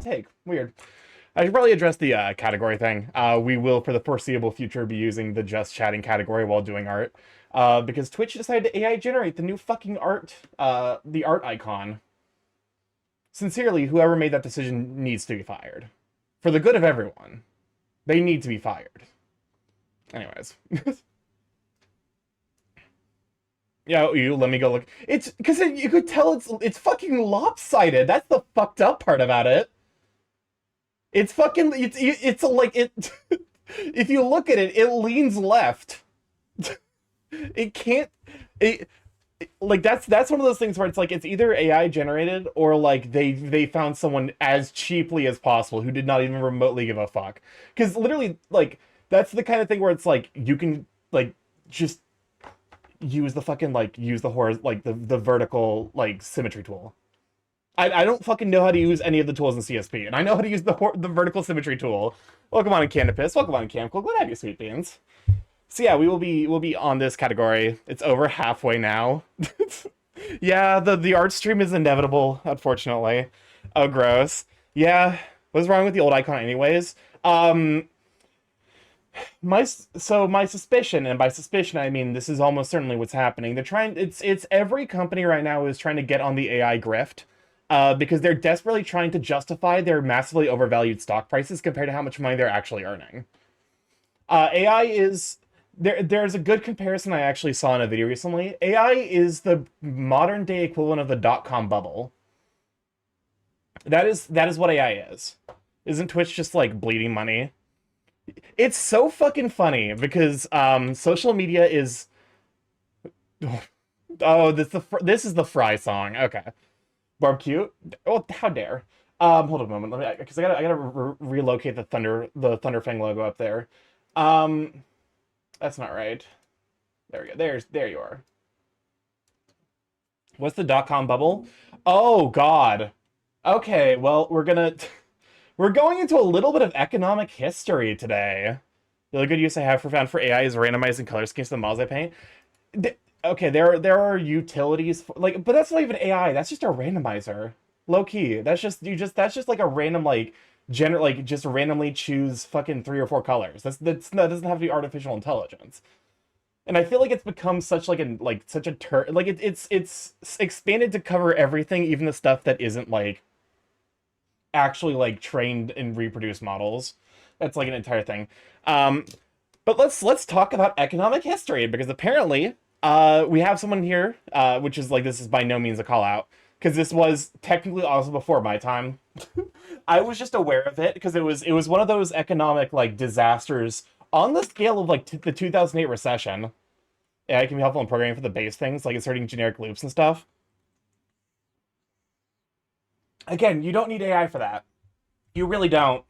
take. Weird. I should probably address the category thing. We will, for the foreseeable future, be using the just chatting category while doing art. Because Twitch decided to AI generate the new fucking art, the art icon. Sincerely, whoever made that decision needs to be fired. For the good of everyone. They need to be fired. Anyways. Yeah, you let me go look. It's because you could tell it's fucking lopsided. That's the fucked up part about it. It's fucking it's like it. If you look at it, it leans left. It can't. It like that's one of those things where it's like it's either AI generated or like they found someone as cheaply as possible who did not even remotely give a fuck. Because literally, like that's the kind of thing where it's like you can like just use the fucking like use the like the vertical like symmetry tool. I don't fucking know how to use any of the tools in CSP, and I know how to use the vertical symmetry tool. Welcome on in Canopus. Welcome on in Camcool. Glad to have you, sweet beans. So yeah, we'll be on this category. It's over halfway now. Yeah, the art stream is inevitable, unfortunately. Oh, gross. Yeah, what's wrong with the old icon, anyways? My suspicion, and by suspicion I mean this is almost certainly what's happening. They're trying. It's every company right now is trying to get on the AI grift. Because they're desperately trying to justify their massively overvalued stock prices compared to how much money they're actually earning. AI is there's a good comparison I actually saw in a video recently. AI is the modern day equivalent of the dot-com bubble. That is what AI is. Isn't Twitch just like bleeding money? It's so fucking funny because social media is oh this is the Fry song. Okay. Barbecue? Oh, how dare. Hold on a moment. Let me because I gotta relocate the Thunderfang logo up there. Um that's not right. There we go. There you are. What's the dot-com bubble? Oh god. Okay, well, we're going into a little bit of economic history today. The other good use I have found for AI is randomizing color schemes to the models I paint. Okay, there are utilities for, like, but that's not even AI. That's just a randomizer. Low key. That's just like a random like just randomly choose fucking three or four colors. That doesn't have to be artificial intelligence. And I feel like it's become such like an like such a like it's expanded to cover everything, even the stuff that isn't like actually like trained and reproduced models. That's like an entire thing. Um, but let's talk about economic history because apparently we have someone here which is like this is by no means a call out because this was technically also before my time. I was just aware of it because it was one of those economic like disasters on the scale of like the 2008 recession. Yeah, it can be helpful in programming for the base things like inserting generic loops and stuff. Again, you don't need AI for that. You really don't.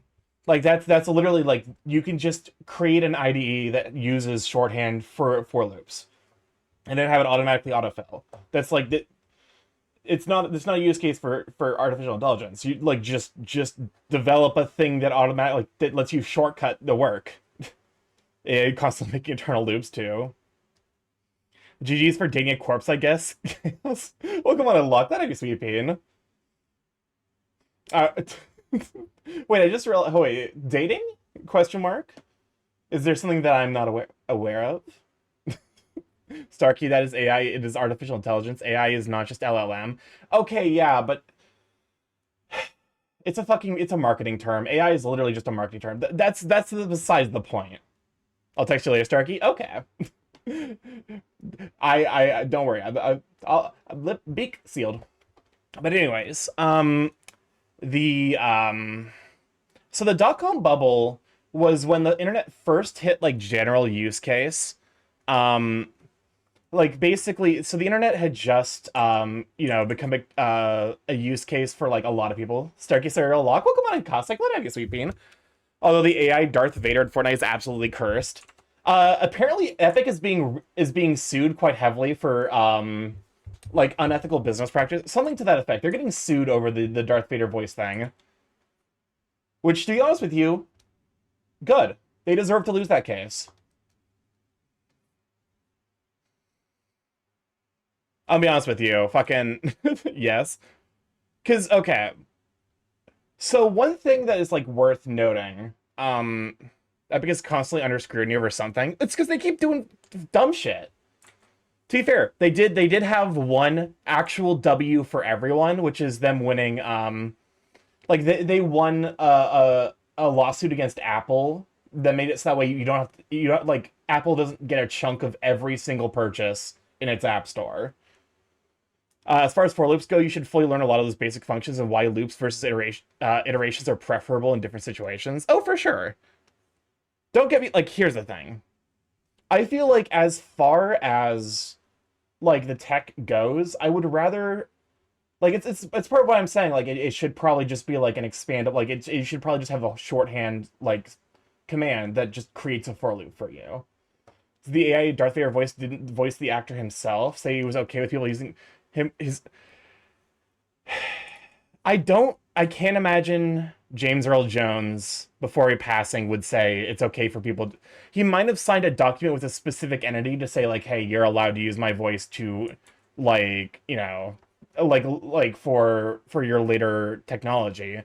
Like that's literally like you can just create an IDE that uses shorthand for loops and then have it automatically autofill. That's like it's not a use case for artificial intelligence. You like just develop a thing that automatically like, that lets you shortcut the work. It constantly making internal loops too. GG's for dating a corpse, I guess. Welcome on unlock that, I sweet pain. Uh, wait, I just realized. Oh, wait, dating? Question mark. Is there something that I'm not aware of? Starkey, that is AI. It is artificial intelligence. AI is not just LLM. Okay, yeah, but it's a marketing term. AI is literally just a marketing term. That's besides the point. I'll text you later, Starkey. Okay. I don't worry. I'll lip beak sealed. But anyways, the so the dot-com bubble was when the internet first hit like general use case. Um, like basically, so the internet had just become a use case for like a lot of people. Starkey Serial Lock, welcome on in Cossack, let have you sweet bean. Although the AI Darth Vader in Fortnite is absolutely cursed. Apparently Epic is being sued quite heavily for like unethical business practice, something to that effect. They're getting sued over the Darth Vader voice thing. Which, to be honest with you, good. They deserve to lose that case. I'll be honest with you, fucking yes. Cause okay, So one thing that is like worth noting, Epic is constantly under scrutiny over something. It's because they keep doing dumb shit. To be fair, they did have one actual W for everyone, which is them winning. Like they won a lawsuit against Apple that made it so that way you don't have to, you don't like Apple doesn't get a chunk of every single purchase in its app store. As far as for loops go, you should fully learn a lot of those basic functions and why loops versus iterations are preferable in different situations. Oh, for sure. Don't get me like. Here's the thing. I feel like as far as like the tech goes, I would rather like it's part of what I'm saying. Like it should probably just be like an expand like it should probably just have a shorthand like command that just creates a for loop for you. The AI Darth Vader voice didn't voice the actor himself. Say he was okay with people using his. I can't imagine James Earl Jones before he passing would say it's okay for people. He might have signed a document with a specific entity to say like, hey, you're allowed to use my voice to like, like for your later technology.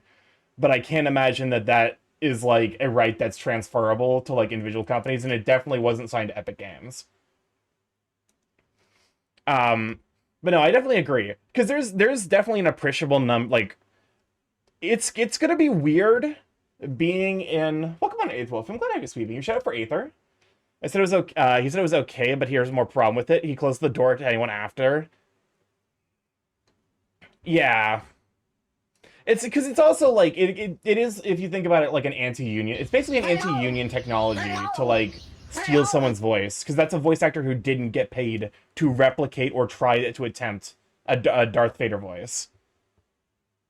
But I can't imagine that that is like a right that's transferable to like individual companies, and it definitely wasn't signed to Epic Games. Um, but no, I definitely agree because there's definitely an appreciable like it's gonna be weird being in Pokemon Eighth Wolf. I'm glad I was sweeping. You shut up for Aether. I said it was okay. He said it was okay, but here's more problem with it. He closed the door to anyone after. Yeah, it's because it's also like it is if you think about it like an anti-union. It's basically an anti-union technology to like steal someone's voice because that's a voice actor who didn't get paid to replicate or try to attempt a Darth Vader voice.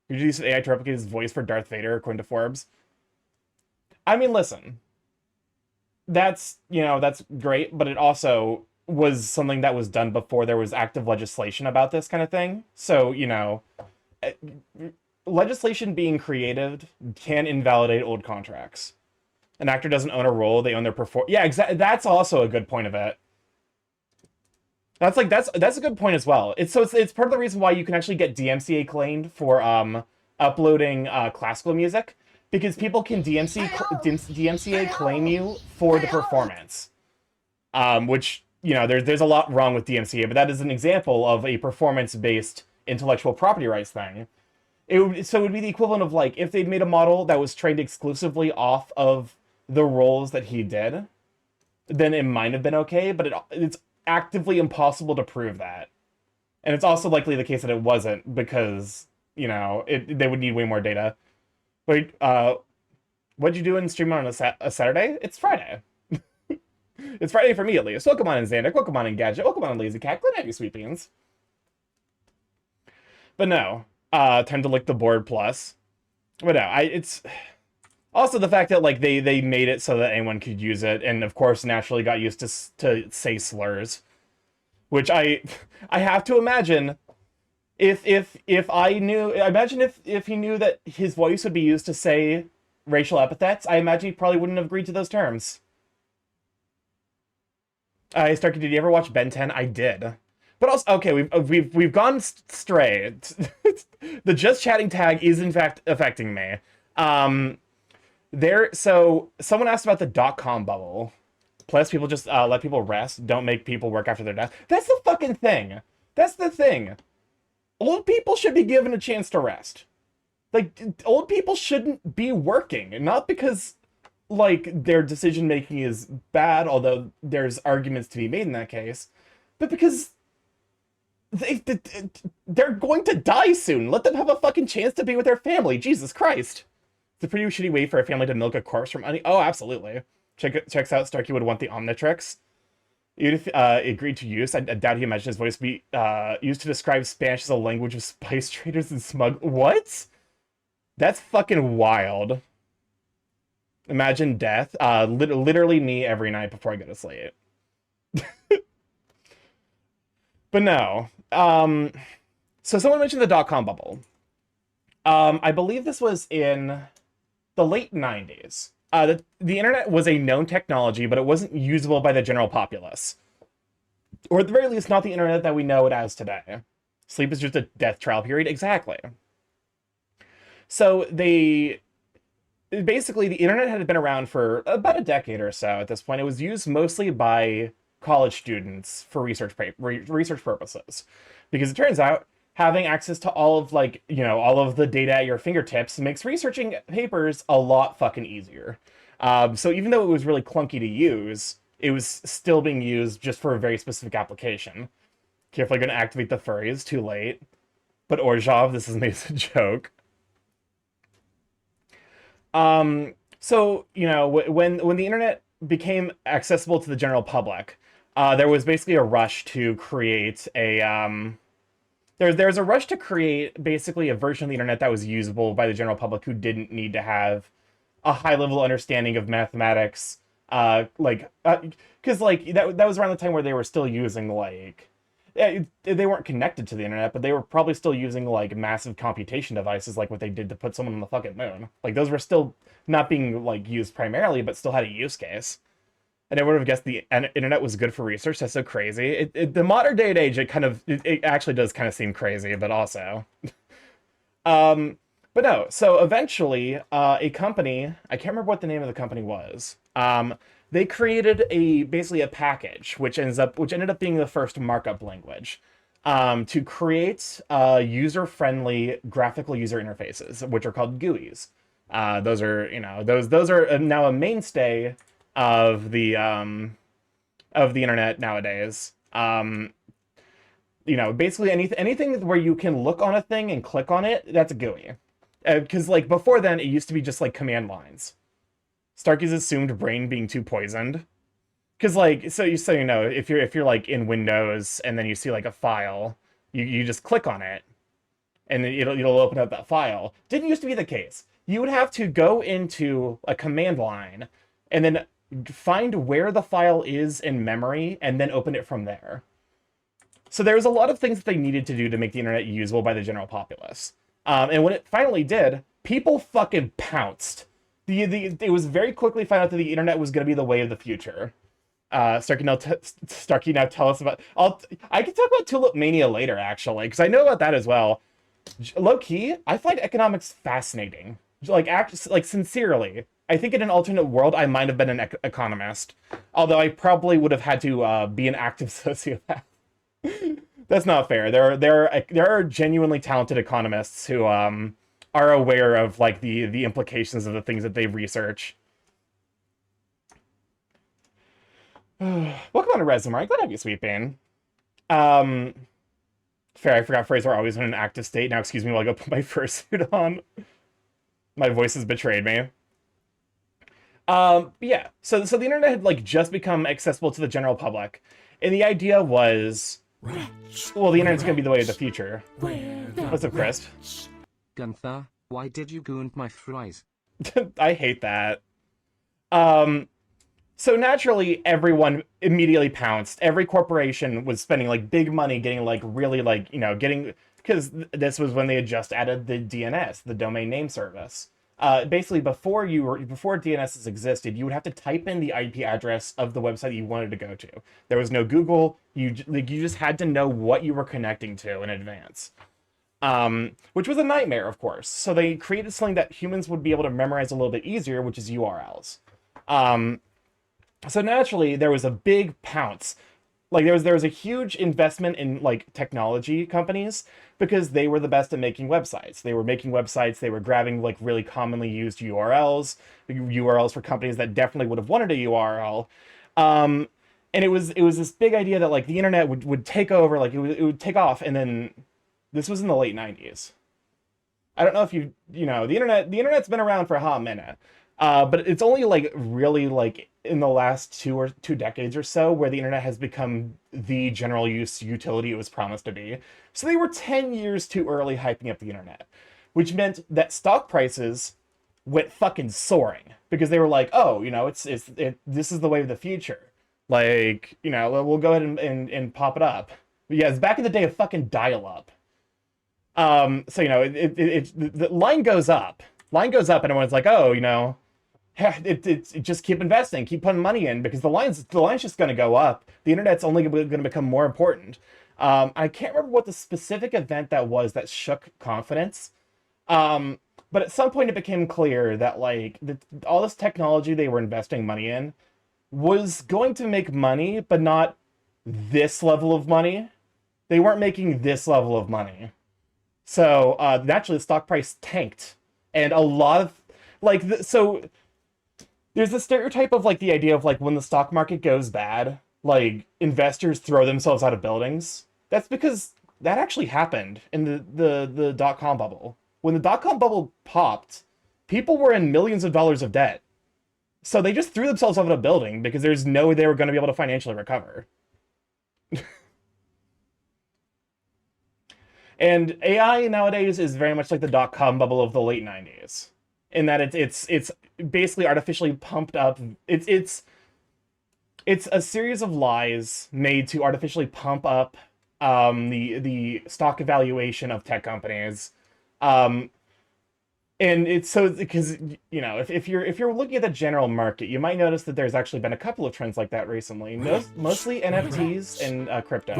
You use AI to replicate his voice for Darth Vader, according to Forbes. I mean, listen, that's great, but it also was something that was done before there was active legislation about this kind of thing. So, eh, legislation being created can invalidate old contracts. An actor doesn't own a role; they own their perform. Yeah, exactly. That's also a good point of it. That's a good point as well. It's part of the reason why you can actually get DMCA claimed for uploading classical music because people can DMCA claim you for the performance. Which there's a lot wrong with DMCA, but that is an example of a performance-based intellectual property rights thing. So it would be the equivalent of like if they'd made a model that was trained exclusively off of the roles that he did, then it might have been okay, but it's actively impossible to prove that. And it's also likely the case that it wasn't because, they would need way more data. Wait, what'd you do in stream on a Saturday? It's Friday. It's Friday for me at least. Welcome on in Xander, welcome on in Gadget, welcome on in Lazy Cat, glad to have you, sweet beans. But no, time to lick the board plus. But no, it's also the fact that like they made it so that anyone could use it, and of course naturally got used to say slurs, which I have to imagine if I knew imagine if he knew that his voice would be used to say racial epithets, I imagine he probably wouldn't have agreed to those terms. Starkey, did you ever watch Ben 10? I did. But also, okay, we've gone stray. The just chatting tag is in fact affecting me. So someone asked about the .com bubble. Plus, people just let people rest. Don't make people work after their death. That's the fucking thing. That's the thing. Old people should be given a chance to rest. Like, old people shouldn't be working. Not because, like, their decision making is bad, although there's arguments to be made in that case, but because they're going to die soon. Let them have a fucking chance to be with their family. Jesus Christ. It's a pretty shitty way for a family to milk a corpse from money. Oh, absolutely. Checks out Starkey would want the Omnitrix. Edith agreed to use. I doubt he imagined his voice be used to describe Spanish as a language of spice traders and smug. What? That's fucking wild. Imagine death. Literally me every night before I go to sleep. But no. So someone mentioned the .com bubble. I believe this was in the late 90s. The internet was a known technology, but it wasn't usable by the general populace. Or at the very least, not the internet that we know it as today. Sleep is just a death trial period. Exactly. So they basically, the internet had been around for about a decade or so at this point. It was used mostly by college students for research purposes, because it turns out having access to all of, like, all of the data at your fingertips makes researching papers a lot fucking easier. So even though it was really clunky to use, it was still being used just for a very specific application. Carefully going to activate the furries. Too late. But Orzhov, this is a joke. So when the internet became accessible to the general public, there was basically a rush to create a there's a rush to create basically a version of the internet that was usable by the general public who didn't need to have a high level understanding of mathematics, because that was around the time where they were still using they weren't connected to the internet, but they were probably still using like massive computation devices, like what they did to put someone on the fucking moon. Like those were still not being like used primarily, but still had a use case. I never would have guessed the internet was good for research. That's so crazy. The modern day and age, it actually does kind of seem crazy, but also, but no. So eventually, a company, I can't remember what the name of the company was. They created basically a package which ended up being the first markup language, to create user-friendly graphical user interfaces, which are called GUIs. Those are those are now a mainstay of the internet nowadays. Basically anything where you can look on a thing and click on it, that's a GUI. Because like before then, it used to be just like command lines. Starkey's assumed brain being too poisoned. Because like if you're like in Windows and then you see like a file, you just click on it, and then it'll open up that file. Didn't used to be the case. You would have to go into a command line and then find where the file is in memory and then open it from there. So there was a lot of things that they needed to do to make the internet usable by the general populace. And when it finally did, people fucking pounced. It was very quickly found out that the internet was going to be the way of the future. Starkey, now tell us about. I can talk about Tulip Mania later, actually, because I know about that as well. Low key, I find economics fascinating. Like sincerely, I think in an alternate world, I might have been an economist, although I probably would have had to be an active sociopath. That's not fair. There are genuinely talented economists who are aware of like the implications of the things that they research. Welcome on to Resume. Glad to have you, Sweet Bean. Fair, I forgot Fraser always in an active state. Now excuse me while I go put my fursuit on. My voice has betrayed me. Yeah, so the internet had like just become accessible to the general public, and the idea was, well, the internet's gonna be the way of the future. What's up, Chris? Gunther, why did you goon my fries? I hate that. So naturally, everyone immediately pounced. Every corporation was spending like big money getting like really like, because this was when they had just added the DNS, the domain name service. Basically, before DNSs existed, you would have to type in the IP address of the website you wanted to go to. There was no Google. You just had to know what you were connecting to in advance. Which was a nightmare, of course. So they created something that humans would be able to memorize a little bit easier, which is URLs. So naturally, there was a big pounce. Like there was a huge investment in like technology companies because they were the best at making websites. They were making websites. They were grabbing like really commonly used URLs for companies that definitely would have wanted a URL. And it was this big idea that like the internet would take over, like it would take off, and then this was in the late 90s. I don't know if the internet's been around for a hot minute. But it's only like really like in the last two decades or so where the internet has become the general use utility it was promised to be. So they were 10 years too early hyping up the internet, which meant that stock prices went fucking soaring because they were like, oh, this is the way of the future. Like, we'll go ahead and pop it up. But yeah, it's back in the day of fucking dial-up. So the line goes up, and everyone's like, oh, it's just keep investing, keep putting money in, because the line's just going to go up. The internet's only going to become more important. I can't remember what the specific event that was that shook confidence. But at some point, it became clear that like all this technology they were investing money in was going to make money, but not this level of money. They weren't making this level of money. So naturally, the stock price tanked, and a lot of so there's the stereotype of like the idea of like when the stock market goes bad, like investors throw themselves out of buildings. That's because that actually happened in the dot-com bubble. When the dot-com bubble popped, people were in millions of dollars of debt. So they just threw themselves out of a building because there's no way they were going to be able to financially recover. And AI nowadays is very much like the dot-com bubble of the late 90s. In that it's basically artificially pumped up. It's a series of lies made to artificially pump up the stock evaluation of tech companies. Um, and it's so because if you're looking at the general market, you might notice that there's actually been a couple of trends like that recently. Mostly NFTs and crypto.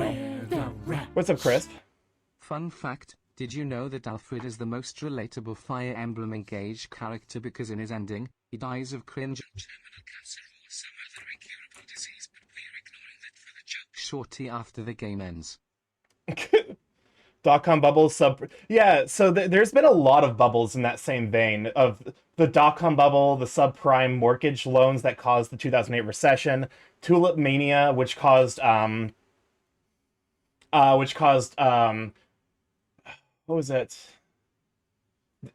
What's up, Crisp? Fun fact, did you know that Alfred is the most relatable Fire Emblem Engage character because in his ending, he dies of cringe and terminal cancer or some other incurable disease, but we're ignoring that for the joke shortly after the game ends. Dot-com bubbles yeah, so there's been a lot of bubbles in that same vein of the dot-com bubble, the subprime mortgage loans that caused the 2008 recession, Tulip Mania, which caused what was it?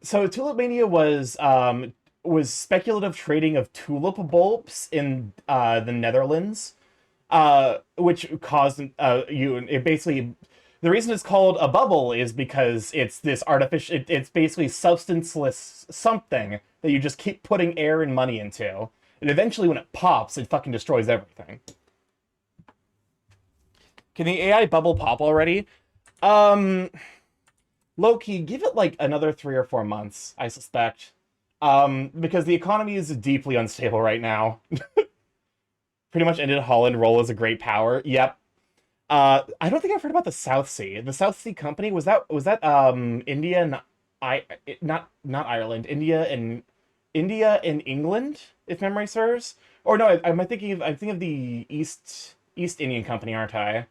So Tulip Mania was speculative trading of tulip bulbs in the Netherlands, which caused it basically the reason it's called a bubble is because it's this artificial it's basically substanceless something that you just keep putting air and money into, and eventually when it pops, it fucking destroys everything. Can the AI bubble pop already? Um, Low-key, give it like another 3 or 4 months, I suspect. Because the economy is deeply unstable right now. Pretty much ended Holland role as a great power. Yep. I don't think I've heard about the South Sea. The South Sea Company was that India and not Ireland, India and England, if memory serves. Or no, I'm thinking of the East Indian Company, aren't I?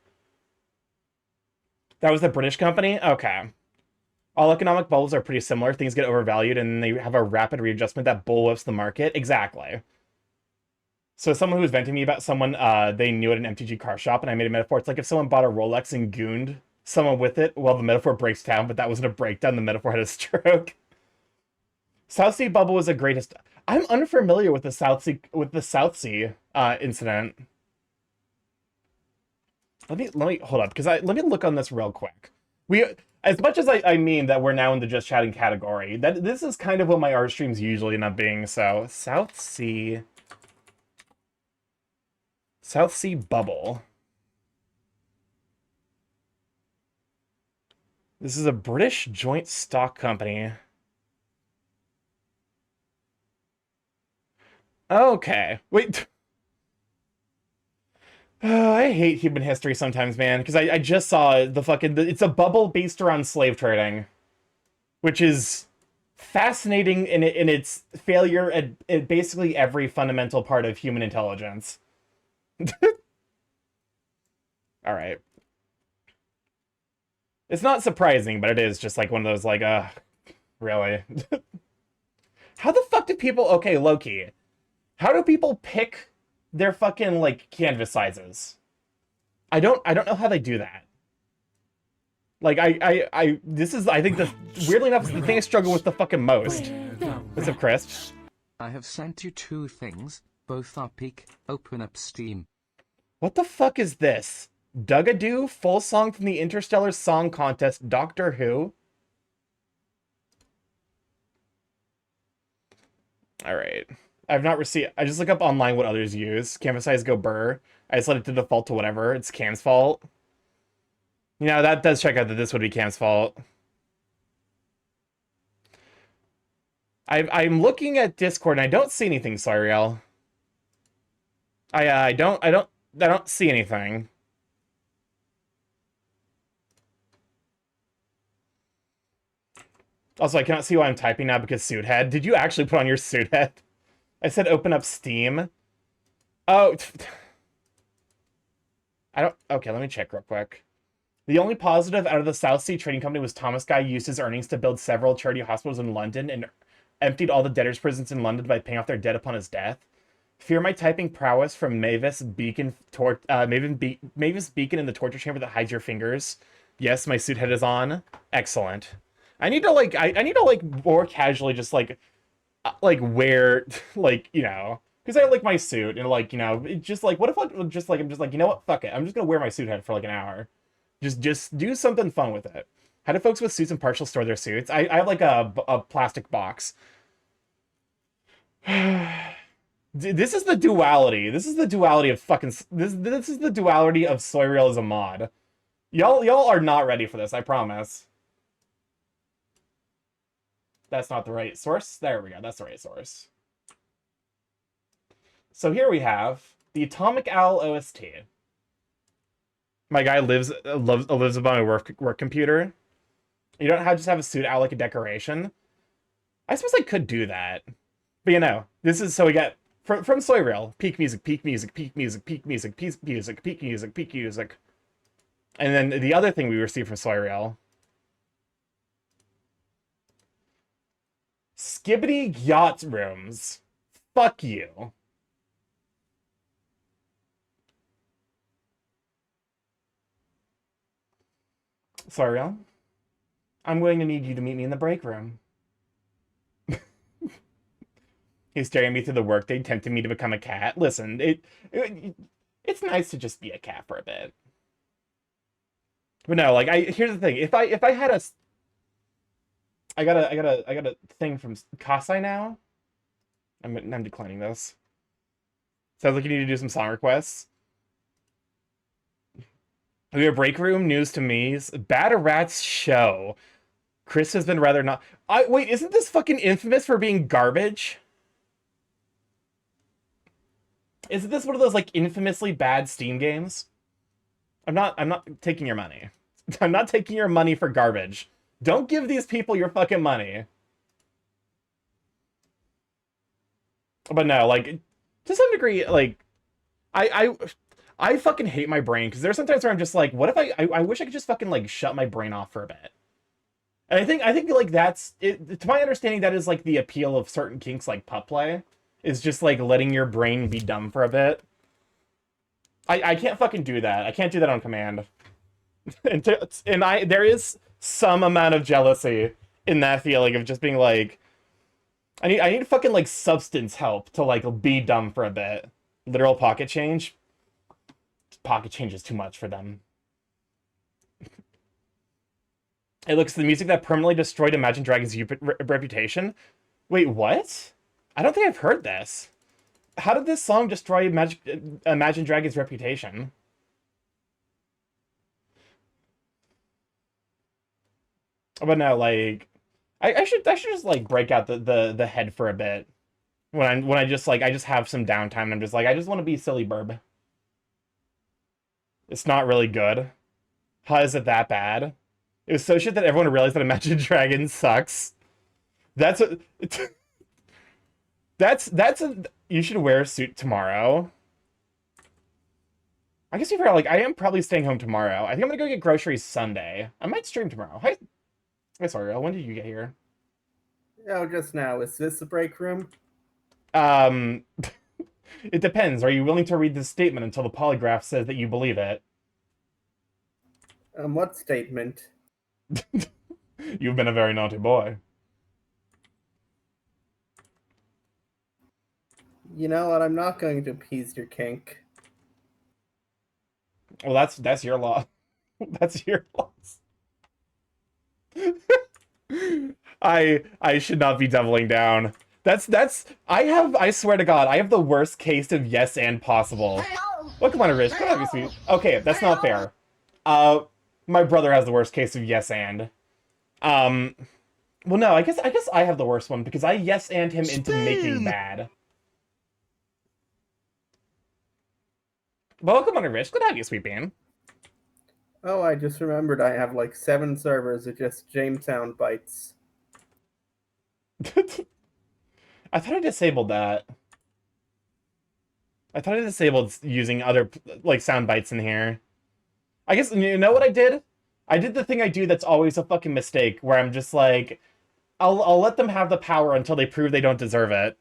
That was the British company? Okay. All economic bubbles are pretty similar. Things get overvalued and they have a rapid readjustment that bullwhips the market. Exactly. So someone who was venting me about someone they knew at an MTG car shop, and I made a metaphor. It's like if someone bought a Rolex and gooned someone with it, well, the metaphor breaks down, but that wasn't a breakdown. The metaphor had a stroke. South Sea bubble was a greatest. I'm unfamiliar with the South Sea incident. Let me hold up because let me look on this real quick. We as much as I mean that we're now in the just chatting category, that this is kind of what my art streams usually end up being. So South Sea bubble. This is a British joint stock company. Okay, wait. I hate human history sometimes, man, because I just saw it's a bubble based around slave trading, which is fascinating in its failure at basically every fundamental part of human intelligence. All right. It's not surprising, but it is just like one of those like, really? How the fuck do people, okay, Loki, how do people pick their fucking like canvas sizes? I don't know how they do that. Like this is I think the weirdly enough is the thing I struggle with the fucking most. What's up, Chris? I have sent you 2 things, both are peak, open up Steam. What the fuck is this? Dugadoo, full song from the Interstellar Song Contest, Doctor Who? Alright. I've not received. I just look up online what others use. Canvas size go burr. I just let it to default to whatever. It's Cam's fault. You know, that does check out that this would be Cam's fault. I'm looking at Discord and I don't see anything, Sariel. I don't see anything. Also, I cannot see why I'm typing now because suit head. Did you actually put on your suit head? I said open up Steam. Oh, I don't. Okay, let me check real quick. The only positive out of the South Sea Trading Company was Thomas Guy used his earnings to build several charity hospitals in London and emptied all the debtors' prisons in London by paying off their debt upon his death. Fear my typing prowess from Mavis Beacon, Mavis Beacon in the torture chamber that hides your fingers. Yes, my suit head is on. Excellent. I need to like I need to like more casually just like wear like because I like my suit and like just like what if I just like I'm just like what, fuck it, I'm just gonna wear my suit head for like an hour. Just do something fun with it. How do folks with suits and partials store their suits? I have like a plastic box. This is the duality. This is the duality of fucking this is the duality of Soyreal as a mod. Y'all are not ready for this, I promise. That's not the right source. There we go. That's the right source. So here we have the Atomic Owl OST. My guy lives above my work computer. You don't have just have a suit out like a decoration. I suppose I could do that, but this is so we get from Soyreal peak music, peak music, peak music, peak music, peak music, peak music, peak music, and then the other thing we received from Soyreal. Skibbity yacht rooms. Fuck you. Soyreal, I'm going to need you to meet me in the break room. He's staring me through the workday, tempting me to become a cat. Listen, it's nice to just be a cat for a bit. But no, like here's the thing. If I had I got a thing from Kasai now. I'm declining this. Sounds like you need to do some song requests. We have break room news to me. Bad Rat's show. Chris has been rather not. Wait, isn't this fucking infamous for being garbage? Isn't this one of those like infamously bad Steam games? I'm not taking your money. I'm not taking your money for garbage. Don't give these people your fucking money. But no, like to some degree, like I fucking hate my brain because there's sometimes where I'm just like, what if I wish I could just fucking like shut my brain off for a bit. And I think like that's it, to my understanding, that is like the appeal of certain kinks like pup play, is just like letting your brain be dumb for a bit. I can't fucking do that. I can't do that on command. and there is some amount of jealousy in that feeling of just being like, I need fucking like substance help to like be dumb for a bit. Literal pocket change. Pocket change is too much for them. It looks the music that permanently destroyed Imagine Dragons' reputation. Wait, what? I don't think I've heard this. How did this song destroy Imagine Dragons' reputation? But no, like, I should just like break out the head for a bit when I just like I just have some downtime and I'm just like I just want to be silly burb. It's not really good. How is it that bad? It was so shit that everyone realized that Imagine Dragons sucks. That's a you should wear a suit tomorrow. I guess you forgot, like I am probably staying home tomorrow. I think I'm gonna go get groceries Sunday. I might stream tomorrow. Hi, sorry, when did you get here? Oh, just now. Is this the break room? It depends. Are you willing to read this statement until the polygraph says that you believe it? What statement? You've been a very naughty boy. You know what? I'm not going to appease your kink. Well, that's your law. That's your loss. I should not be doubling down. I swear to God, I have the worst case of yes and possible. Welcome on, Rich. Come on, sweet. Okay, that's not fair. My brother has the worst case of yes and. Well, no, I guess I have the worst one because I yes and him into making bad. Welcome on, Rich. Good to have you, sweet bean. Oh, I just remembered I have like 7 servers of just Jamestown bites. I thought I disabled that. I thought I disabled using other like sound bites in here. I guess you know what I did? I did the thing I do that's always a fucking mistake, where I'm just like, I'll let them have the power until they prove they don't deserve it.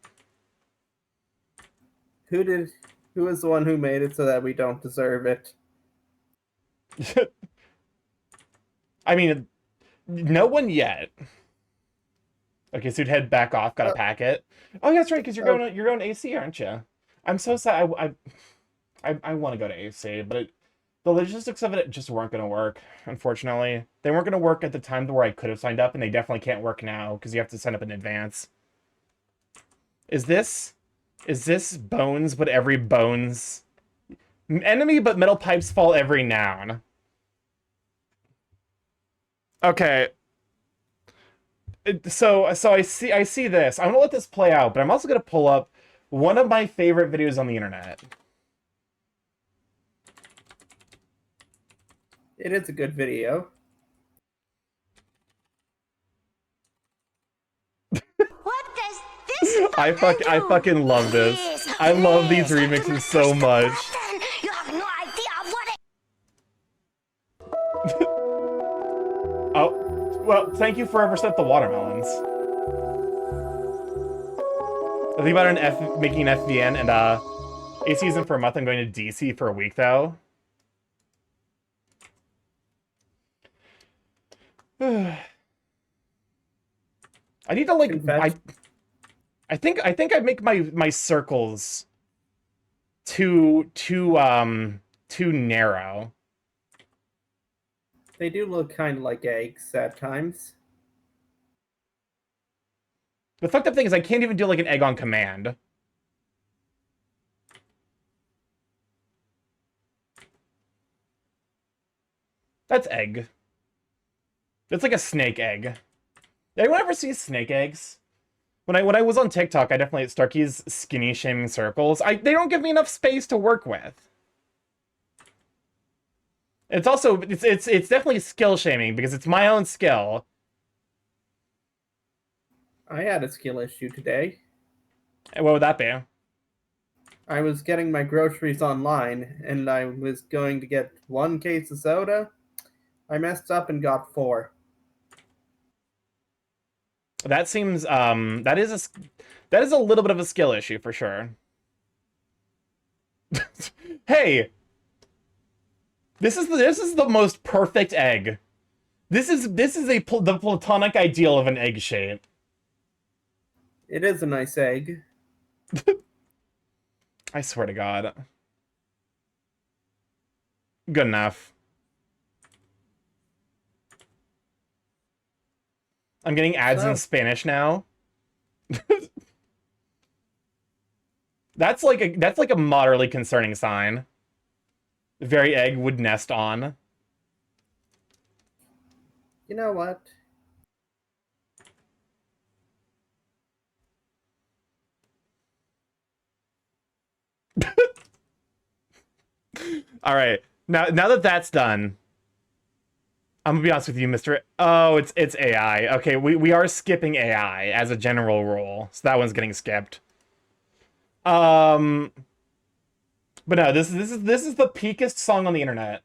Who is the one who made it so that we don't deserve it? I mean, no one yet. Okay, so you'd head back off. Got a packet. Oh, yeah, that's right, because you're going to AC, aren't you? I'm so sad. I want to go to AC, but the logistics of it just weren't going to work. Unfortunately, they weren't going to work at the time to where I could have signed up, and they definitely can't work now because you have to sign up in advance. Is this Bones? But every Bones enemy, but metal pipes fall every noun. Okay. So I see this. I'm gonna let this play out, but I'm also gonna pull up one of my favorite videos on the internet. It is a good video. What does this I fucking love this. I love these remixes so much. You have no idea what it... Oh, well, thank you for Step the Watermelons. I think about making an FVN and AC isn't for a month. I'm going to DC for a week though. I need to like I think I make my circles too narrow. They do look kind of like eggs at times. The fucked up thing is I can't even do like an egg on command. That's egg. That's like a snake egg. Did anyone ever see snake eggs? When I was on TikTok, I definitely Starkey's skinny shaming circles. They don't give me enough space to work with. It's also it's definitely skill shaming because it's my own skill. I had a skill issue today. And what would that be? I was getting my groceries online, and I was going to get 1 case of soda. I messed up and got 4. That seems that is a little bit of a skill issue for sure. Hey, this is the most perfect egg. This is the platonic ideal of an egg shape. It is a nice egg. I swear to God. Good enough. I'm getting ads in Spanish now. That's like a moderately concerning sign. The very egg would nest on. You know what? All right. Now that that's done, I'm gonna be honest with you, Mr. Oh, it's AI. Okay, we are skipping AI as a general rule, so that one's getting skipped. But no, this is the peakest song on the internet.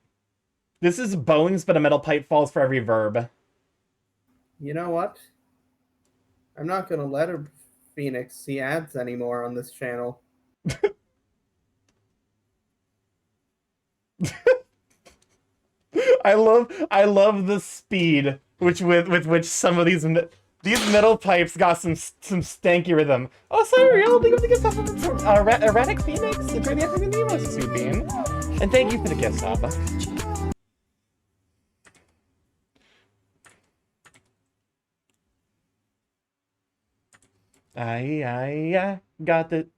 This is Bones, but a metal pipe falls for every verb. You know what? I'm not gonna let Phoenix see ads anymore on this channel. I love the speed with which some of these metal pipes got some stanky rhythm. Oh, sorry, I'll think of the gift sub from Erratic Phoenix. Enjoy the afternoon demo, Supine. And thank you for the gift sub. I got the...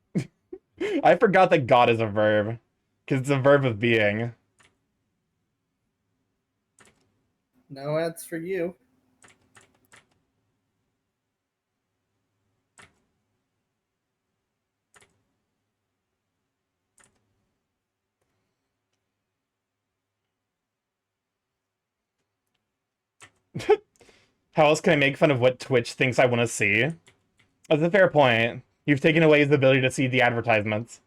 I forgot that God is a verb. Because it's a verb of being. No ads for you. How else can I make fun of what Twitch thinks I want to see? That's a fair point. You've taken away his ability to see the advertisements.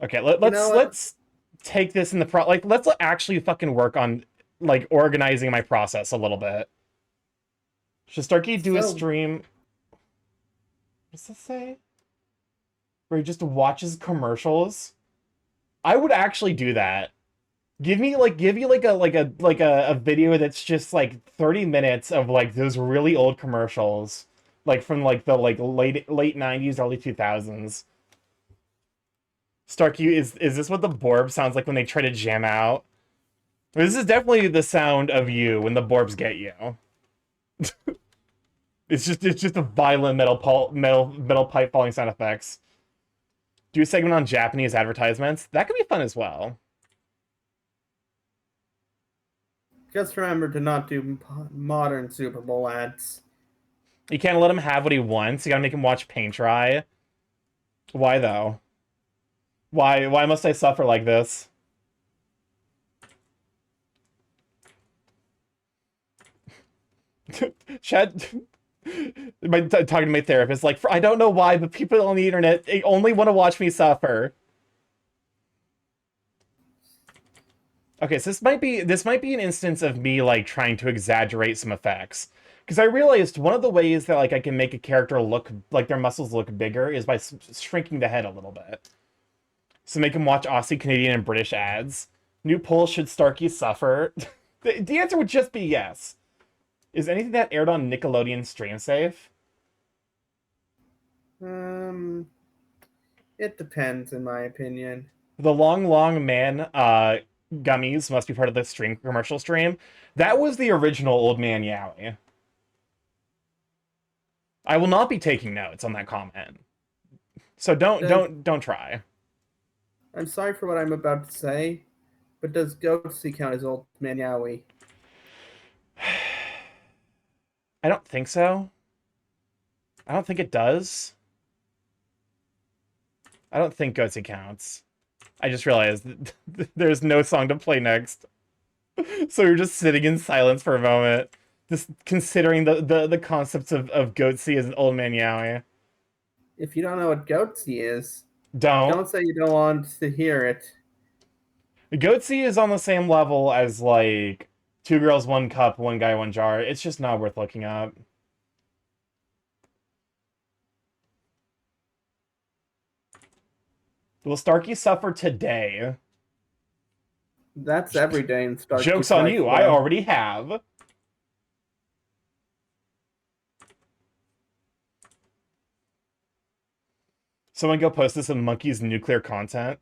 Okay, You know what? let's take this in the let's actually fucking work on like organizing my process a little bit. Should Starkey do a So- stream? What's this say? Where he just watches commercials? I would actually do that. Give me like a video that's just like 30 minutes of like those really old commercials, like from like the like late 90s, early 2000s. Starkey, is this what the Borb sounds like when they try to jam out? This is definitely the sound of you when the Borbs get you. It's just a violent metal pipe falling sound effects. Do a segment on Japanese advertisements. That could be fun as well. Just remember to not do modern Super Bowl ads. You can't let him have what he wants. You gotta make him watch paint dry. Why though? Why must I suffer like this? Chad, talking to my therapist, like, I don't know why, but people on the internet, they only want to watch me suffer. Okay, so this might be an instance of me like trying to exaggerate some effects. Because I realized one of the ways that like I can make a character look like their muscles look bigger is by shrinking the head a little bit. So make them watch Aussie, Canadian, and British ads. New poll, should Starkey suffer? The answer would just be yes. Is anything that aired on Nickelodeon stream safe? It depends, in my opinion. The Long Man gummies must be part of the stream commercial stream. That was the original Old Man Yowie. I will not be taking notes on that comment. So don't try. I'm sorry for what I'm about to say, but does Goatsy count as Old Man Yowie? I don't think so. I don't think it does. I don't think Goatsy counts. I just realized there's no song to play next. So we're just sitting in silence for a moment, just considering the concepts of Goatsy as an Old Man Yowie. If you don't know what Goatsy is, Don't. don't say you don't want to hear it. Goatsy is on the same level as like Two Girls, One Cup, One Guy, One Jar. It's just not worth looking up. Will Starkey suffer today? That's every day in Star Joke's on you, I already have. Someone go post this in Monkey's nuclear content.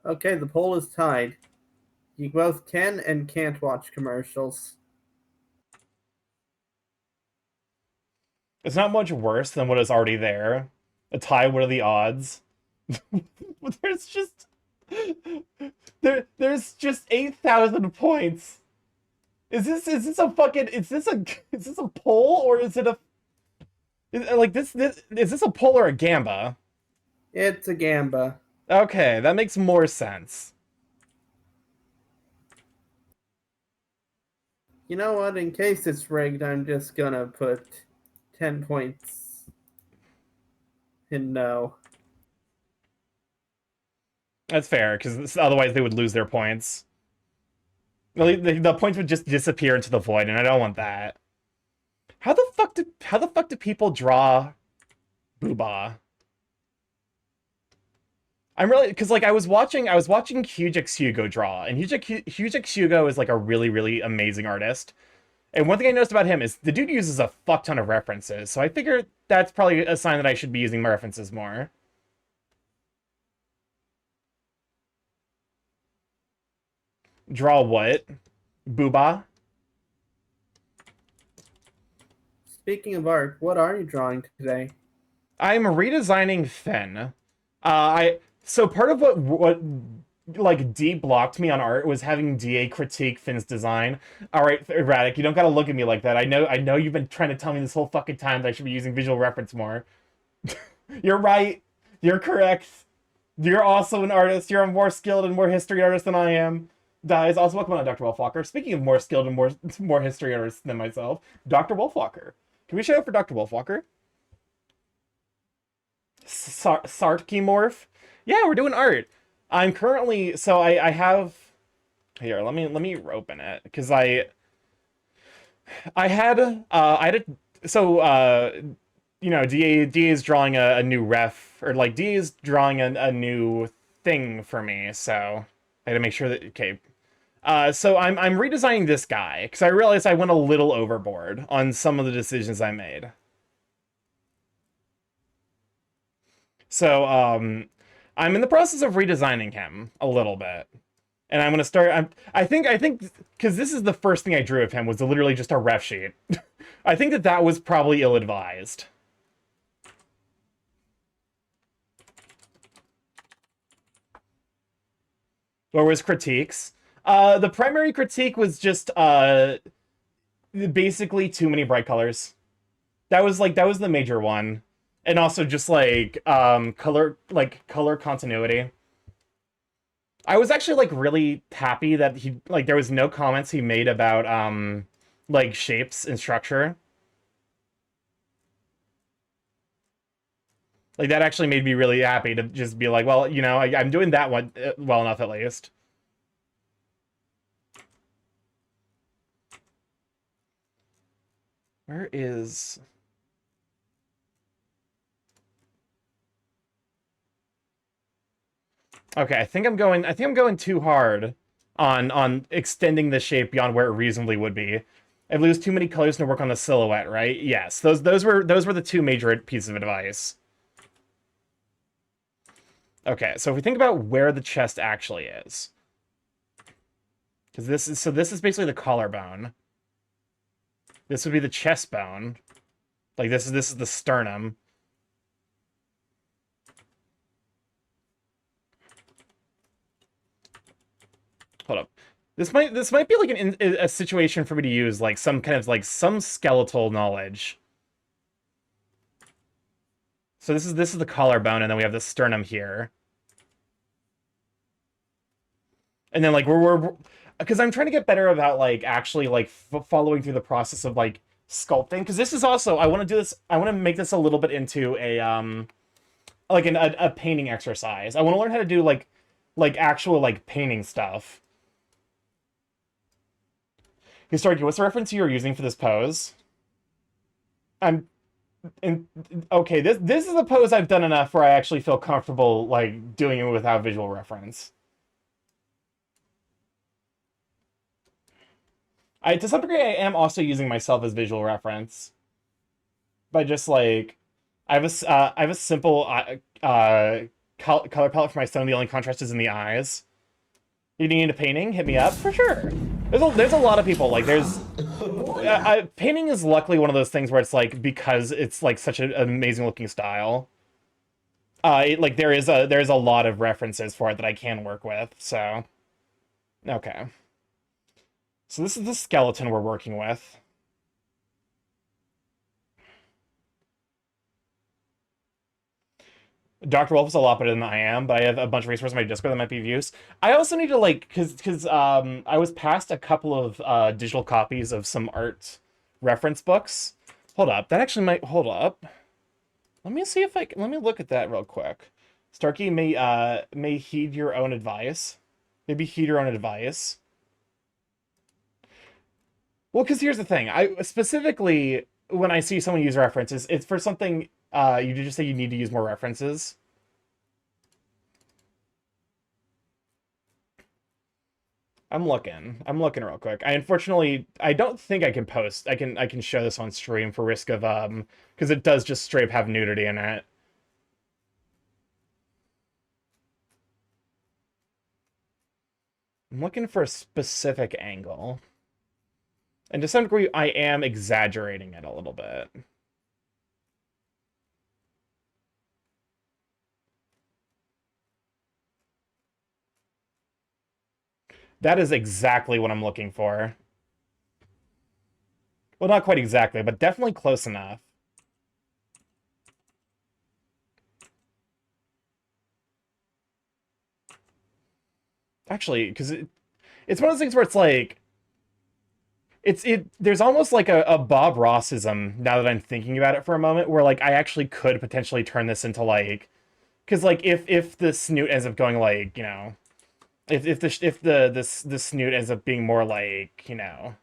Okay, the poll is tied. You both can and can't watch commercials. It's not much worse than what is already there. A tie, what are the odds? There's just... There's just 8,000 points. Is this a fucking... Is this a poll or is it a... Is this a poll or a gamba? It's a gamba. Okay, that makes more sense. You know what? In case it's rigged, I'm just gonna put 10 points in no. That's fair, because otherwise they would lose their points. The points would just disappear into the void, and I don't want that. How the fuck do people draw Booba? I'm really, because like I was watching Huge X Hugo draw, and Huge X Hugo is like a really, really amazing artist. And one thing I noticed about him is the dude uses a fuck ton of references, so I figure that's probably a sign that I should be using my references more. Draw what? Booba? Speaking of art, what are you drawing today? I'm redesigning Finn. So part of what like blocked me on art was having DA critique Finn's design. All right, Erratic, you don't gotta look at me like that. I know you've been trying to tell me this whole fucking time that I should be using visual reference more. You're right. You're correct. You're also an artist. You're a more skilled and more history artist than I am. Dies. Also, welcome on, Dr. Wolfwalker. Speaking of more skilled and more history artists than myself, Dr. Wolfwalker. Can we shout out for Dr. Wolfwalker? Sartky Morph. Yeah, we're doing art. I'm currently I have here. Let me open it because I had DA is drawing a new ref, or like DA is drawing a new thing for me, so I had to make sure that okay. So I'm redesigning this guy because I realized I went a little overboard on some of the decisions I made. So I'm in the process of redesigning him a little bit. And I'm gonna start. I think because this is the first thing I drew of him was literally just a ref sheet. I think that was probably ill-advised. Or was critiques? The primary critique was just basically too many bright colors. That was the major one, and also just like color continuity. I was actually like really happy that there was no comments he made about like shapes and structure. Like that actually made me really happy to just be like, well, I'm doing that one well enough at least. Where is... Okay, I think I'm going too hard on extending the shape beyond where it reasonably would be. I've lose too many colors to work on the silhouette, right? Yes, those were the two major pieces of advice. Okay, so if we think about where the chest actually is, because this is basically the collarbone. This would be the chest bone. Like this is the sternum. Hold up. This might be like a situation for me to use like some kind of like some skeletal knowledge. So this is the collarbone, and then we have the sternum here. And then like we're because I'm trying to get better about like actually like following through the process of like sculpting, because this is also I want to do this. I want to make this a little bit into a like a painting exercise. I want to learn how to do like actual like painting stuff. Historic, what's the reference you were using for this pose? Okay, this is a pose I've done enough where I actually feel comfortable like doing it without visual reference. To some degree, I am also using myself as visual reference by just like I have a simple color palette for my stone. The only contrast is in the eyes. You need a painting? Hit me up for sure. There's a lot of people like painting is luckily one of those things where it's like because it's like such an amazing looking style. There is a lot of references for it that I can work with. So okay. So this is the skeleton we're working with. Dr. Wolf is a lot better than I am, but I have a bunch of resources on my Discord that might be of use. I also need to like, because I was passed a couple of digital copies of some art reference books. Hold up, that actually might hold up. Let me see if let me look at that real quick. Starkey may heed your own advice. Maybe heed your own advice. Well, because here's the thing. I specifically, when I see someone use references, it's for something, you just say you need to use more references. I'm looking real quick. Unfortunately, I don't think I can post. I can show this on stream for risk of, because it does just straight up have nudity in it. I'm looking for a specific angle. And to some degree, I am exaggerating it a little bit. That is exactly what I'm looking for. Well, not quite exactly, but definitely close enough. actually, because it's one of those things where it's like, there's almost like a Bob Rossism now that I'm thinking about it for a moment, where like I actually could potentially turn this into like, because like if the snoot ends up going like, you know, if the snoot ends up being more like, you know,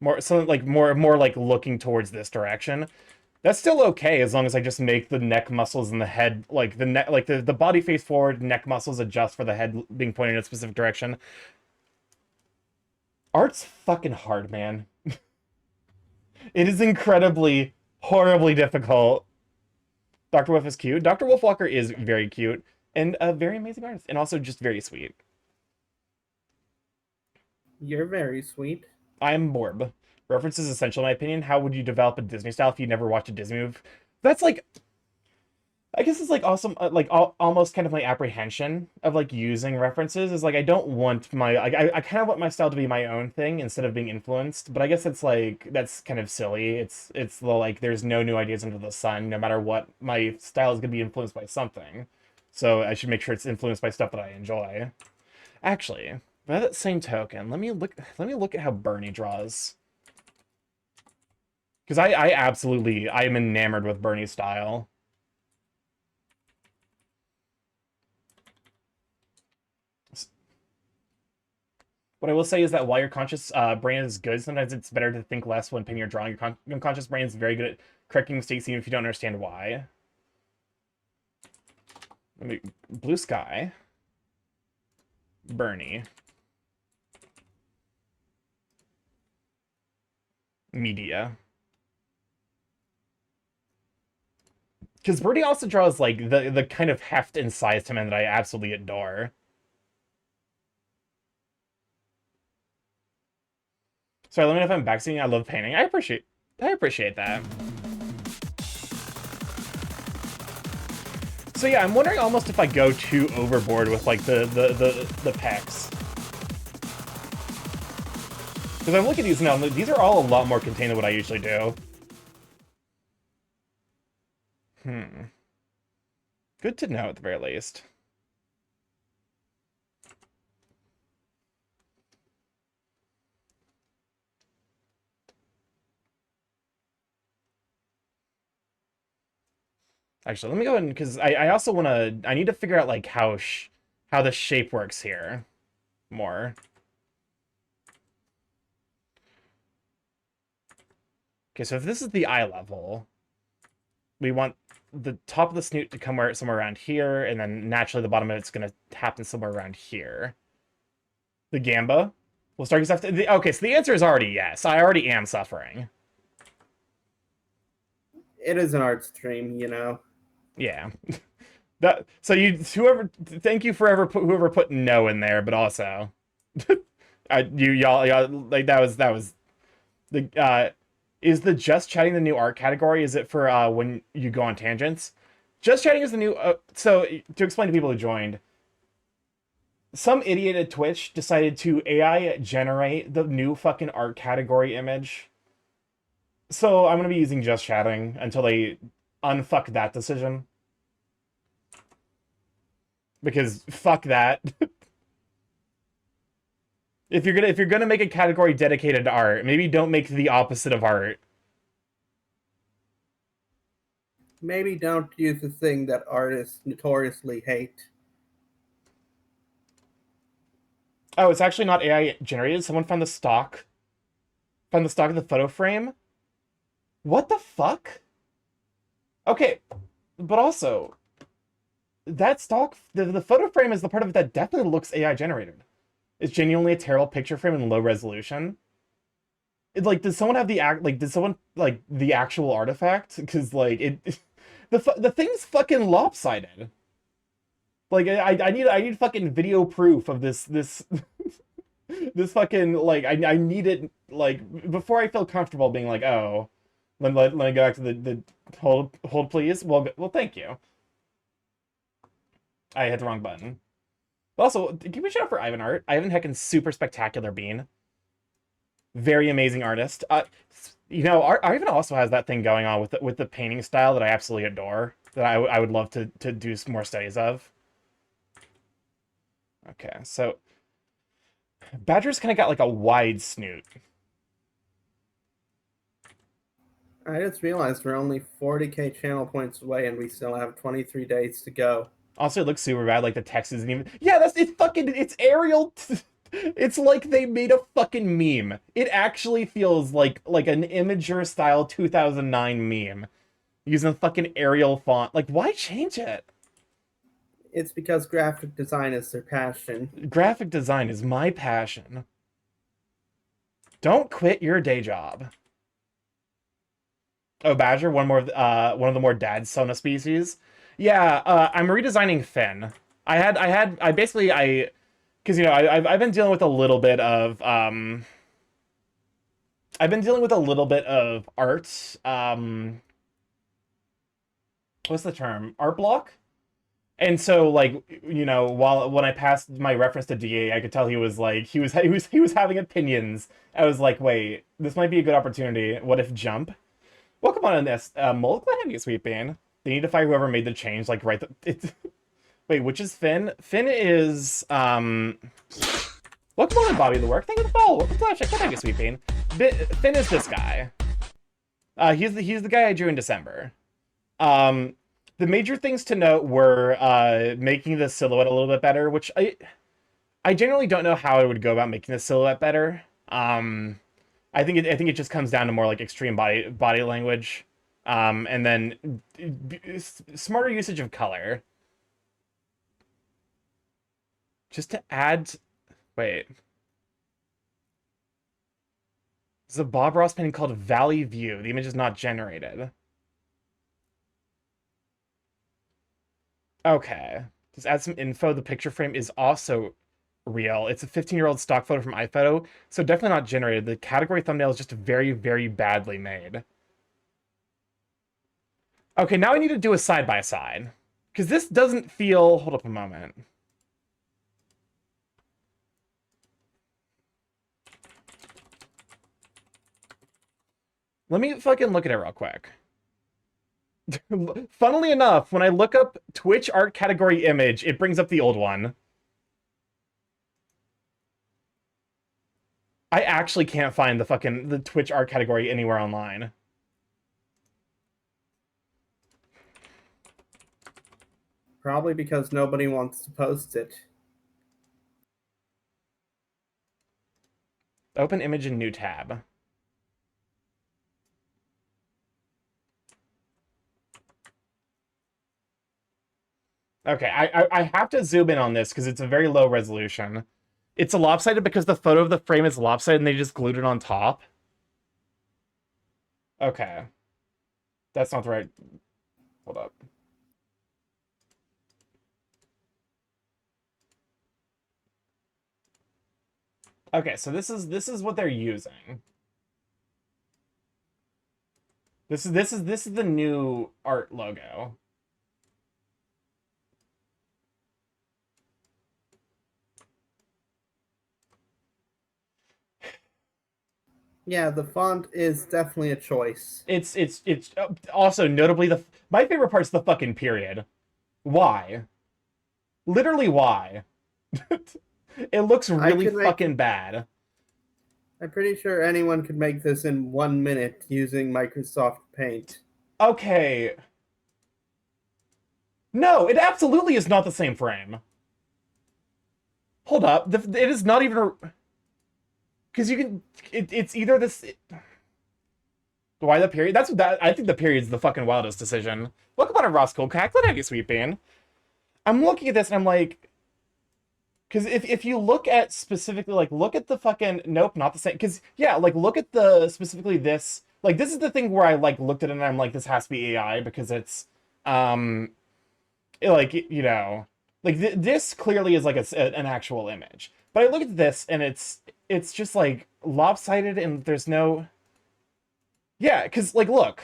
more something like more like looking towards this direction, that's still okay as long as I just make the neck muscles and the head, like the neck, like the body face forward, neck muscles adjust for the head being pointed in a specific direction. Art's fucking hard, man. It is incredibly, horribly difficult. Dr. Wolf is cute. Dr. Wolfwalker is very cute and a very amazing artist, and also just very sweet. You're very sweet. I'm Borb. Reference is essential in my opinion. How would you develop a Disney style if you never watched a Disney movie? That's like, I guess it's like awesome, like almost kind of my apprehension of like using references is like I don't want my like I kind of want my style to be my own thing instead of being influenced. But I guess it's like that's kind of silly. It's the like there's no new ideas under the sun. No matter what, my style is gonna be influenced by something. So I should make sure it's influenced by stuff that I enjoy. Actually, by that same token, let me look at how Bernie draws. Because I am enamored with Bernie's style. What I will say is that while your conscious brain is good, sometimes it's better to think less when painting or drawing. Your unconscious brain is very good at correcting mistakes even if you don't understand why. Blue Sky. Bernie. Media. Because Bernie also draws like the kind of heft and size to men that I absolutely adore. Sorry, let me know if I'm backseating. I love painting. I appreciate that. So yeah, I'm wondering almost if I go too overboard with like the pecs. Because I'm looking at these now, these are all a lot more contained than what I usually do. Good to know at the very least. Actually, let me go in because I also want to. I need to figure out like how the shape works here more. Okay, so if this is the eye level, we want the top of the snoot to come somewhere around here, and then naturally the bottom of it's going to happen somewhere around here. The gamba will start yourself. Okay, so the answer is already yes. I already am suffering. It is an art stream, you know. Yeah. Thank you for whoever put no in there, but also y'all like that was the is the just chatting the new art category? Is it for when you go on tangents? Just chatting is the new so to explain to people who joined, some idiot at Twitch decided to AI generate the new fucking art category image. So I'm gonna be using just chatting until they unfuck that decision. Because fuck that. If you're gonna make a category dedicated to art, maybe don't make the opposite of art. Maybe don't use the thing that artists notoriously hate. Oh, it's actually not AI generated. Someone found the stock. Found the stock of the photo frame. What the fuck? Okay, but also, that stock, the photo frame is the part of it that definitely looks AI generated. It's genuinely a terrible picture frame in low resolution. Like, does someone have the actual artifact? Because like the thing's fucking lopsided. Like I need fucking video proof of this this fucking like I need it like before I feel comfortable being like, oh, let me go back to the hold please. Well thank you. I hit the wrong button. Also, give me a shout out for Ivan Art. Ivan heckin' super spectacular bean. Very amazing artist. You know, Ivan also has that thing going on with the painting style that I absolutely adore. That I would love to do some more studies of. Okay, so Badger's kind of got like a wide snoot. I just realized we're only 40k channel points away, and we still have 23 days to go. Also, it looks super bad. Like the text isn't even. Yeah, it's Arial. It's like they made a fucking meme. It actually feels like an Imager style 2009 meme using a fucking Arial font. Like, why change it? It's because graphic design is their passion. Graphic design is my passion. Don't quit your day job. Oh, Badger, one of the more dad Sona species. Yeah, I'm redesigning Finn. Because I've been dealing with a little bit of art. What's the term? Art block. And so, like, when I passed my reference to DA, I could tell he was having opinions. I was like, wait, this might be a good opportunity. What if jump? Welcome on this. Mulk, glad to have you, Sweet Bean. They need to fire whoever made the change, like, right. Wait, which is Finn? Finn is, Welcome on, Bobby the Work. Thank you for the follow. Welcome to Glad to have you, Sweet Bean. Finn is this guy. He's the guy I drew in December. The major things to note were making the silhouette a little bit better, which I generally don't know how I would go about making the silhouette better. I think it just comes down to more like extreme body language, and then smarter usage of color. Just to add, wait, there's a Bob Ross painting called Valley View. The image is not generated. Okay, just add some info. The picture frame is also real. It's a 15-year-old stock photo from iPhoto, so definitely not generated. The category thumbnail is just very, very badly made. Okay, now I need to do a side-by-side. Because this doesn't feel... Hold up a moment. Let me fucking look at it real quick. Funnily enough, when I look up Twitch art category image, it brings up the old one. I actually can't find the Twitch art category anywhere online. Probably because nobody wants to post it. Open image in new tab. Okay, I have to zoom in on this because it's a very low resolution. It's a lopsided because the photo of the frame is lopsided and they just glued it on top. Okay. That's not the right... Hold up. Okay, so this is what they're using. This is the new art logo. Yeah, the font is definitely a choice. It's also notably my favorite part's the fucking period. Why? Literally why? It looks really fucking bad. I'm pretty sure anyone could make this in 1 minute using Microsoft Paint. Okay. No, it absolutely is not the same frame. Hold up. It is not even... Because you can... It's either this... Why the period? I think the period's the fucking wildest decision. Welcome on, Ross Coldcack. Let have you, Sweet Bean. I'm looking at this and I'm like... Because if you look at specifically, like, look at the fucking... Nope, not the same. Because, yeah, like, look at the... Specifically this... Like, this is the thing where I, like, looked at it and I'm like, this has to be AI because it's... Like, you know... Like, this clearly is, like, an actual image. But I look at this and it's just, like, lopsided and there's no... Yeah, because, like, look.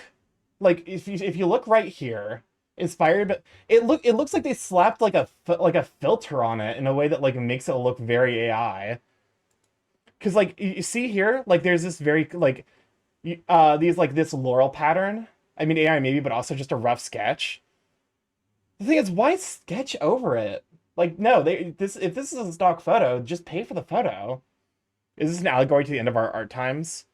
Like, if you look right here... Inspired, but it looks like they slapped like a filter on it in a way that like makes it look very AI. Because like you see here, like there's this very like these like this Laurel pattern. I mean AI maybe, but also just a rough sketch. The thing is, why sketch over it? Like, no, if this is a stock photo, just pay for the photo. Is this an allegory to the end of our art times?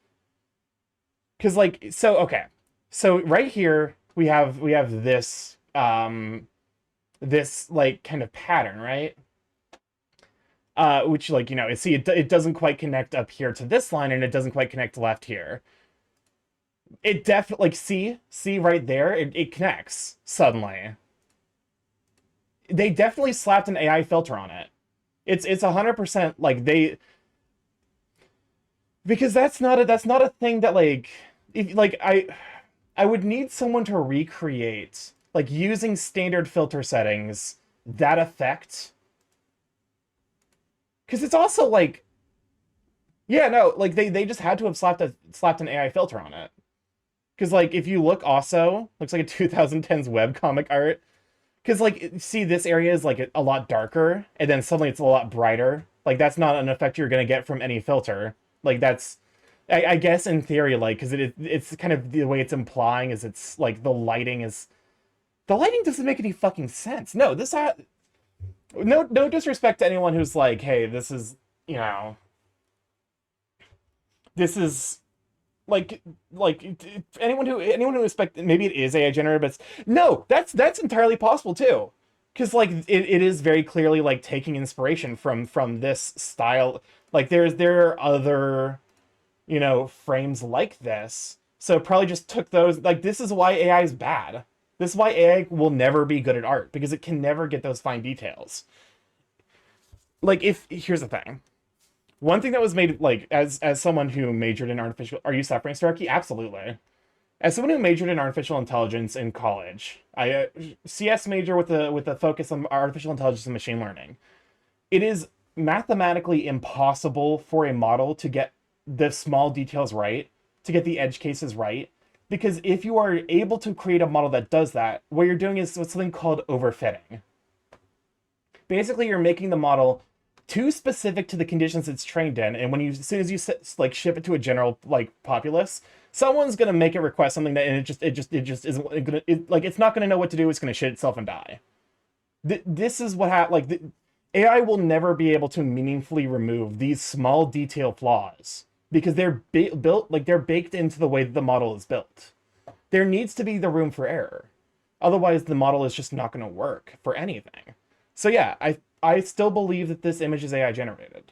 Because like, so okay, so right here we have this this like kind of pattern, right? Which like, see, it doesn't quite connect up here to this line, and it doesn't quite connect left here. It definitely, like, see right there, it connects suddenly. They definitely slapped an AI filter on it. It's 100% like because that's not a thing that like, if like I would need someone to recreate, like, using standard filter settings, that effect. Because it's also like, yeah, no, like they just had to have slapped an AI filter on it. Because like, if you look, also looks like a 2010s webcomic art. Because like, see, this area is like a lot darker, and then suddenly it's a lot brighter. Like, that's not an effect you're gonna get from any filter. Like, that's, I guess in theory, like, because it's kind of the way it's implying is it's like the lighting doesn't make any fucking sense. No, no disrespect to anyone who's like, hey, this is, this is like anyone who expect, maybe it is AI generated, but no, that's entirely possible too. Because like, it is very clearly like taking inspiration from this style. Like, there are other, frames like this. So probably just took those. Like, this is why AI is bad. This is why AI will never be good at art, because it can never get those fine details. Like, here's the thing. One thing that was made, like, as someone who majored in artificial, are you suffering, Starkey? Absolutely. As someone who majored in artificial intelligence in college, I CS major with a focus on artificial intelligence and machine learning. It is mathematically impossible for a model to get the small details right, to get the edge cases right, because if you are able to create a model that does that, what you're doing is something called overfitting. Basically, you're making the model too specific to the conditions it's trained in, and as soon as you like ship it to a general like populace, someone's gonna make it request something that, and it just isn't gonna, like, it's not gonna know what to do. It's gonna shit itself and die. This is what AI will never be able to meaningfully remove these small detail flaws, because they're built, like, they're baked into the way that the model is built. There needs to be the room for error, otherwise the model is just not gonna work for anything. So yeah, I still believe that this image is AI generated.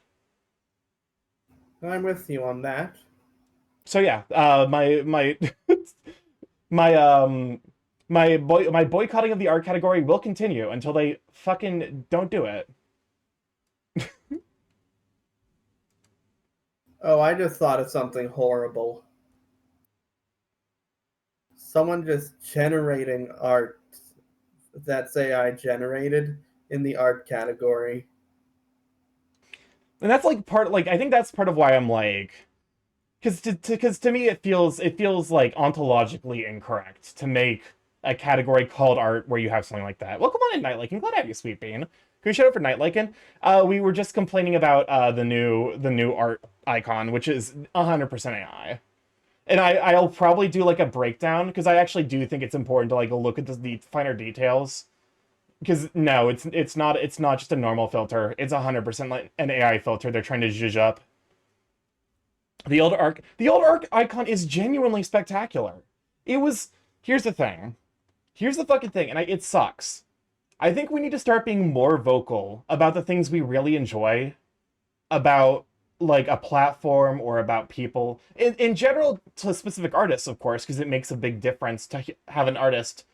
I'm with you on that. So yeah, my my boycotting of the art category will continue until they fucking don't do it. Oh, I just thought of something horrible. Someone just generating art that's AI generated in the art category. And that's like I think that's part of why I'm like, because to me it feels like ontologically incorrect to make a category called art where you have something like that. Welcome on in, Night Lycan. Glad to have you, Sweet Bean. Can we shout out for Night Lycan? We were just complaining about the new art icon, which is 100% AI. And I'll probably do like a breakdown, because I actually do think it's important to like look at the finer details. Because no, it's not just a normal filter. It's 100% like an AI filter they're trying to zhuzh up. The old arc icon is genuinely spectacular. Here's the thing. Here's the fucking thing, and it sucks. I think we need to start being more vocal about the things we really enjoy about, like, a platform or about people. In general, to specific artists, of course, because it makes a big difference to have an artist.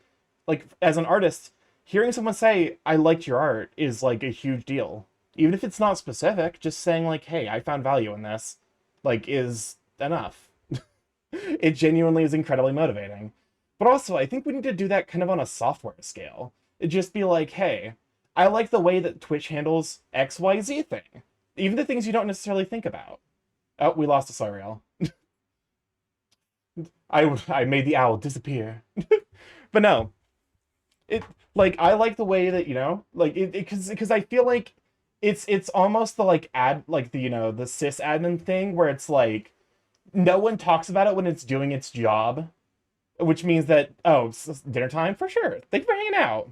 Like, as an artist, hearing someone say, I liked your art, is, like, a huge deal. Even if it's not specific, just saying, like, hey, I found value in this, like, is enough. It genuinely is incredibly motivating. But also, I think we need to do that kind of on a software scale. It'd just be like, hey, I like the way that Twitch handles XYZ thing. Even the things you don't necessarily think about. Oh, we lost a Soriel. I made the owl disappear. But no. I like the way that, like, because I feel like it's almost the, like, the sys admin thing, where it's like, no one talks about it when it's doing its job, which means that, oh, it's dinner time? For sure. Thank you for hanging out.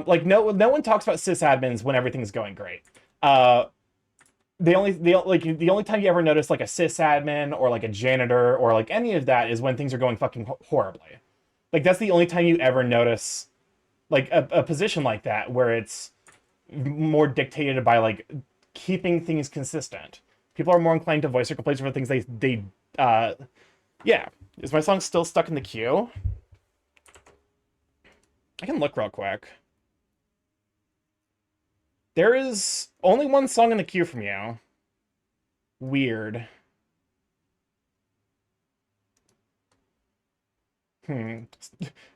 Like no one talks about sysadmins when everything's going great. The only time you ever notice like a sysadmin or like a janitor or like any of that is when things are going fucking horribly. Like that's the only time you ever notice like a position like that where it's more dictated by like keeping things consistent. People are more inclined to voice their complaints for things they yeah. Is my song still stuck in the queue? I can look real quick. There is only one song in the queue from you. Weird.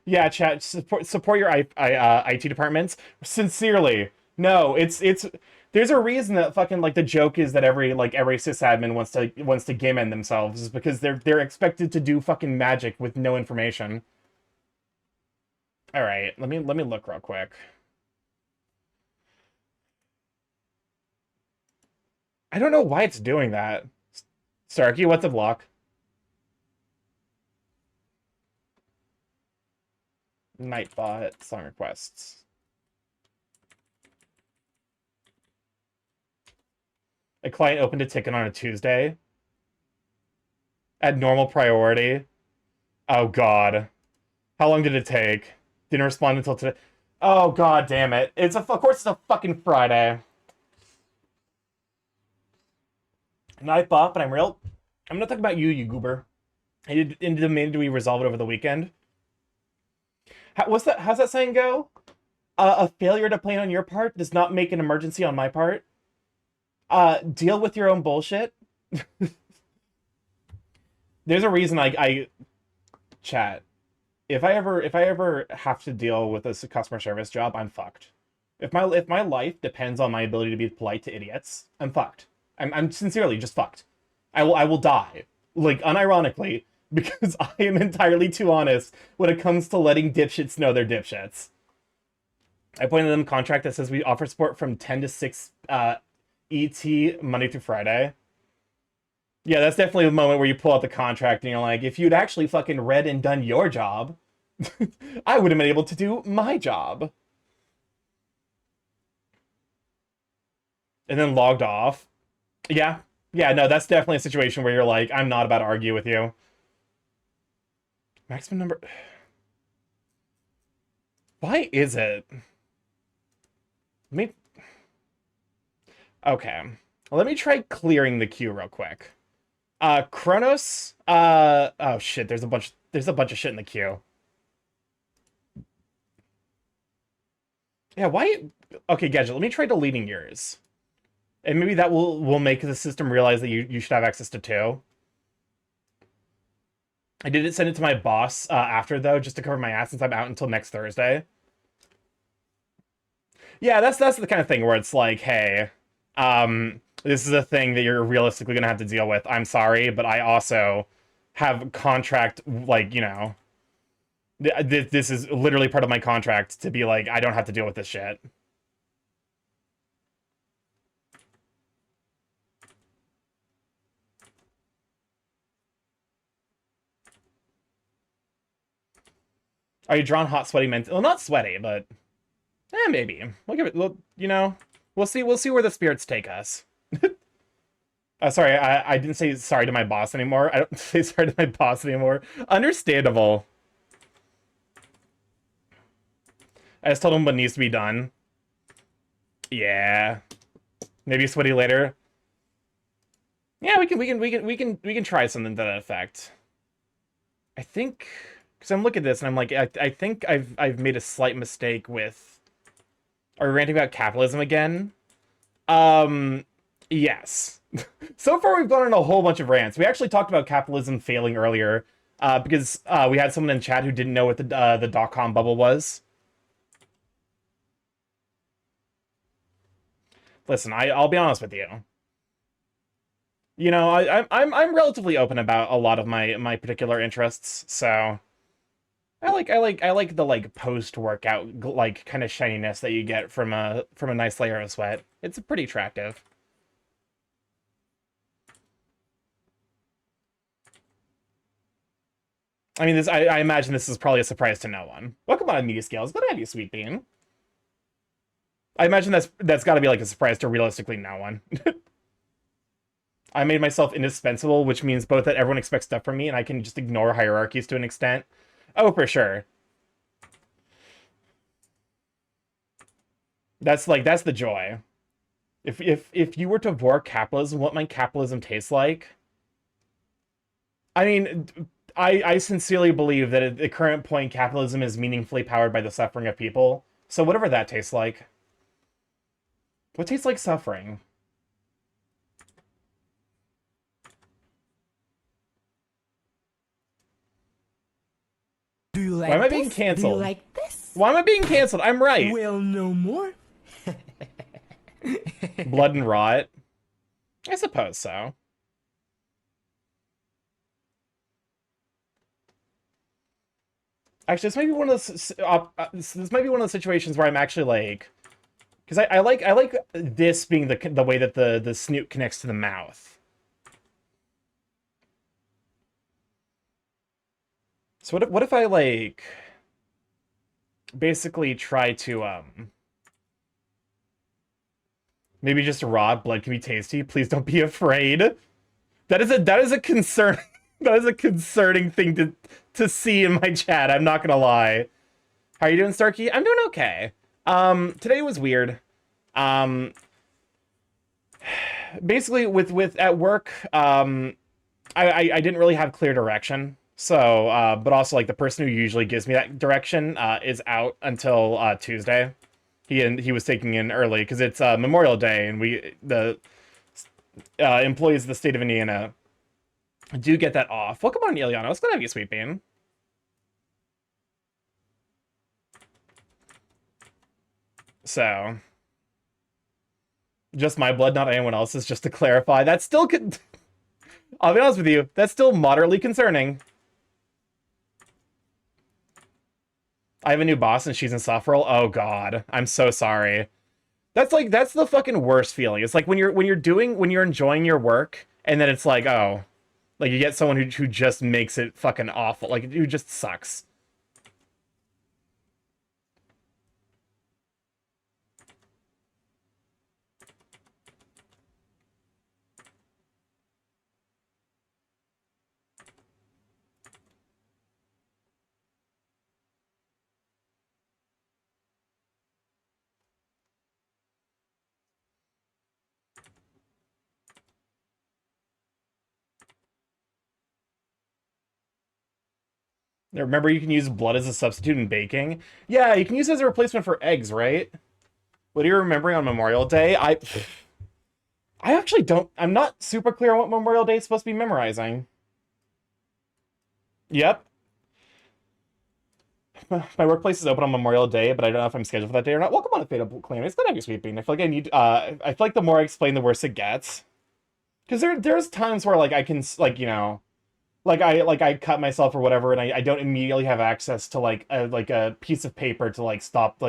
Yeah, chat, support your IT departments. Sincerely. No, it's there's a reason that fucking like the joke is that every sysadmin wants to game in themselves is because they're expected to do fucking magic with no information. All right, let me look real quick. I don't know why it's doing that. Starkey, what's a block? Nightbot song requests. A client opened a ticket on a Tuesday. At normal priority. Oh god. How long did it take? Didn't respond until today. Oh god damn it. Of course it's a fucking Friday. Nightbot, but I'm gonna talk about you goober. And demanded we resolve it over the weekend. How's that saying go? A failure to plan on your part does not make an emergency on my part. Deal with your own bullshit. There's a reason I chat. If I ever have to deal with a customer service job, I'm fucked. If my life depends on my ability to be polite to idiots, I'm fucked. I'm sincerely just fucked. I will die. Like unironically, because I am entirely too honest when it comes to letting dipshits know they're dipshits. I pointed them a contract that says we offer support from 10 to 6 ET Monday through Friday. Yeah, that's definitely the moment where you pull out the contract and you're like, if you'd actually fucking read and done your job, I would have been able to do my job. And then logged off. Yeah. Yeah, no, that's definitely a situation where you're like, I'm not about to argue with you. Maximum number... Why is it? Okay. Let me try clearing the queue real quick. Kronos... Oh shit, there's a bunch of shit in the queue. Yeah, why... Okay, Gadget, let me try deleting yours. And maybe that will make the system realize that you should have access to 2. I didn't send it to my boss after, though, just to cover my ass since I'm out until next Thursday. Yeah, that's the kind of thing where it's like, hey, this is a thing that you're realistically going to have to deal with. I'm sorry, but I also have contract, like, you know... This is literally part of my contract to be like, I don't have to deal with this shit. Are you drawn hot, sweaty, well, not sweaty, but maybe. We'll give it. You know, we'll see where the spirits take us. Sorry, I didn't say sorry to my boss anymore. I don't say sorry to my boss anymore. Understandable. I just told him what needs to be done. Yeah, maybe sweaty later. Yeah, we can try something to that effect. I think. Because I'm looking at this and I'm like, I think I've made a slight mistake with... Are we ranting about capitalism again? Yes. So far we've gone on a whole bunch of rants. We actually talked about capitalism failing earlier, because we had someone in chat who didn't know what the dot-com bubble was. Listen, I'll be honest with you. You know, I'm relatively open about a lot of my particular interests, so... I like the like post-workout like kind of shininess that you get from a nice layer of sweat. It's pretty attractive. I mean, I imagine this is probably a surprise to no one. Welcome on, Media Scales. Good to have you, Sweet Bean. I imagine that's got to be like a surprise to realistically no one. I made myself indispensable, which means both that everyone expects stuff from me and I can just ignore hierarchies to an extent. Oh, for sure. That's the joy. If you were to vor capitalism, what might capitalism taste like? I mean, I sincerely believe that at the current point, capitalism is meaningfully powered by the suffering of people. So whatever that tastes like. What tastes like suffering? Do you like Why am I this? being Do you canceled? like this? Why am I being canceled? I'm right. Well, no more. Blood and rot. I suppose so. Actually, this might be one of those. This might be one of the situations where I'm actually like, because I like this being the way that the snoot connects to the mouth. So what if I like basically try to maybe just raw blood can be tasty. Please don't be afraid. That is a concern. That is a concerning thing to see in my chat. I'm not gonna lie. How are you doing, Starkey? I'm doing okay. Today was weird. Basically with at work, I didn't really have clear direction. So, but also like the person who usually gives me that direction is out until Tuesday. He was taking in early because it's Memorial Day, and the employees of the state of Indiana do get that off. Welcome on, Ileana. It's good to have you, Sweet Bean. So, just my blood, not anyone else's, just to clarify. That's still... I'll be honest with you, that's still moderately concerning. I have a new boss and she's insufferable. Oh god, I'm so sorry. That's the fucking worst feeling. It's like when you're enjoying your work and then it's like, oh, like you get someone who just makes it fucking awful. Like who just sucks. Remember, you can use blood as a substitute in baking. Yeah, you can use it as a replacement for eggs, right? What are you remembering on Memorial Day? I actually don't... I'm not super clear on what Memorial Day is supposed to be memorizing. Yep. My workplace is open on Memorial Day, but I don't know if I'm scheduled for that day or not. Welcome on to Fatal Claim. It's good to have you, Sweet Bean. I feel like I need... I feel like the more I explain, the worse it gets. Because there's times where, like, I can, like, you know... Like I cut myself or whatever, and I don't immediately have access to like a piece of paper to like stop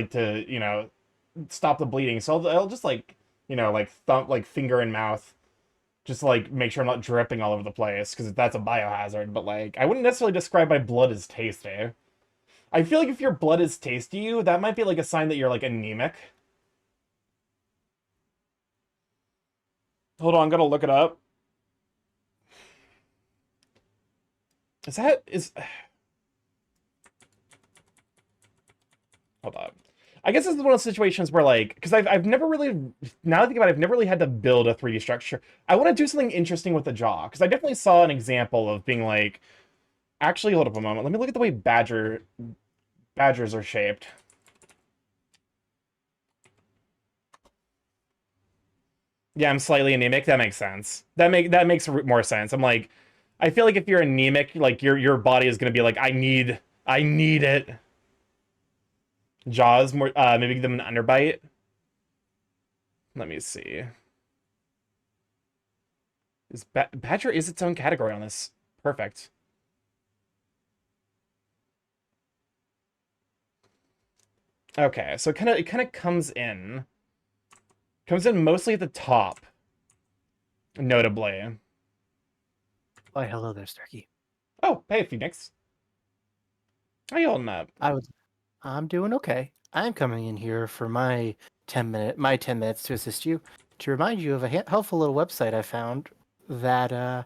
stop the bleeding. So I'll just like like thump like finger in mouth, just to, like make sure I'm not dripping all over the place because that's a biohazard. But like I wouldn't necessarily describe my blood as tasty. I feel like if your blood is tasty to you, that might be like a sign that you're like anemic. Hold on, I'm gonna look it up. Hold on. I guess this is one of those situations where, like, because I've never really, now that I think about it, I've never really had to build a 3D structure. I want to do something interesting with the jaw, because I definitely saw an example of being like, actually, hold up a moment. Let me look at the way badgers are shaped. Yeah, I'm slightly anemic. That makes sense. That makes more sense. I'm like, I feel like if you're anemic, like your body is gonna be like, I need it. Jaws more, maybe give them an underbite. Let me see. Badger is its own category on this. Perfect. Okay, so it kind of comes in mostly at the top, notably. Why, hello there, Starkey. Oh, hey, Phoenix. How you holding up? I'm doing okay. I'm coming in here for my my 10 minutes to assist you to remind you of a helpful little website I found that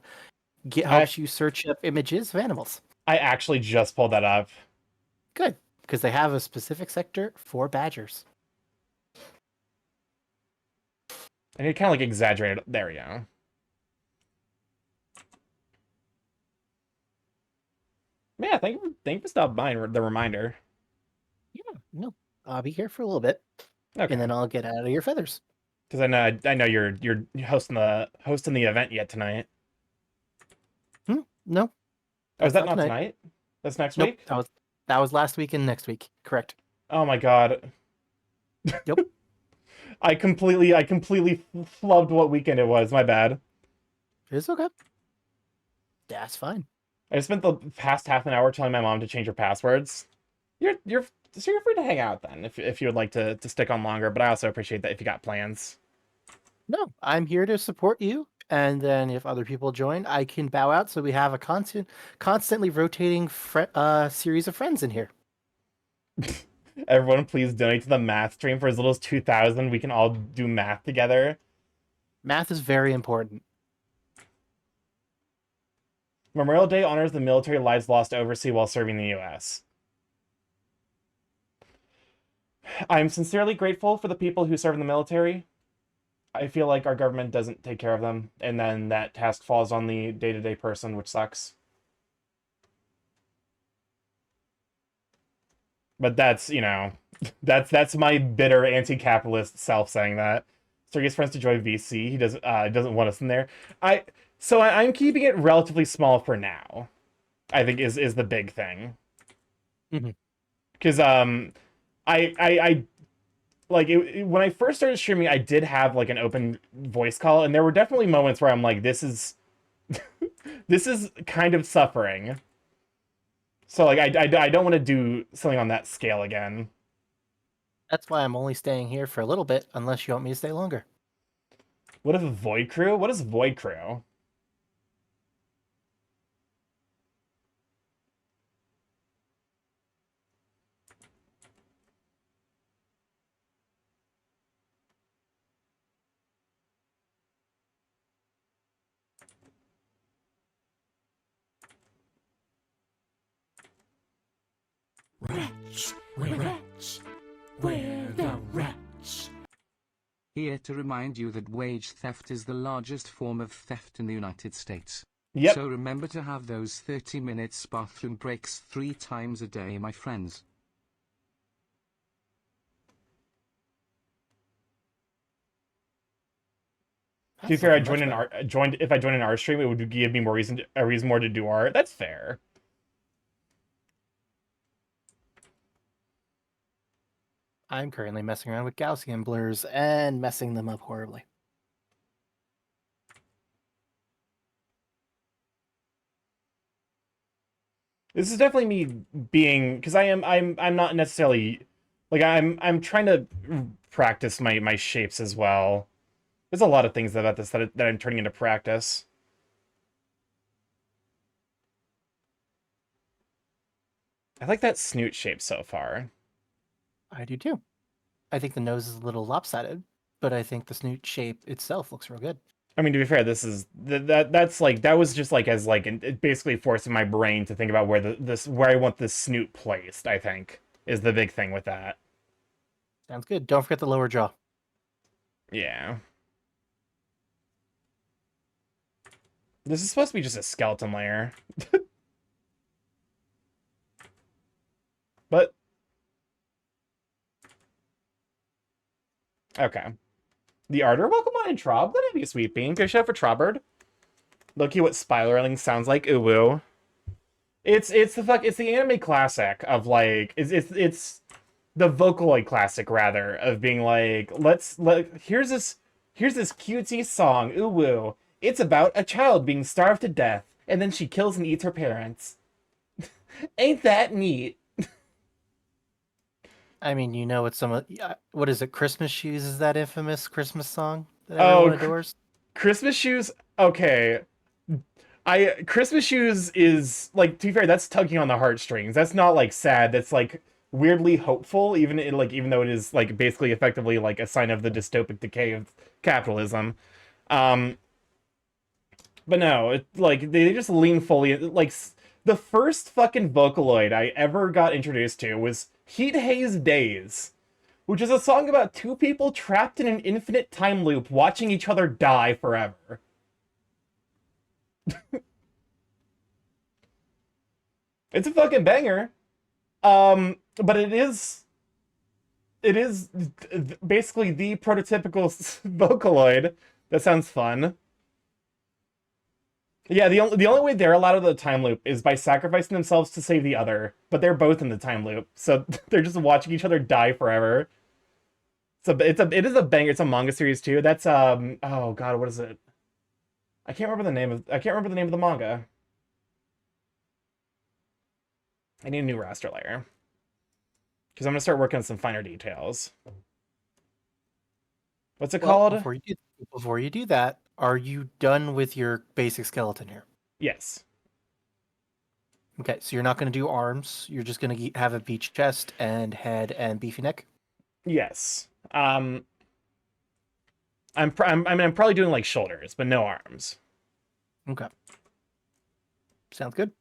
helps you search up images of animals. I actually just pulled that up. Good, because they have a specific sector for badgers. And it kind of like exaggerated. There we go. Yeah, thank you for stopping by and the reminder. Yeah, no, I'll be here for a little bit, Okay. and then I'll get out of your feathers. Because I know you're hosting the event yet tonight. No, Oh, is that not not tonight. tonight? That's next nope. week? That was last week and next week. Correct. Oh my god. Yep. I completely flubbed what weekend it was. My bad. It's okay. That's fine. I spent the past half an hour telling my mom to change her passwords. You're free to hang out then if you would like to stick on longer, but I also appreciate that if you got plans. No, I'm here to support you. And then if other people join, I can bow out so we have a constantly rotating series of friends in here. Everyone please donate to the math stream for as little as 2,000. We can all do math together. Math is very important. Memorial Day honors the military lives lost overseas while serving the U.S. I'm sincerely grateful for the people who serve in the military. I feel like our government doesn't take care of them, and then that task falls on the day-to-day person, which sucks. But that's, that's my bitter anti-capitalist self saying that. Sergey's friends to join VC. He doesn't want us in there. I'm keeping it relatively small for now. I think is the big thing. Because I like when I first started streaming, I did have like an open voice call, and there were definitely moments where I'm like, this is this is kind of suffering. So like I don't want to do something on that scale again. That's why I'm only staying here for a little bit, unless you want me to stay longer. What if Void Crew? What is Void Crew? Wretch, wretch, we're the wretch. Here to remind you that wage theft is the largest form of theft in the United States. Yep. So remember to have those 30 minutes bathroom breaks 3 times a day, my friends. To be fair, if I joined an art stream, it would give me a reason more to do art. That's fair. I'm currently messing around with Gaussian blurs and messing them up horribly. This is definitely me being, because I'm not necessarily like I'm trying to practice my shapes as well. There's a lot of things about this that I'm turning into practice. I like that snoot shape so far. I do too. I think the nose is a little lopsided, but I think the snoot shape itself looks real good. I mean, to be fair, this is that's like that was just like as like it basically forcing my brain to think about where where I want this snoot placed. I think is the big thing with that. Sounds good. Don't forget the lower jaw. Yeah. This is supposed to be just a skeleton layer. But okay. The Ardor, welcome on in, Trob. That'd be a sweet bean. Go shout out for Trobird. Look at what spiraling sounds like. Ooh woo. It's the anime classic of like it's the Vocaloid classic rather of being like here's this cutesy song. Ooh woo. It's about a child being starved to death and then she kills and eats her parents. Ain't that neat? I mean, you know what what is it? Christmas Shoes is that infamous Christmas song that everyone adores? Christmas Shoes. Okay, Christmas Shoes is like, to be fair, that's tugging on the heartstrings. That's not like sad. That's like weirdly hopeful, even though it is like basically effectively like a sign of the dystopic decay of capitalism. But no, it like they just lean fully like the first fucking Vocaloid I ever got introduced to was Heat Haze Days, which is a song about two people trapped in an infinite time loop watching each other die forever. It's a fucking banger. But it is basically the prototypical Vocaloid. That sounds fun. Yeah, the only way they're allowed out of the time loop is by sacrificing themselves to save the other, but they're both in the time loop, so they're just watching each other die forever. It is a banger. It's a manga series too. That's oh god, what is it? I can't remember the name of the manga. I need a new raster layer. Because I'm gonna start working on some finer details. What's it called? Before you do that, are you done with your basic skeleton here? Yes. Okay, so you're not going to do arms. You're just going to have a beach chest and head and beefy neck. Yes. I'm probably doing like shoulders, but no arms. Okay. Sounds good.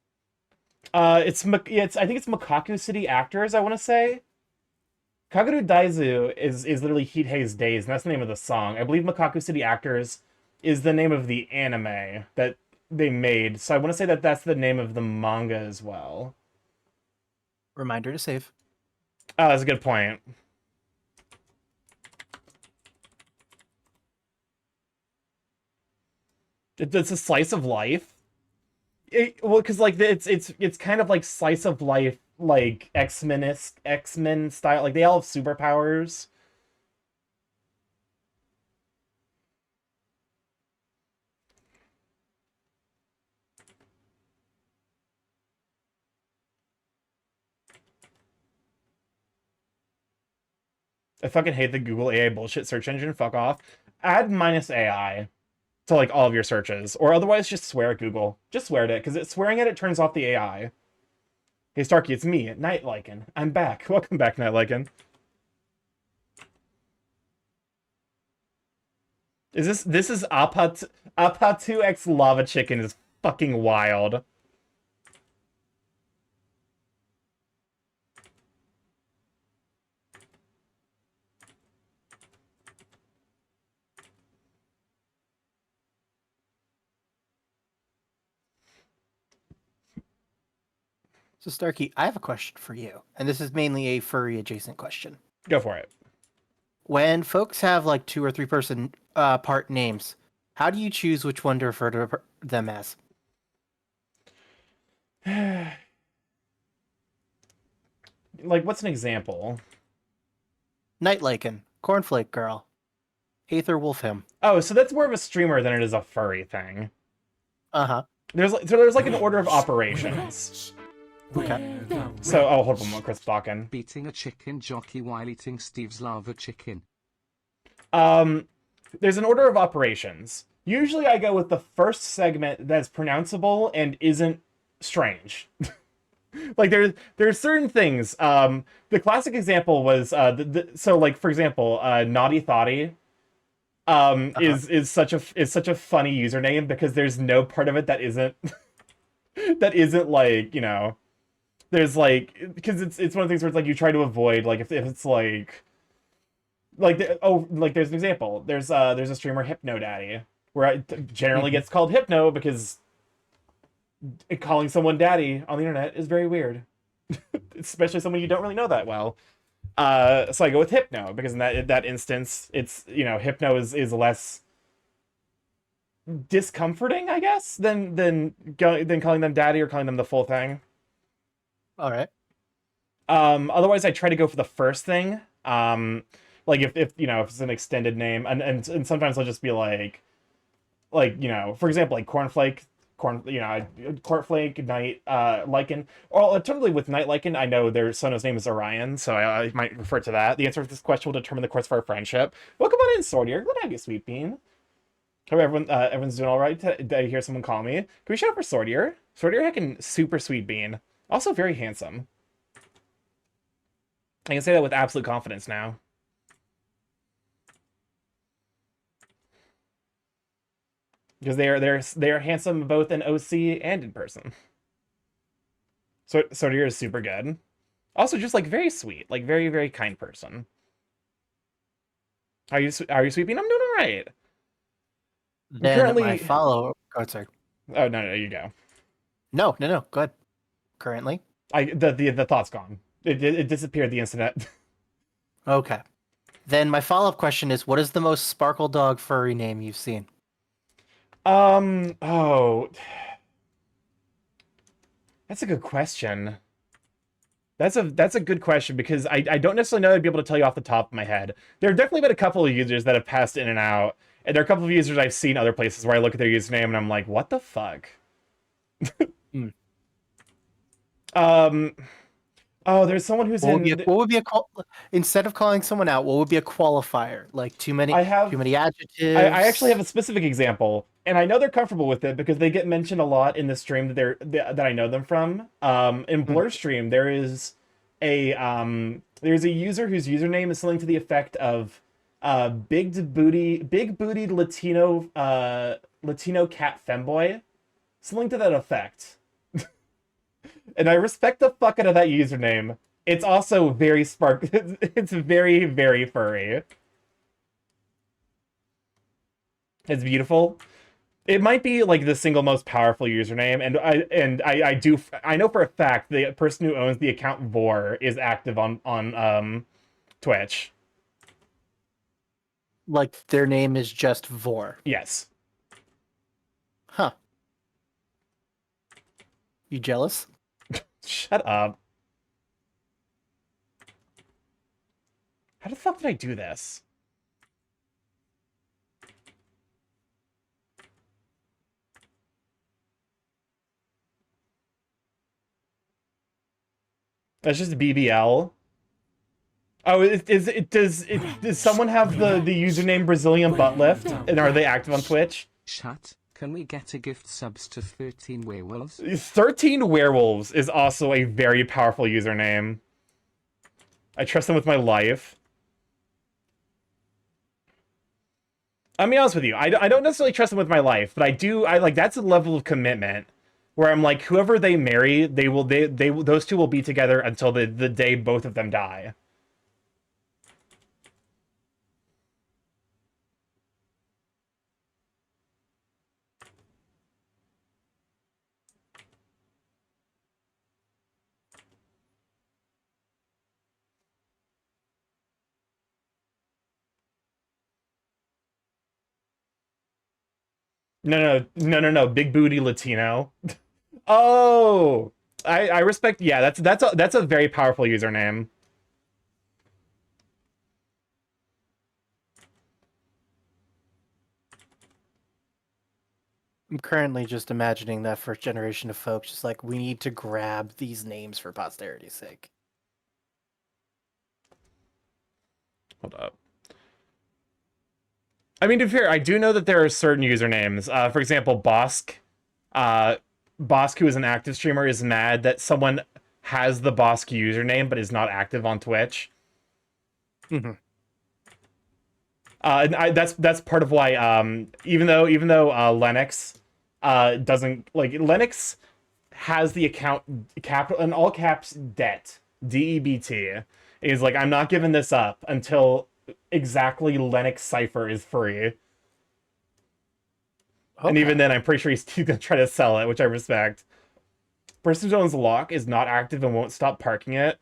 I think it's Makaku City Actors, I want to say. Kaguru Daizu is literally Heat Haze Days, and that's the name of the song. I believe Makaku City Actors is the name of the anime that they made, so I want to say that that's the name of the manga as well. Reminder to save. Oh, that's a good point. It's a slice of life. Because like it's kind of like slice of life, like X-Men style. Like they all have superpowers. I fucking hate the Google AI bullshit search engine. Fuck off. Add -AI to like all of your searches, or otherwise just swear at Google. Just swear at it, because swearing at it turns off the AI. Hey Starkey, it's me, Night Lycan. I'm back. Welcome back, Night Lycan. This is Appa2X Lava Chicken is fucking wild. So Starkey, I have a question for you, and this is mainly a furry adjacent question. Go for it. When folks have like 2 or 3 person part names, how do you choose which one to refer to them as? Like, what's an example? Night Lycan, Cornflake Girl, Aether Wolfhim. Oh, so that's more of a streamer than it is a furry thing. Uh-huh. There's like an order of operations. Okay. So, oh, hold on, Chris talking. Beating a chicken jockey while eating Steve's lava chicken. There's an order of operations. Usually I go with the first segment that's pronounceable and isn't strange. Like there's certain things. The classic example was so like for example, Naughty Thoughty is such a funny username because there's no part of it that isn't that isn't like, you know, there's like, because it's one of the things where it's like you try to avoid like if it's like like there's an example. There's a streamer Hypno Daddy where it generally gets called Hypno because calling someone daddy on the internet is very weird, especially someone you don't really know that well. So I go with Hypno because in that instance, it's, you know, Hypno is less discomforting, I guess, than calling them daddy or calling them the full thing. All right. Otherwise, I try to go for the first thing. Like if you know, if it's an extended name, and sometimes I'll just be like you know, for example, like Cornflake, Night Lycan, or alternatively with Night Lycan, I know their Sono's name is Orion, so I might refer to that. The answer to this question will determine the course of our friendship. Welcome on in, Sordier. Glad to have you, Sweet Bean. Hope everyone's doing all right. Did I hear someone call me? Can we shout out for Sordier? Sordier heckin' super Sweet Bean. Also very handsome. I can say that with absolute confidence now. Because they are handsome both in OC and in person. So Sortier is super good. Also, just like very sweet, like very, very kind person. Are you sweeping? I'm doing all right. Then currently- my follow. Oh, sorry. Oh no, you go. No. Go ahead. Currently. The thought's gone. It disappeared the instant. Okay. Then my follow-up question is, what is the most sparkle dog furry name you've seen? Oh, that's a good question. That's a good question because I don't necessarily know I'd be able to tell you off the top of my head. There have definitely been a couple of users that have passed in and out, and there are a couple of users I've seen other places where I look at their username and I'm like, what the fuck? Oh, there's someone who's What in. would be instead of calling someone out? What would be a qualifier? Like too many adjectives. I actually have a specific example, and I know they're comfortable with it because they get mentioned a lot in the stream that I know them from. In Blur stream, there's a user whose username is something to the effect of big bootied Latino cat femboy, something to that effect. And I respect the fuck out of that username. It's also very it's very, very furry. It's beautiful. It might be like the single most powerful username, and I know for a fact the person who owns the account Vor is active on Twitch. Like their name is just Vor. Yes. Huh. You jealous? Shut up. How the fuck did I do this? That's just BBL. Oh, does someone have the username Brazilian butt lift? And are they active on Twitch? Chat, can we get a gift subs to 13 werewolves? 13 werewolves is also a very powerful username. I trust them with my life. I'll be honest with you. I don't necessarily trust them with my life, but I like that's a level of commitment where I'm like, whoever they marry, those two will be together until the day both of them die. No. Big booty Latino. Oh, I respect. Yeah, that's a very powerful username. I'm currently just imagining that first generation of folks just like, we need to grab these names for posterity's sake. Hold up. I mean, to be fair, I do know that there are certain usernames. For example, Bosk. Bosk, who is an active streamer, is mad that someone has the Bosk username but is not active on Twitch. Mm-hmm. And that's part of why, even though Lennox doesn't like Lennox has the account capital in all caps debt DEBT. Is like, I'm not giving this up until exactly Lennox Cypher is free. Okay. And even then, I'm pretty sure he's gonna try to sell it, which I respect. Person who owns Lock is not active and won't stop parking it.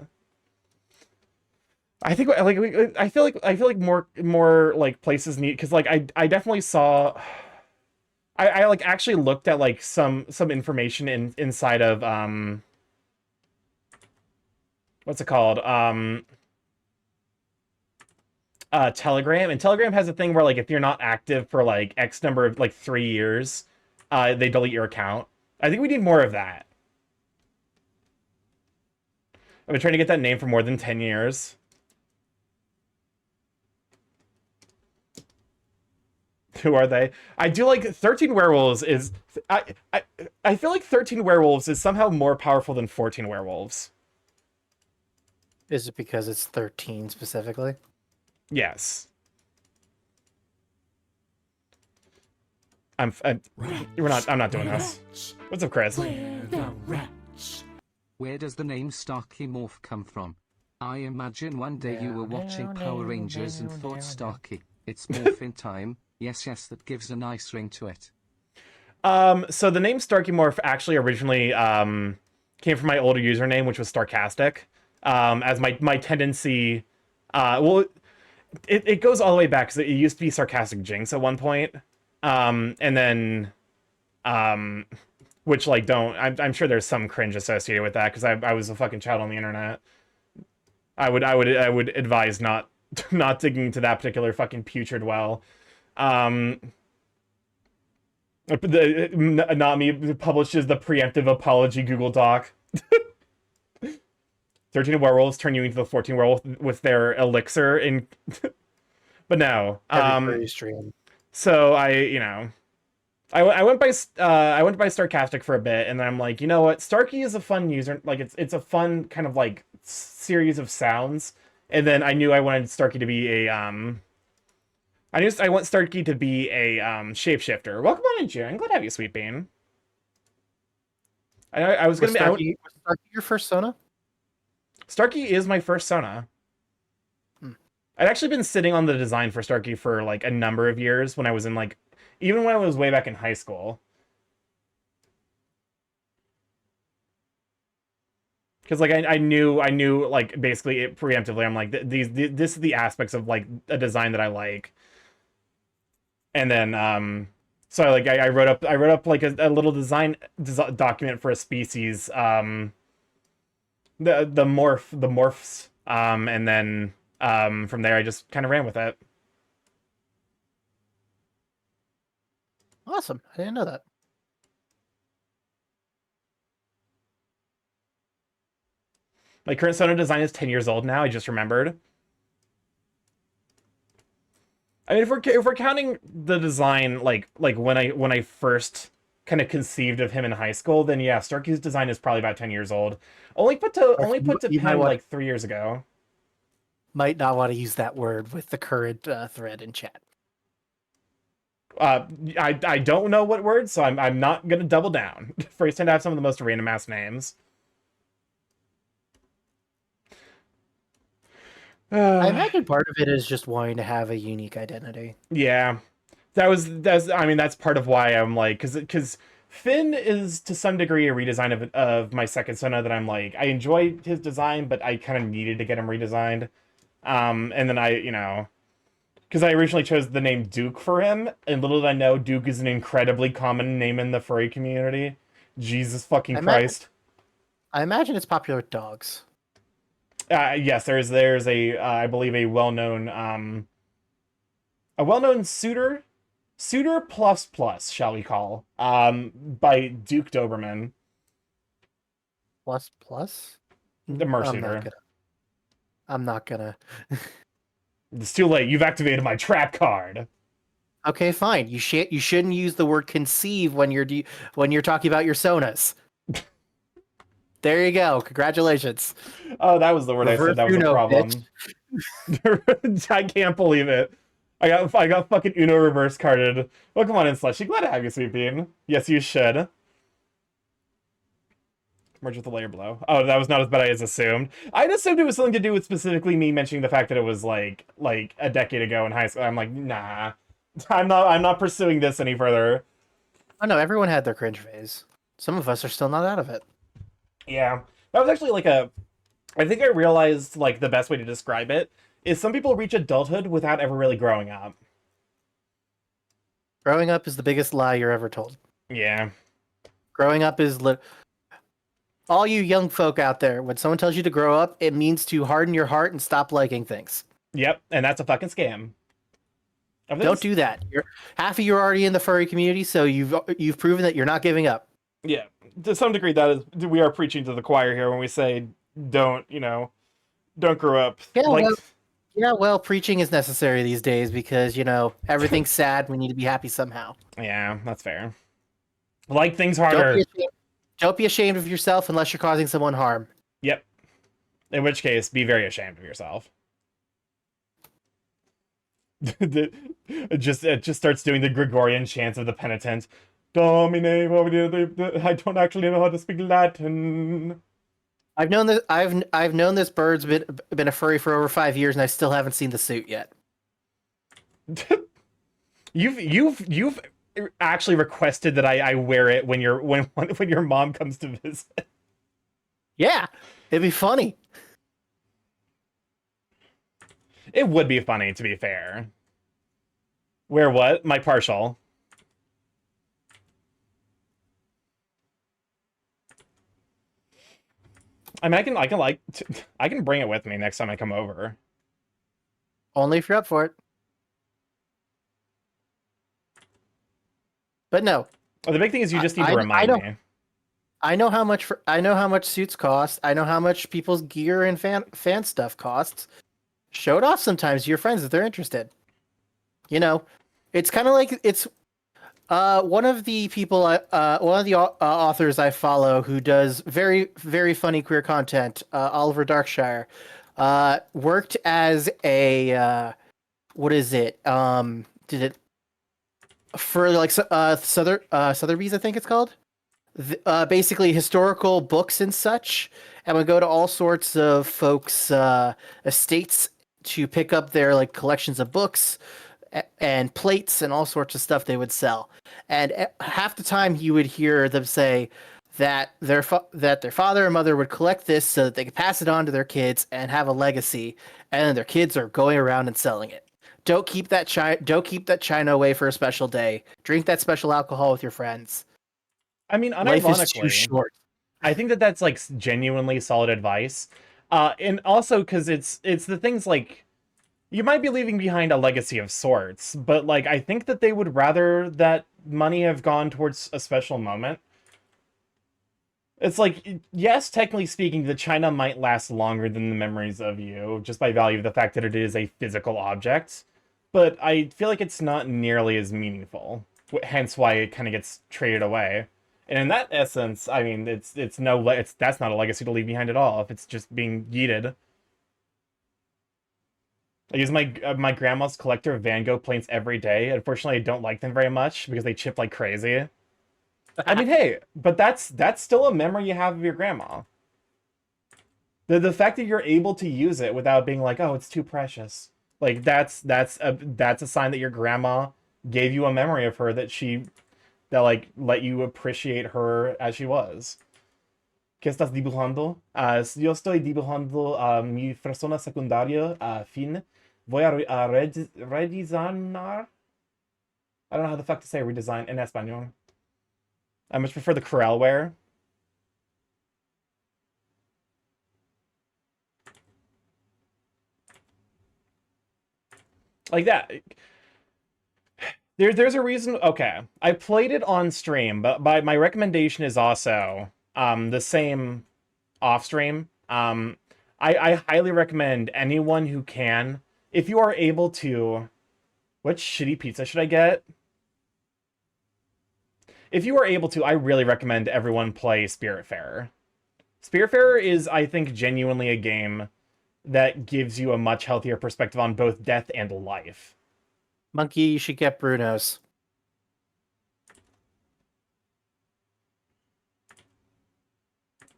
I think like I feel like more like places need, because like I definitely saw. I like actually looked at like some information inside of what's it called? Telegram, and Telegram has a thing where like if you're not active for like X number of like 3 years, they delete your account. I think we need more of that. I've been trying to get that name for more than 10 years. Who are they? I do like 13 werewolves is I feel like 13 werewolves is somehow more powerful than 14 werewolves. Is it because it's 13 specifically? Yes. I'm I'm not doing this. Wretch, What's up, Chris? where the wretch? Where does the name Starkey Morph come from? I imagine one day you were watching Power Rangers and thought Starkey, it's morphin time. Yes, that gives a nice ring to it. So the name Starkey Morph actually originally came from my older username, which was Starcastic. As my tendency, well, it goes all the way back because it used to be Sarcastic Jinx at one point, and then, which like I'm sure there's some cringe associated with that because I was a fucking child on the internet. I would advise not digging into that particular fucking putrid well. Nami publishes the preemptive apology Google Doc. 13 werewolves turn you into the 14 werewolf with their elixir in but no. Every stream. So I went by Starcastic for a bit, and then I'm like, you know what? Starkey is a fun user. Like it's a fun kind of like series of sounds. And then I knew I wanted Starkey to be a I want Starkey to be a shapeshifter. Welcome on in, Jaren. Glad to have you, Sweet Bean. I was gonna Was Starkey your first Sona? Starkey is my first Sona. I'd actually been sitting on the design for Starkey for like a number of years when I was in like, even when I was way back in high school. Because like I knew like basically it preemptively. I'm like this is the aspects of like a design that I like. And then so I wrote up like a little design document for a species, the morphs, and then from there I just kind of ran with it. Awesome. I didn't know that. My current Sona design is 10 years old now. I just remembered. I mean, if we're counting the design like when I first kind of conceived of him in high school, then yeah, Starkey's design is probably about 10 years old. Only put to pen like 3 years ago. Might not want to use that word with the current thread in chat. I don't know what word, so I'm not gonna double down. First, tend to have some of the most random ass names. I imagine part of it is just wanting to have a unique identity. Yeah, I mean that's part of why I'm like because Finn is to some degree a redesign of my second Sona that I'm like I enjoy his design, but I kind of needed to get him redesigned. And then because I originally chose the name Duke for him, and little did I know Duke is an incredibly common name in the furry community. Jesus fucking Christ! I imagine it's popular with dogs. Yes, there's a I believe a well-known suitor plus shall we call by Duke Doberman. Plus? The Mersuiter. I'm not gonna. It's too late. You've activated my trap card. Okay, fine. You shouldn't use the word conceive when you're talking about your Sonas. There you go. Congratulations. Oh, that was the word Reverse I said. That was Uno, a problem. I can't believe it. I got fucking Uno reverse carded. Well, come on in, Slushy. Glad to have you, Sweet Bean. Yes, you should. Merge with the layer below. Oh, that was not as bad as assumed. I'd assumed it was something to do with specifically me mentioning the fact that it was like a decade ago in high school. I'm like, nah. I'm not pursuing this any further. Oh no, everyone had their cringe phase. Some of us are still not out of it. Yeah. That was actually like I think I realized like the best way to describe it is some people reach adulthood without ever really growing up. Growing up is the biggest lie you're ever told. Yeah. Growing up is all you young folk out there, when someone tells you to grow up, it means to harden your heart and stop liking things. Yep, and that's a fucking scam. Don't do that. Half of you are already in the furry community, so you've proven that you're not giving up. Yeah, to some degree, we are preaching to the choir here when we say don't grow up. Yeah, well, preaching is necessary these days because everything's sad. We need to be happy somehow. Yeah, that's fair. Like things harder. Don't be ashamed of yourself unless you're causing someone harm. Yep. In which case, be very ashamed of yourself. It just starts doing the Gregorian chants of the penitent. Domine, I don't actually know how to speak Latin. I've known this. I've known this bird's been a furry for over 5 years, and I still haven't seen the suit yet. You've actually requested that I wear it when your mom comes to visit. Yeah, it'd be funny. It would be funny, to be fair. Wear what? My partial. I mean, I can bring it with me next time I come over. Only if you're up for it. But no, Oh, the big thing is you just need to I remind don't- me. I know how much suits cost. I know how much people's gear and fan stuff costs. Show it off sometimes to your friends if they're interested. You know, it's kind of like it's one of the people one of the authors I follow who does very very funny queer content, Oliver Darkshire, worked as a what is it? Did it for like Sotheby's, I think it's called. Basically historical books and such, and would go to all sorts of folks' estates to pick up their like collections of books and plates and all sorts of stuff they would sell. And half the time you would hear them say that their father and mother would collect this so that they could pass it on to their kids and have a legacy, and then their kids are going around and selling it. Don't keep that china away for a special day. Drink that special alcohol with your friends. I mean, Life is too unironically, short. I think that that's like genuinely solid advice. And also because it's the things like you might be leaving behind a legacy of sorts, but like I think that they would rather that money have gone towards a special moment. It's like, yes, technically speaking, the china might last longer than the memories of you, just by value of the fact that it is a physical object, but I feel like it's not nearly as meaningful. Hence why it kind of gets traded away. And in that essence, I mean, that's not a legacy to leave behind at all if it's just being yeeted. I use my grandma's collector of Van Gogh paints every day. Unfortunately, I don't like them very much because they chip like crazy. I mean, hey, but that's still a memory you have of your grandma. The fact that you're able to use it without being like, oh, it's too precious. Like that's a sign that your grandma gave you a memory of her that like let you appreciate her as she was. ¿Qué estás dibujando? Yo estoy dibujando mi persona secundaria, Finn. Voy a redesignar. I don't know how the fuck to say redesign in español. I much prefer the Corelware. Like that. There's a reason. Okay, I played it on stream, but my recommendation is also the same off stream. I highly recommend anyone who can, if you are able to. What shitty pizza should I get? If you are able to, I really recommend everyone play Spiritfarer. Spiritfarer is, I think, genuinely a game that gives you a much healthier perspective on both death and life. Monkey, you should get Bruno's.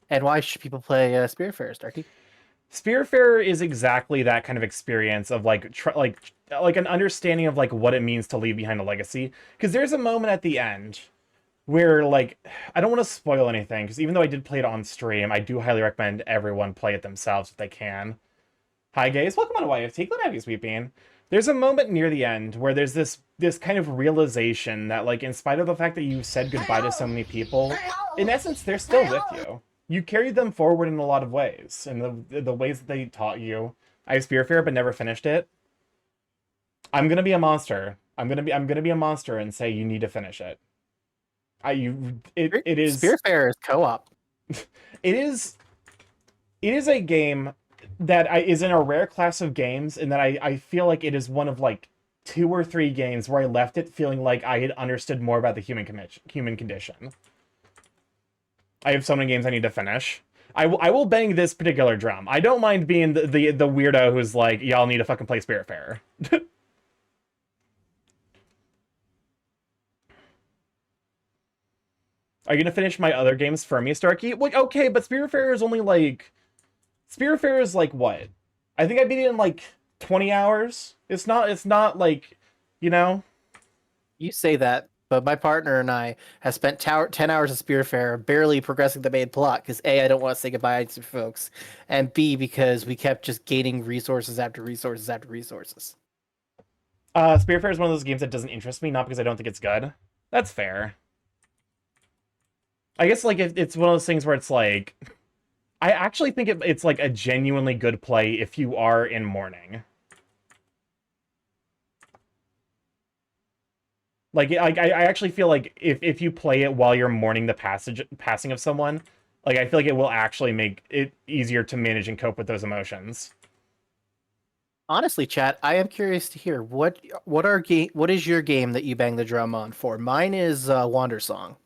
And why should people play Spiritfarer, Starkey? Spiritfarer is exactly that kind of experience of like like an understanding of like what it means to leave behind a legacy. Because there's a moment at the end where like I don't want to spoil anything, because even though I did play it on stream, I do highly recommend everyone play it themselves if they can. Hi guys, welcome on YFT. Glad to have you, Sweet Bean. There's a moment near the end where there's this kind of realization that like in spite of the fact that you said goodbye to so many people, in essence they're still with you. You carried them forward in a lot of ways, and the ways that they taught you. I have Spiritfarer but never finished it. I'm gonna be a monster. I'm gonna be a monster and say you need to finish it. It is Spiritfarer is co-op. it is a game that is in a rare class of games, and that I feel like it is one of like 2 or 3 games where I left it feeling like I had understood more about the human condition. I have so many games I need to finish. I will bang this particular drum. I don't mind being the weirdo who's like, y'all need to fucking play Spiritfarer. Are you gonna finish my other games for me, Starkey? Like, okay, but Spiritfarer is only like... Spiritfarer is like what? I think I beat it in like 20 hours. It's not like, you know? You say that, but my partner and I have spent 10 hours of Spiritfarer barely progressing the main plot because A, I don't want to say goodbye to folks, and B, because we kept just gaining resources after resources after resources. Spiritfarer is one of those games that doesn't interest me, not because I don't think it's good. That's fair. I guess like if it's one of those things where it's like... I actually think it's like a genuinely good play if you are in mourning. Like I actually feel like if you play it while you're mourning the passing of someone, like I feel like it will actually make it easier to manage and cope with those emotions. Honestly, chat, I am curious to hear what is your game that you bang the drum on for? Mine is Wander Song.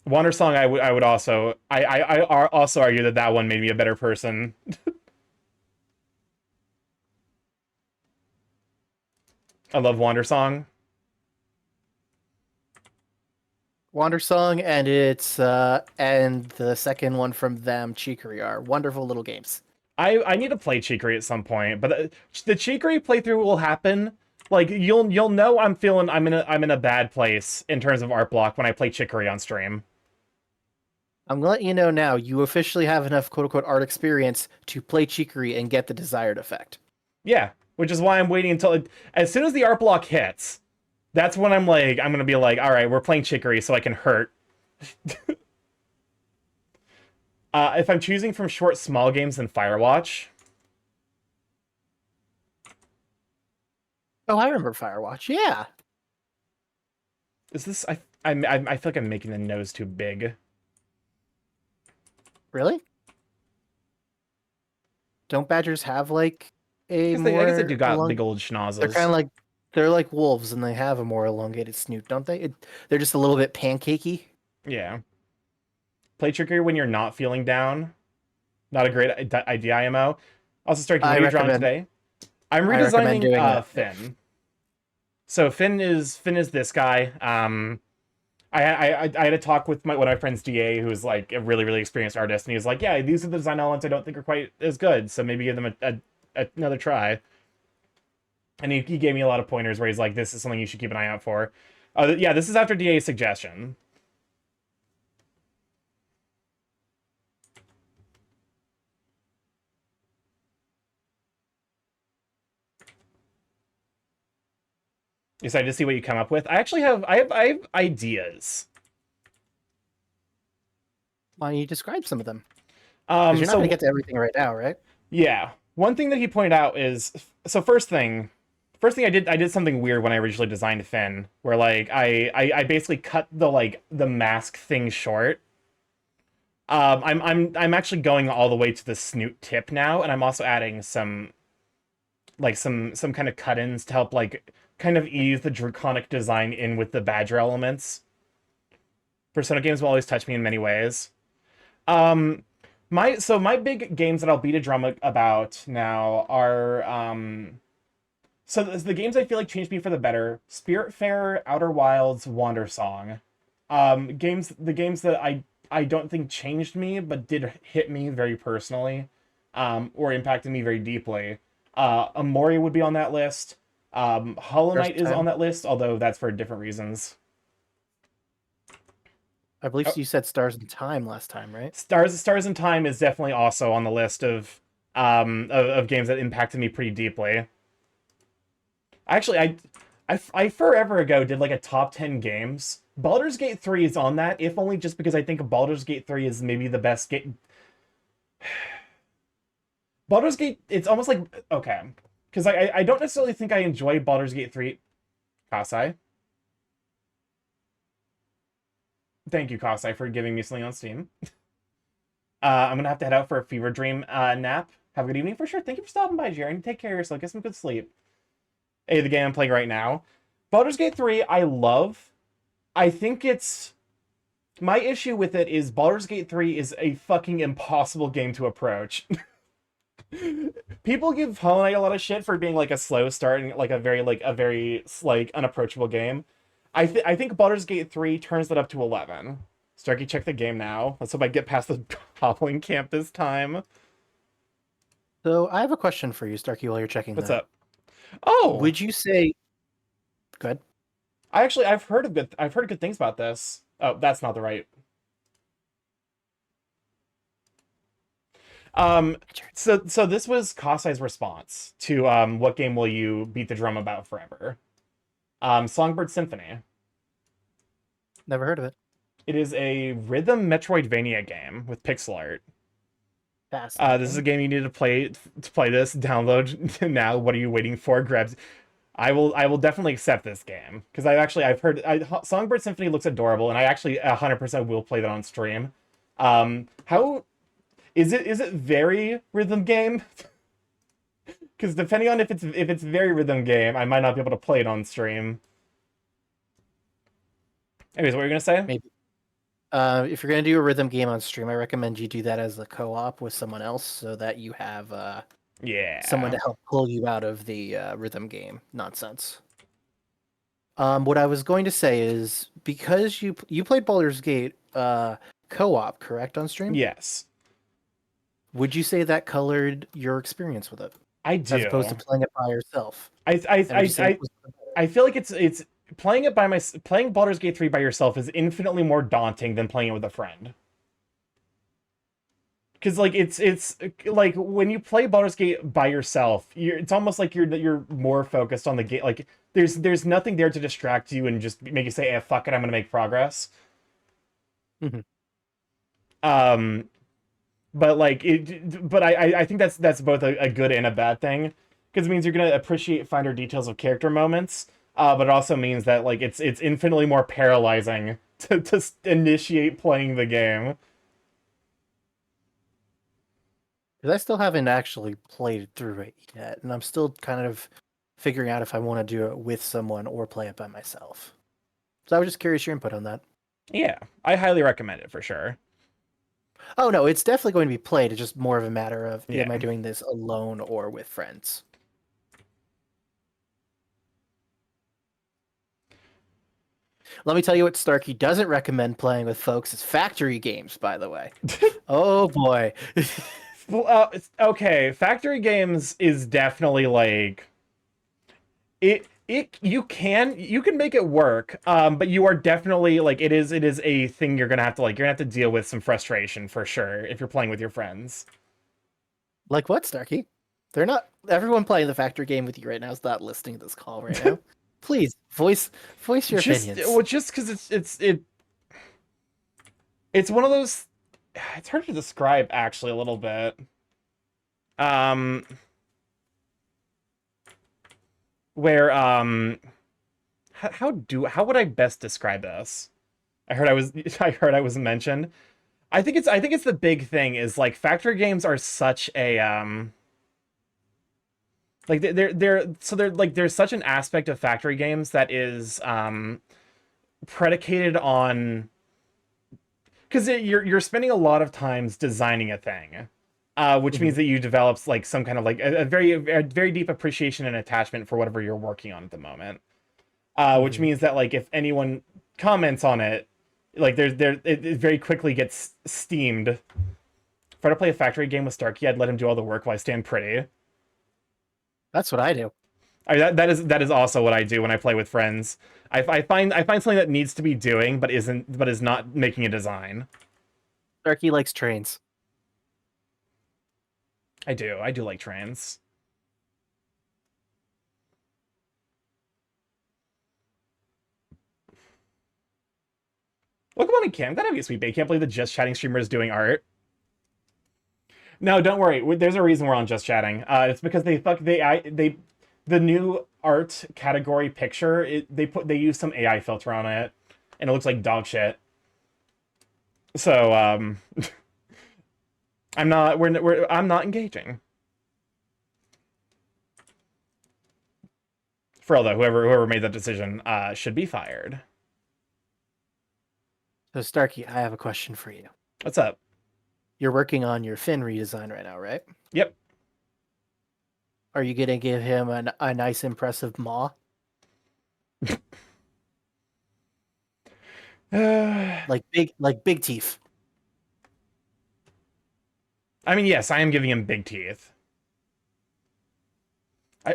Wander Song, I would also I also argue that one made me a better person. I love Wander Song. Wander Song, and it's and the second one from them, Chicory, are wonderful little games. I need to play Chicory at some point, but the Chicory playthrough will happen. Like you'll know I'm in a bad place in terms of art block when I play Chicory on stream. I'm gonna let you know now, you officially have enough quote-unquote art experience to play Chicory and get the desired effect. Yeah, which is why I'm waiting until... As soon as the art block hits, that's when I'm gonna be like, alright, we're playing Chicory so I can hurt. If I'm choosing from short, small games, then Firewatch. Oh, I remember Firewatch, yeah. Is this... I feel like I'm making the nose too big. Really? Don't badgers have like a I more? guess they do got big old schnozzles. They're kind of like wolves, and they have a more elongated snoot, don't they? They're just a little bit pancakey. Yeah. Play Chicory when you're not feeling down. Not a great idea, IMO. Also, Starkey, what are you drawing today? I'm redesigning Finn. So Finn is this guy. I had a talk with one of my friends, DA, who's like a really, really experienced artist, and he was like, yeah, these are the design elements I don't think are quite as good, so maybe give them another try. And he gave me a lot of pointers where he's like, this is something you should keep an eye out for. Yeah, this is after DA's suggestion. Excited to see what you come up with. I have ideas. Why don't you describe some of them? You're not going to get to everything right now, right? Yeah. One thing that he pointed out is, so first thing I did something weird when I originally designed Finn, where like I basically cut the mask thing short. I'm actually going all the way to the snoot tip now, and I'm also adding some kind of cut-ins to help like kind of ease the draconic design in with the badger elements. Persona games will always touch me in many ways. My big games that I'll beat a drum about now are so the games I feel like changed me for the better: Spiritfarer, Outer Wilds, Wander Song. The games that I don't think changed me, but did hit me very personally, or impacted me very deeply. Amori would be on that list. Hollow Knight is on that list, although that's for different reasons. I believe you said Stars in Time last time, right? Stars in Time is definitely also on the list of games that impacted me pretty deeply. Actually, I forever ago did like a top 10 games. Baldur's Gate 3 is on that, if only just because I think Baldur's Gate 3 is maybe the best game. Baldur's Gate, it's almost like, okay, because I don't necessarily think I enjoy Baldur's Gate 3. Kasai. Thank you, Kasai, for giving me something on Steam. I'm gonna have to head out for a fever dream nap. Have a good evening for sure. Thank you for stopping by, Jerry. Take care of yourself. Get some good sleep. Hey, the game I'm playing right now. Baldur's Gate 3, I love. I think it's My issue with it is Baldur's Gate 3 is a fucking impossible game to approach. People give Hollow Knight a lot of shit for being like a slow start and like a very like unapproachable game. I think Baldur's Gate 3 turns that up to 11. Starkey, check the game now. Let's hope I get past the Goblin Camp this time. So I have a question for you, Starkey, while you're checking What's that. up? Oh, Would you say good? I've heard good things about this. Oh, that's not the right. So this was Kasai's response to what game will you beat the drum about forever? Songbird Symphony. Never heard of it. It is a rhythm Metroidvania game with pixel art. Fascinating. This is a game you need to play this. Download now. What are you waiting for? Grabs. I will definitely accept this game because I've heard Songbird Symphony looks adorable, and I actually 100% will play that on stream. How is it? Is it very rhythm game? Because depending on if it's very rhythm game, I might not be able to play it on stream. Anyways, what were you gonna say? Maybe. If you're gonna do a rhythm game on stream, I recommend you do that as a co-op with someone else, so that you have Yeah. someone to help pull you out of the rhythm game nonsense. What I was going to say is because you played Baldur's Gate co-op, correct, on stream? Yes, Would you say that colored your experience with it, I do. as opposed to playing it by yourself? I And would you say it was- I feel like it's playing it by playing Baldur's Gate 3 by yourself is infinitely more daunting than playing it with a friend. Because like it's like when you play Baldur's Gate by yourself, it's almost like you're more focused on the game. Like there's nothing there to distract you and just make you say, "Eh, fuck it, I'm gonna make progress." Mhm. But like I think that's both a good and a bad thing because it means you're gonna appreciate finer details of character moments. But it also means that like it's infinitely more paralyzing to initiate playing the game. 'Cause I still haven't actually played through it yet, and I'm still kind of figuring out if I want to do it with someone or play it by myself. So I was just curious your input on that. Yeah, I highly recommend it for sure. Oh no, it's definitely going to be played. It's just more of a matter of am Yeah. I doing this alone or with friends? Let me tell you what Starkey doesn't recommend playing with folks is factory games, by the way. Oh boy. Well, okay, Factory Games is definitely like it. You can make it work, but you are definitely like it is a thing you're gonna have to like you're gonna have to deal with some frustration for sure if you're playing with your friends. Like what, Starkey? They're not everyone playing the factory game with you right now is not listening to this call right now. Please voice your opinions. Well, just because it's one of those. It's hard to describe actually a little bit. Where how would I best describe this? I heard I was mentioned. I think it's the big thing is like factory games are such a like they're like there's such an aspect of factory games that is predicated on because you're spending a lot of times designing a thing, which means that you develop like some kind of like a very deep appreciation and attachment for whatever you're working on at the moment. Which means that like if anyone comments on it, like it very quickly gets steamed. If I were to play a factory game with Starkey, I'd let him do all the work while I stand pretty. That's what I do. That is also what I do when I play with friends. I find something that needs to be doing but is not making a design. Starkey likes trains. I do like trains. Welcome on Cam. That'd be a sweet bait. Can't believe the Just Chatting streamer is doing art. No, don't worry. There's a reason we're on Just Chatting. It's because the new art category picture, they use some AI filter on it, and it looks like dog shit. So I'm not engaging. Frelda, whoever made that decision, should be fired. So Starkey, I have a question for you. What's up? You're working on your Finn redesign right now, right? Yep. Are you gonna give him a nice, impressive maw, I like big teeth? mean, yes, I am giving him big teeth.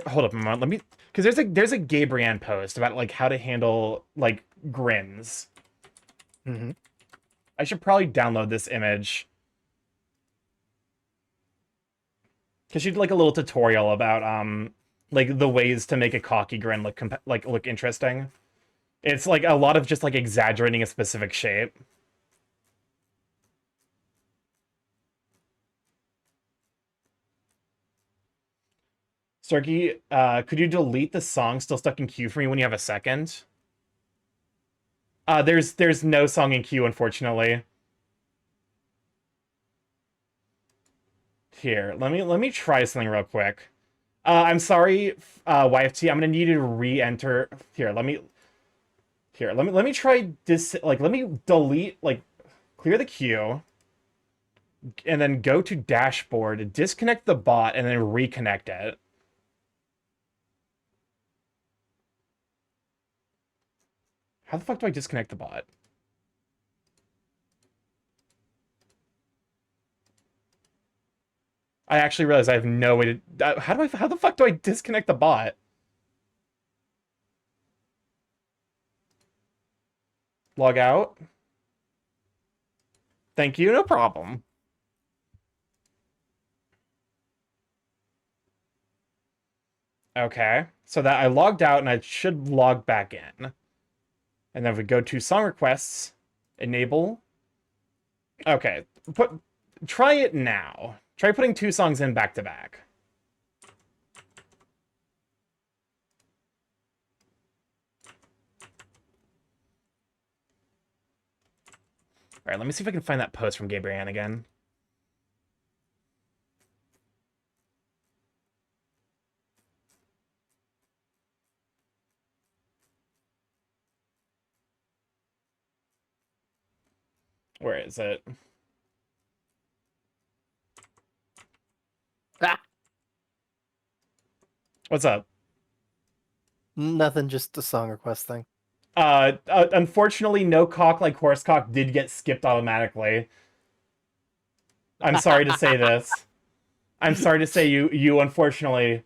Hold up a moment. Let me, because there's a Gabrian post about like how to handle like grins. Mm-hmm. I should probably download this image because she did like a little tutorial about like the ways to make a cocky grin look interesting. It's like a lot of just like exaggerating a specific shape. Starkey, could you delete the song still stuck in queue for me when you have a second? There's no song in queue, unfortunately. Here, let me try something real quick. I'm sorry, YFT. I'm gonna need you to re-enter. Let me try this. Like, let me delete, like, clear the queue, and then go to dashboard, disconnect the bot, and then reconnect it. How the fuck do I disconnect the bot? I actually realized I have no way to. How the fuck do I disconnect the bot? Log out. Thank you, no problem. Okay, so that I logged out and I should log back in. And then we go to song requests, enable. Okay, try it now. Try putting 2 songs in back to back. All right, let me see if I can find that post from Gabrielle again. Where is it? Ah, What's up? nothing, just the song request thing. Unfortunately, no cock like horse cock did get skipped automatically. I'm sorry to say this. I'm sorry to say you unfortunately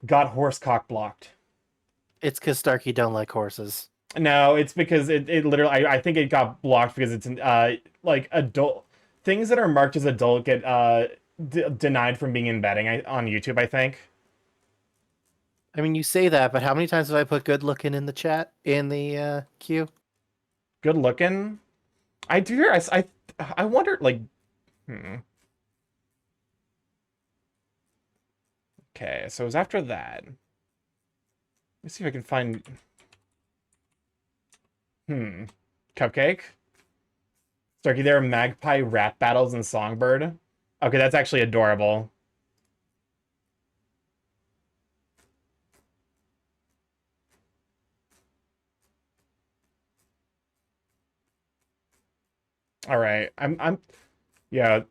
got horse cock blocked. It's because Starkey don't like horses. No, it's because it literally I think it got blocked because it's like adult things that are marked as adult get denied from being in betting on YouTube, I think. I mean, you say that, but how many times have I put good looking in the chat in the queue? Good looking. I do hear I wonder like Okay, so it was after that. Let's see if I can find Cupcake? Starkey, there are magpie rap battles in Songbird. Okay, that's actually adorable. All right, yeah.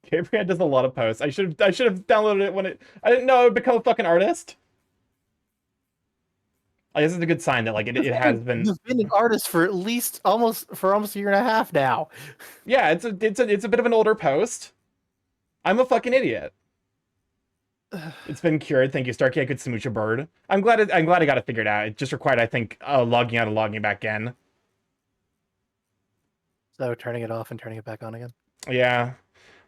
Gabriel does a lot of posts. I should have downloaded it when I didn't know it would become a fucking artist. I guess it's a good sign that like it has been. You've been an artist for almost a year and a half now. Yeah, it's a bit of an older post. I'm a fucking idiot. It's been cured. Thank you, Starkey. I could smooch a bird. I'm glad I got it figured out. It just required, I think, logging out and logging back in. So turning it off and turning it back on again. Yeah,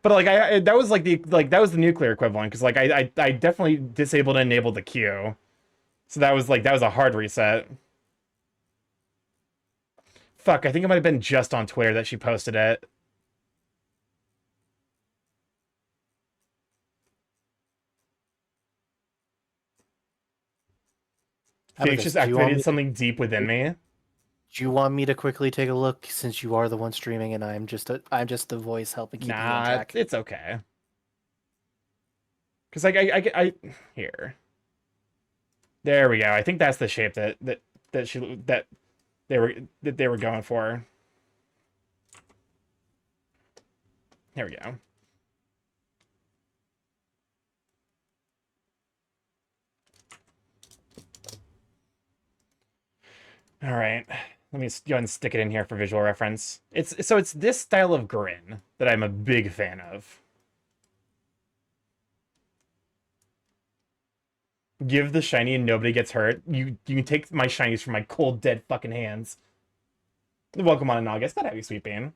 but like that was like that was the nuclear equivalent because like I definitely disabled and enabled the queue, so that was a hard reset. Fuck, I think it might have been just on Twitter that she posted it. Phoenix just activated something deep within me. Do you want me to quickly take a look since you are the one streaming and I'm just the voice helping keep you on track? It's okay. Cause like I here. There we go. I think that's the shape that they were going for. Here we go. All right. Let me go ahead and stick it in here for visual reference. It's this style of grin that I'm a big fan of. Give the shiny and nobody gets hurt. You can take my shinies from my cold, dead fucking hands. Welcome on in August. That heavy sweet bean.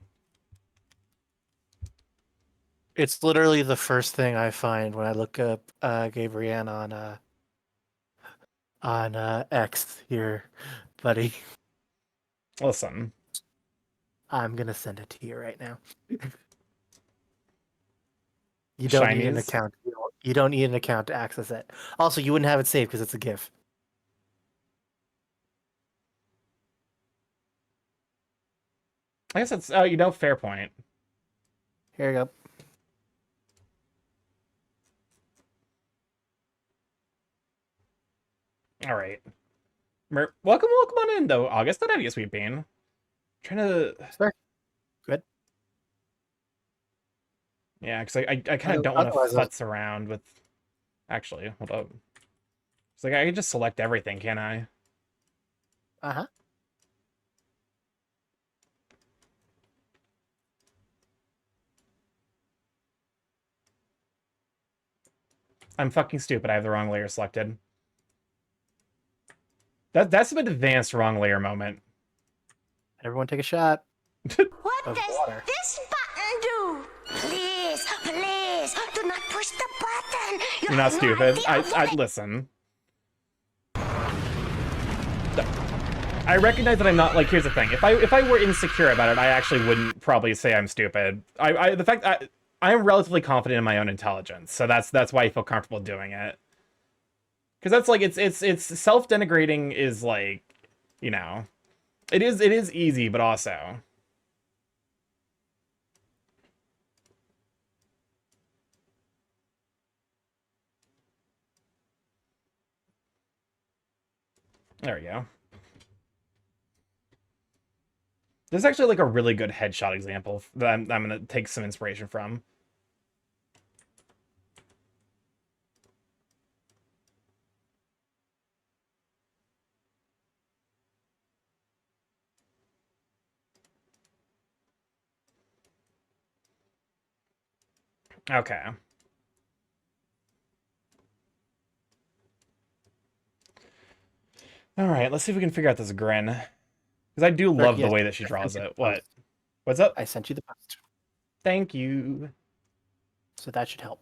It's literally the first thing I find when I look up Gabrielle on X here, buddy. Listen. I'm gonna send it to you right now. You don't need an Shinies? account. You don't need an account to access it. Also, you wouldn't have it saved because it's a GIF. I guess that's fair point. Here you go. All right. Welcome on in though, August. That heavy sweet bean. Trying to. Sure. Good. Yeah, because I kind of don't want to Otherwise, futz around with. Actually, hold up. It's like I can just select everything, can't I? Uh-huh. I'm fucking stupid. I have the wrong layer selected. That's an advanced wrong layer moment. Everyone take a shot. What Of does water. this button do? Please, please, do not push the button. You You're not have no stupid. idea what it- Listen. I recognize that I'm not like. Here's the thing. If I were insecure about it, I actually wouldn't probably say I'm stupid. I'm relatively confident in my own intelligence, so that's why I feel comfortable doing it. Because that's like it's self-denigrating is like, it is easy, but also. There we go. This is actually like a really good headshot example that I'm gonna take some inspiration from. Okay. All right, let's see if we can figure out this grin. Because I do love the yes, way that she I draws sent you it. the What? post. What's up? I sent you the post, Thank you. so that should help.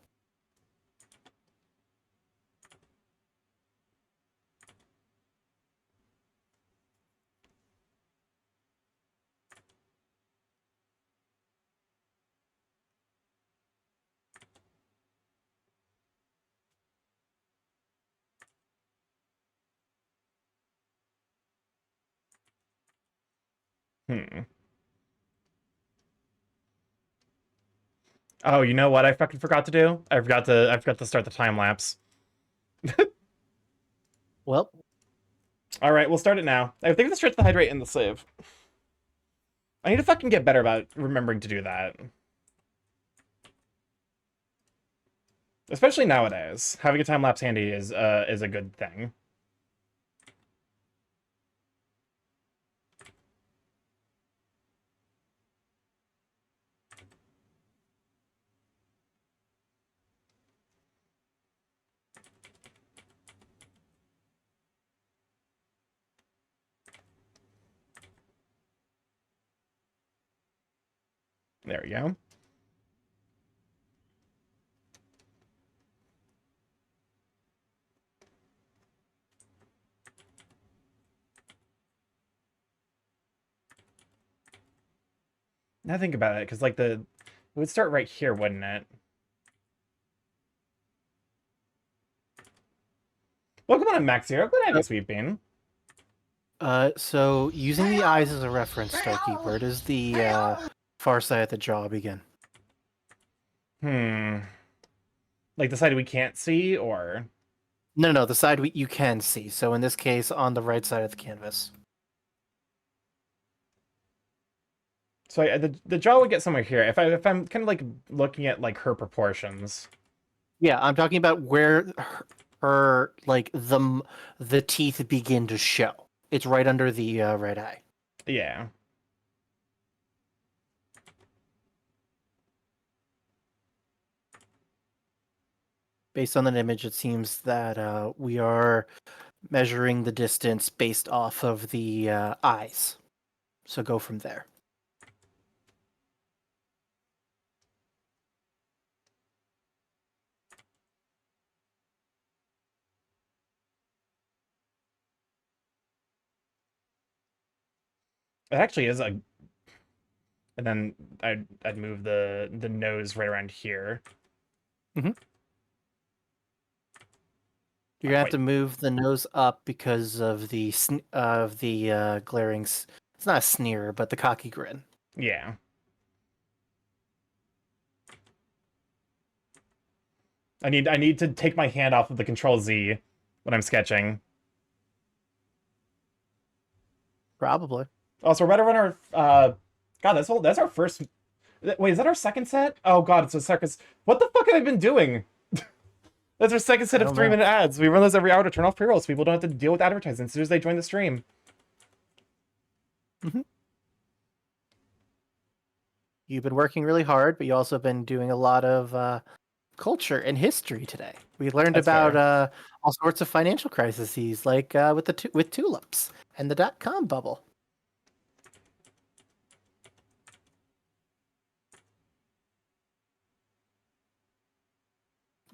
Hmm. Oh, you know what I fucking forgot to do? I forgot to start the time lapse. Well, All right, we'll start it now. I think let's start the hydrate and the save. I need to fucking get better about remembering to do that. Especially nowadays. Having a time lapse handy is a good thing. There we go. Now think about it, because like it would start right here, wouldn't it? Welcome on, Max here. Glad to have you, Sweet Bean. so using the eyes as a reference, Starkey, where does the far side of the jaw begin? Like the side we can't see, or No, the side you can see. So in this case, on the right side of the canvas. So the jaw would get somewhere here if I'm kind of like looking at like her proportions. Yeah, I'm talking about where her like the teeth begin to show. It's right under the right eye. Yeah. Based on that image, it seems that we are measuring the distance based off of the eyes. So go from there. It actually is a. And then I'd move the nose right around here. You're Not gonna have quite. to move the nose up because of the glaring. It's not a sneer, but the cocky grin. Yeah. I need to take my hand off of the Control Z when I'm sketching. Probably. Also, we're about to run our God, that's our first. Wait, is that our second set? Oh God, it's a circus. What the fuck have I been doing? That's our second set I of don't 3-minute ads. We run those every hour to turn off pre-rolls so people don't have to deal with advertising as soon as they join the stream. You've been working really hard, but you also been doing a lot of culture and history today. We learned That's about fair. all sorts of financial crises, like with with tulips and the .com bubble.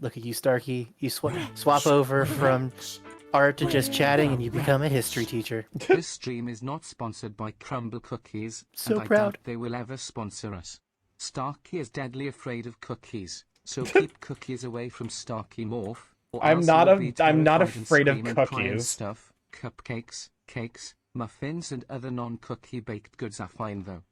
Look at you, Starkey. You swap over from art to just chatting, and you become a history teacher. This stream is not sponsored by Crumble Cookies, So and I proud. doubt they will ever sponsor us. Starkey is deadly afraid of cookies, so keep cookies away from Starkey Morph. Or I'm else not he will a- be I'm not terrified and afraid of scream and cry and cookies. stuff. Cupcakes, cakes, muffins, and other non-cookie baked goods are fine though.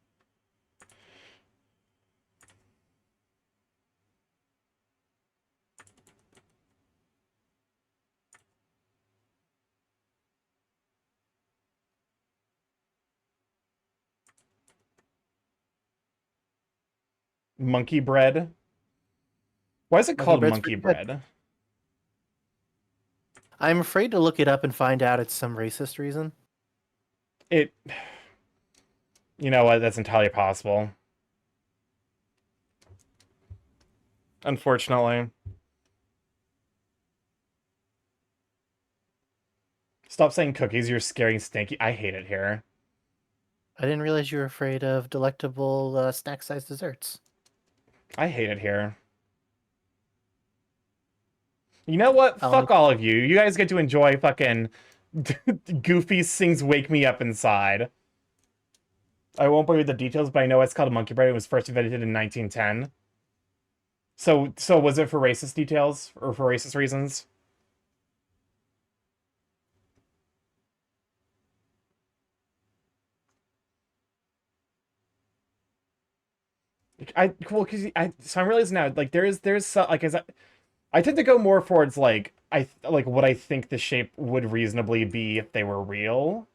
Monkey bread. Why is it called bread's monkey pretty good. bread? I'm afraid to look it up and find out it's some racist reason. It. You know what? That's entirely possible. Unfortunately. Stop saying cookies, you're scary stinky. I hate it here. I didn't realize you were afraid of delectable snack-sized desserts. I hate it here. You know what? I'll Fuck all of you. You guys get to enjoy fucking Goofy sings Wake Me Up Inside. I won't bore you with the details, but I know it's called monkey bread. It was first invented in 1910. So was it for racist details or for racist reasons? So I'm realizing now, like there's so, like I tend to go more towards like like what I think the shape would reasonably be if they were real.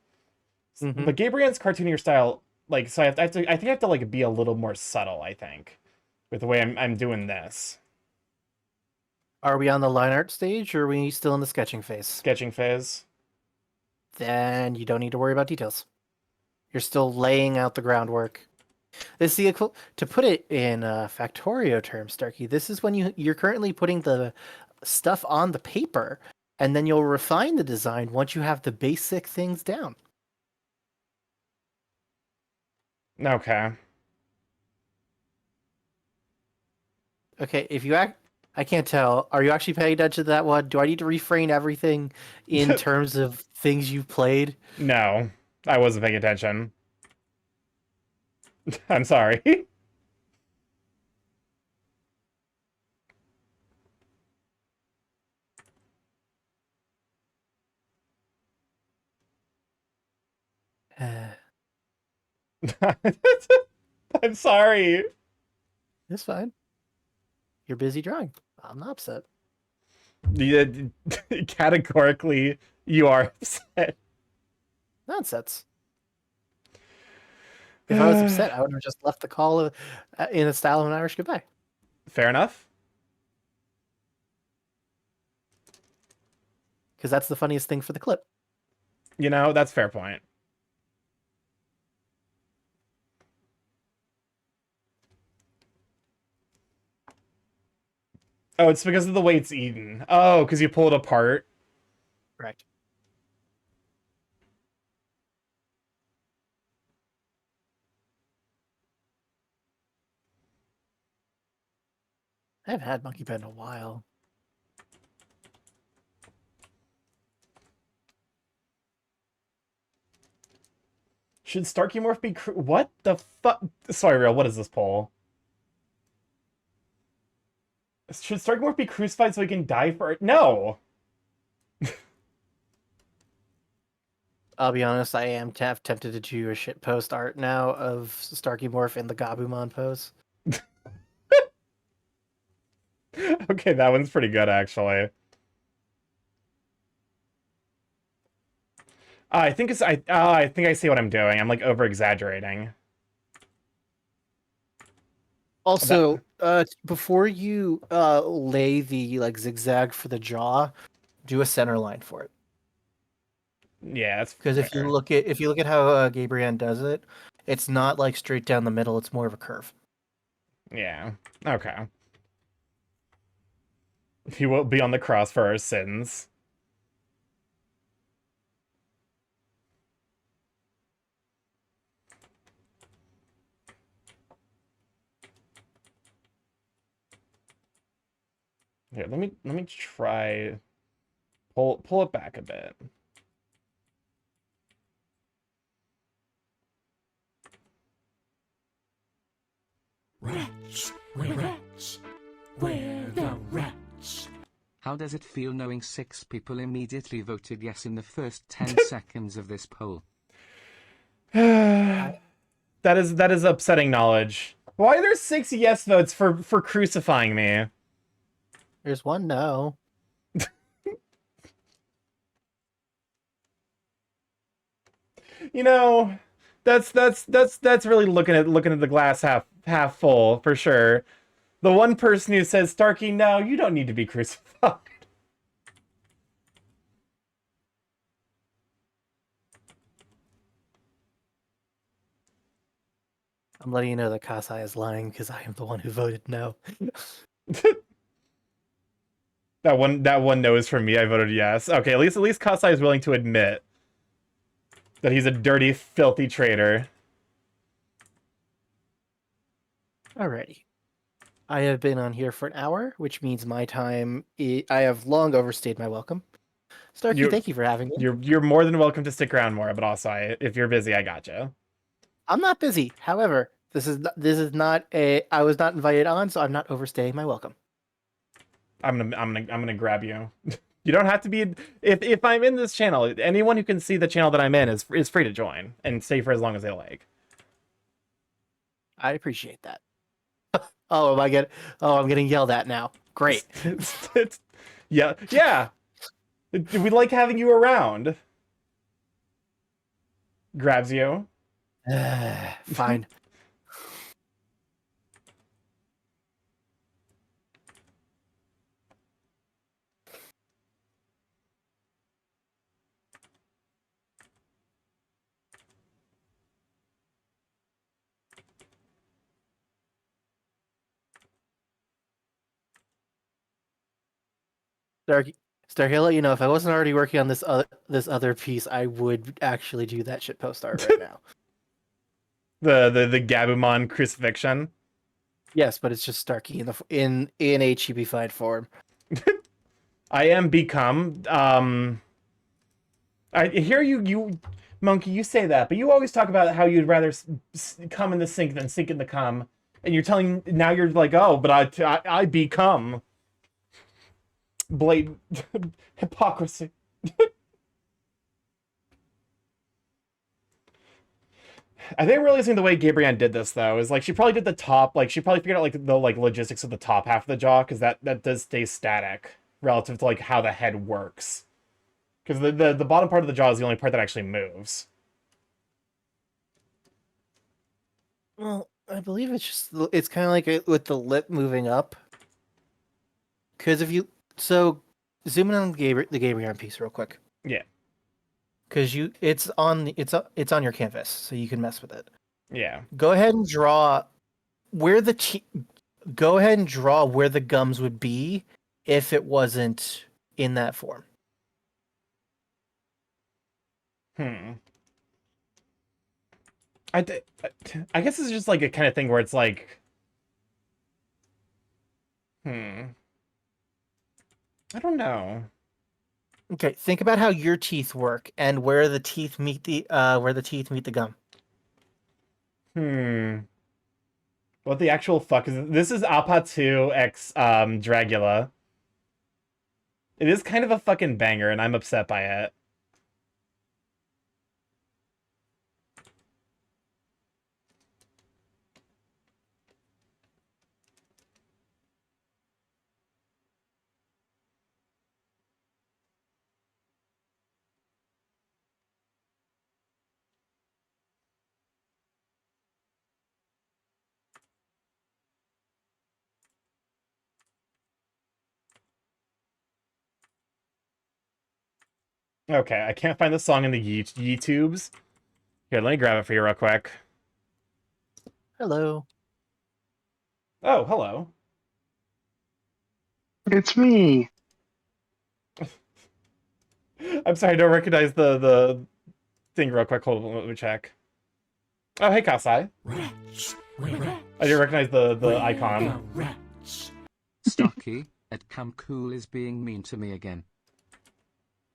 Mhm. But Gabriel's cartoonier style, like, so I think I have to like be a little more subtle, I think, with the way I'm doing this Are we on the line art stage, or are we still in the sketching phase? sketching phase. Then you don't need to worry about details. You're still laying out the groundwork. This is the to put it in Factorio terms, Starkey. This is when you're currently putting the stuff on the paper, and then you'll refine the design once you have the basic things down. Okay. Okay, if you I can't tell. Are you actually paying attention to that one? Do I need to reframe everything in terms of things you've played? No, I wasn't paying attention. I'm sorry. I'm sorry. It's fine. You're busy drawing. I'm not upset. Yeah, categorically, you are upset. Nonsense. If I was upset, I would have just left the call in the style of an Irish goodbye. Fair enough. Because that's the funniest thing for the clip. You know, that's a fair point. Oh, it's because of the way it's eaten. Oh, because you pull it apart. Correct. I haven't had Monkey Bread in a while. Should Starkey Morph be what the fuck? Sorry, real. What is this poll? Should Starkey Morph be crucified so he can die for it? No. I'll be honest, I am tempted to do a shit post art now of Starkey Morph in the Gabumon pose. Okay, that one's pretty good actually. I think I think I see what I'm doing. I'm like over exaggerating. Also, before you lay the like zigzag for the jaw, do a center line for it. Yeah, that's Because if you look at how Gabriel does it, it's not like straight down the middle. It's more of a curve. yeah, okay. He will be on the cross for our sins. Here, let me try pull it back a bit. Rats, we're rats. We're the rats. How does it feel knowing 6 people immediately voted yes in the first 10 seconds of this poll? That is upsetting knowledge. Why are there 6 yes votes for crucifying me? There's one no. You know, that's really looking at the glass half full for sure. The one person who says, Starkey, no, you don't need to be crucified. I'm letting you know that Kasai is lying because I am the one who voted no. That one no is from me. I voted yes. Okay, at least Kasai is willing to admit that he's a dirty, filthy traitor. Alrighty. I have been on here for an hour, which means my time. I have long overstayed my welcome. Starkey, thank you for having me. You're more than welcome to stick around more, but also if you're busy, I gotcha. I'm not busy. However, this is not a. I was not invited on, so I'm not overstaying my welcome. I'm gonna grab you. You don't have to be. If I'm in this channel, anyone who can see the channel that I'm in is free to join and stay for as long as they like. I appreciate that. Oh, I'm getting yelled at now. Great. Yeah. We like having you around. Grabs you. Fine. Starkey, I'll let you know if I wasn't already working on this other piece, I would actually do that shit post art right now. The Gabumon crucifixion. Yes, but it's just Starkey in a chibified form. I am become. I hear you, Monkey. You say that, but you always talk about how you'd rather come in the sink than sink in the cum, and you're telling now you're like, oh, but I become. Blatant hypocrisy. I think realizing the way Gabrielle did this though is like she probably did the top, like she probably figured out like the logistics of the top half of the jaw because that does stay static relative to like how the head works. Because the bottom part of the jaw is the only part that actually moves. I believe it's kind of like with the lip moving up. Because if you zoom in on the Gabrion piece real quick. Yeah. Because it's on your canvas, so you can mess with it. Yeah. Go ahead and draw where go ahead and draw where the gums would be if it wasn't in that form. I guess it's just like a kind of thing where it's like, I don't know. Okay, think about how your teeth work and where the teeth meet the gum. What the actual fuck is this? This is Appa 2 X Dragula. It is kind of a fucking banger, and I'm upset by it. Okay, I can't find the song in the YouTubes. Here, let me grab it for you real quick. Hello. Oh, hello. It's me. I'm sorry, I don't recognize the thing real quick. Hold on, let me check. Oh, hey, Kasai. Rats. Rats. I do recognize the Where icon. the rats? Stocky at Cam Cool is being mean to me again.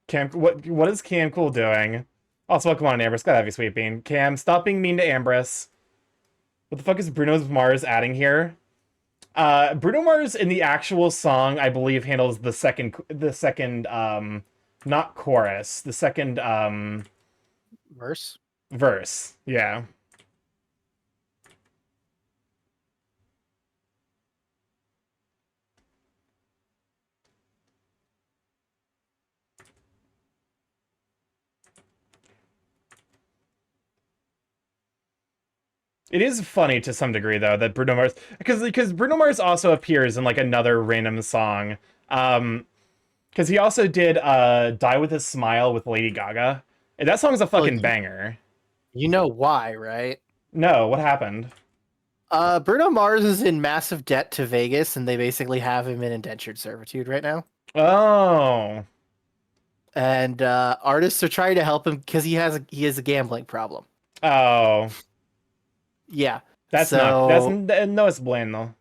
Cam, what is Cam Cool doing? Also, welcome on, Ambrose. Gotta have you, sweet bean. Cam, stop being mean to Ambrose. What the fuck is Bruno Mars adding here? Bruno Mars in the actual song, I believe, handles the second, not chorus, the second, verse. Yeah. It is funny to some degree, though, that Bruno Mars, because Bruno Mars also appears in like another random song, because he also did "Die with a Smile" with Lady Gaga, and that song's a fucking banger. You know why, right? No, what happened? Bruno Mars is in massive debt to Vegas, and they basically have him in indentured servitude right now. Oh, And artists are trying to help him because he has a gambling problem. oh, Yeah. that's no es bueno.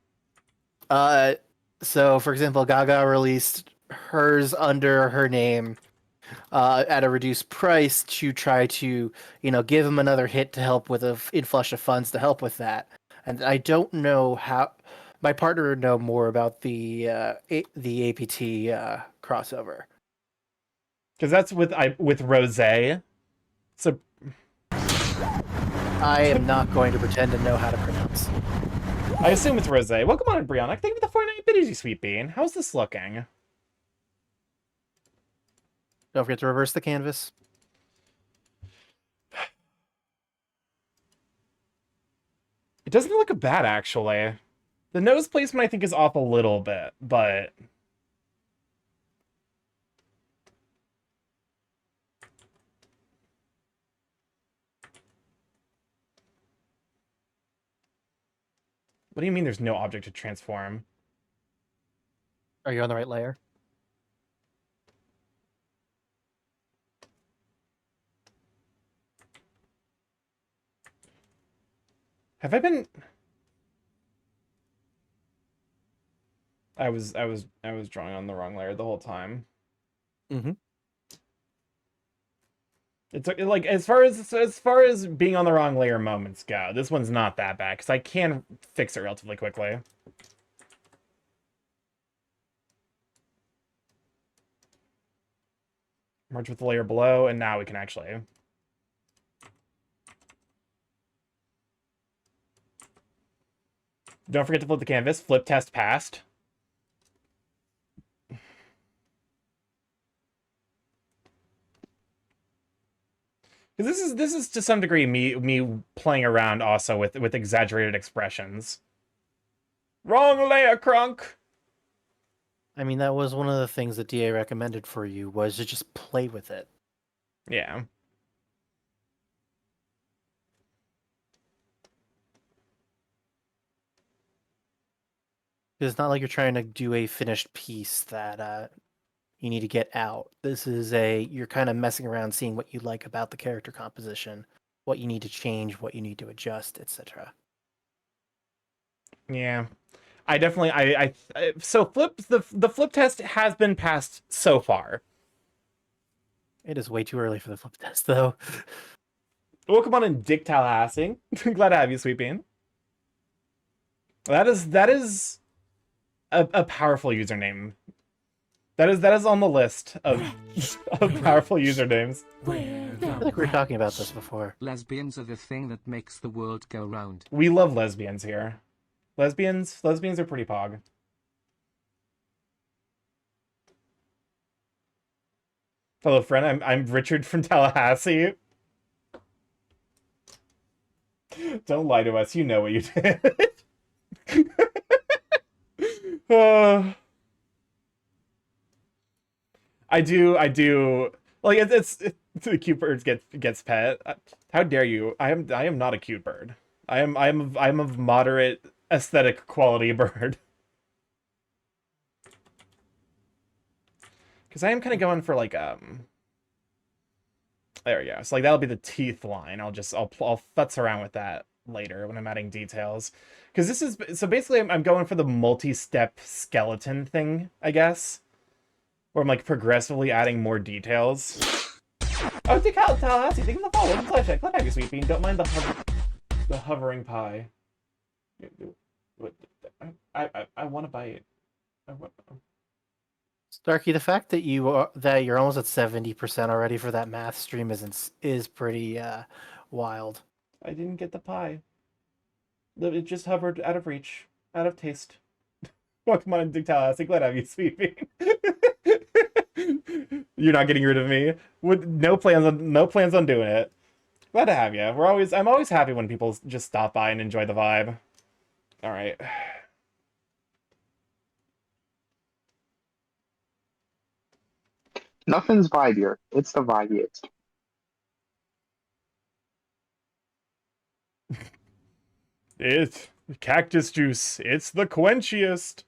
So for example, Gaga released hers under her name at a reduced price to try to, give him another hit to help with a inflush of funds to help with that. And I don't know how my partner would know more about the APT crossover. Because that's with Rose. So I am not going to pretend to know how to pronounce. I assume it's Rose. Welcome on, Brianna. Thank you for the 49 bit, sweet bean. How's this looking? Don't forget to reverse the canvas. It doesn't look bad, actually. The nose placement, I think, is off a little bit, but... What do you mean there's no object to transform? Are you on the right layer? Have I been... I was drawing on the wrong layer the whole time. Mm-hmm. It's like as far as being on the wrong layer moments go, this one's not that bad because I can fix it relatively quickly. Merge with the layer below, and now we can actually. Don't forget to flip the canvas. Flip test passed. Because this is to some degree me playing around also with exaggerated expressions. Wrong layer, Crunk. I mean, that was one of the things that DA recommended for you, was to just play with it. Yeah. It's not like you're trying to do a finished piece that you need to get out. This is you're kind of messing around, seeing what you like about the character composition, what you need to change, what you need to adjust, etc. Yeah. I definitely so the flip test has been passed so far. It is way too early for the flip test, though. Welcome on in, Dick Tallahassee. Glad to have you, Sweet Bean. That is a powerful username. That is on the list of of powerful usernames. Where the I feel like we were rat talking about this before. Lesbians are the thing that makes the world go round. We love lesbians here. Lesbians are pretty pog. Hello, friend. I'm Richard from Tallahassee. Don't lie to us. You know what you did. I do. Like it's the cute bird gets pet. How dare you? I am not a cute bird. I'm of moderate aesthetic quality bird. Because I am kind of going for like there we go. So like that'll be the teeth line. I'll futz around with that later when I'm adding details. Because this is so basically I'm going for the multi-step skeleton thing, I guess. Where I'm like progressively adding more details. Oh, Dick Tallahassee, thank you for the follow. Welcome to Flashback. Glad to have you, Sweet Bean. Don't mind the hovering pie. I want to bite. Starkey, the fact that you're almost at 70% already for that math stream is pretty wild. I didn't get the pie. It just hovered out of reach, out of taste. Welcome on, Dick Tallahassee. Glad to have you, Sweet Bean. You're not getting rid of me. No plans on doing it. Glad to have you. I'm always happy when people just stop by and enjoy the vibe. All right. Nothing's vibier. It's the vibiest. It's cactus juice. It's the quenchiest.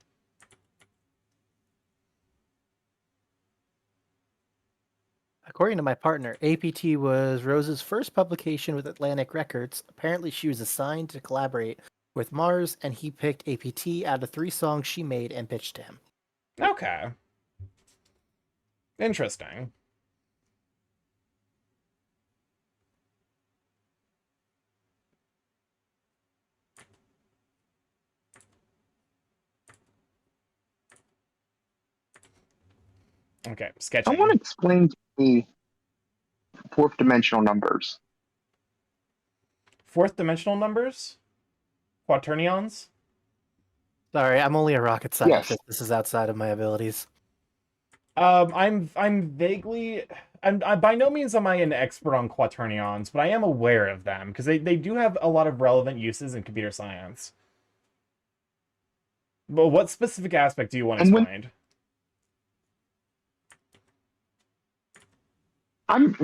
According to my partner, APT was Rose's first publication with Atlantic Records. Apparently, she was assigned to collaborate with Mars, and he picked APT out of 3 songs she made and pitched to him. Okay. Interesting. Okay, sketching. Someone explain to me fourth dimensional numbers. Fourth dimensional numbers? Quaternions? Sorry, I'm only a rocket Yes. scientist. This is outside of my abilities. I'm vaguely... I by no means am I an expert on quaternions, but I am aware of them, because they do have a lot of relevant uses in computer science. But what specific aspect do you want And when- explained?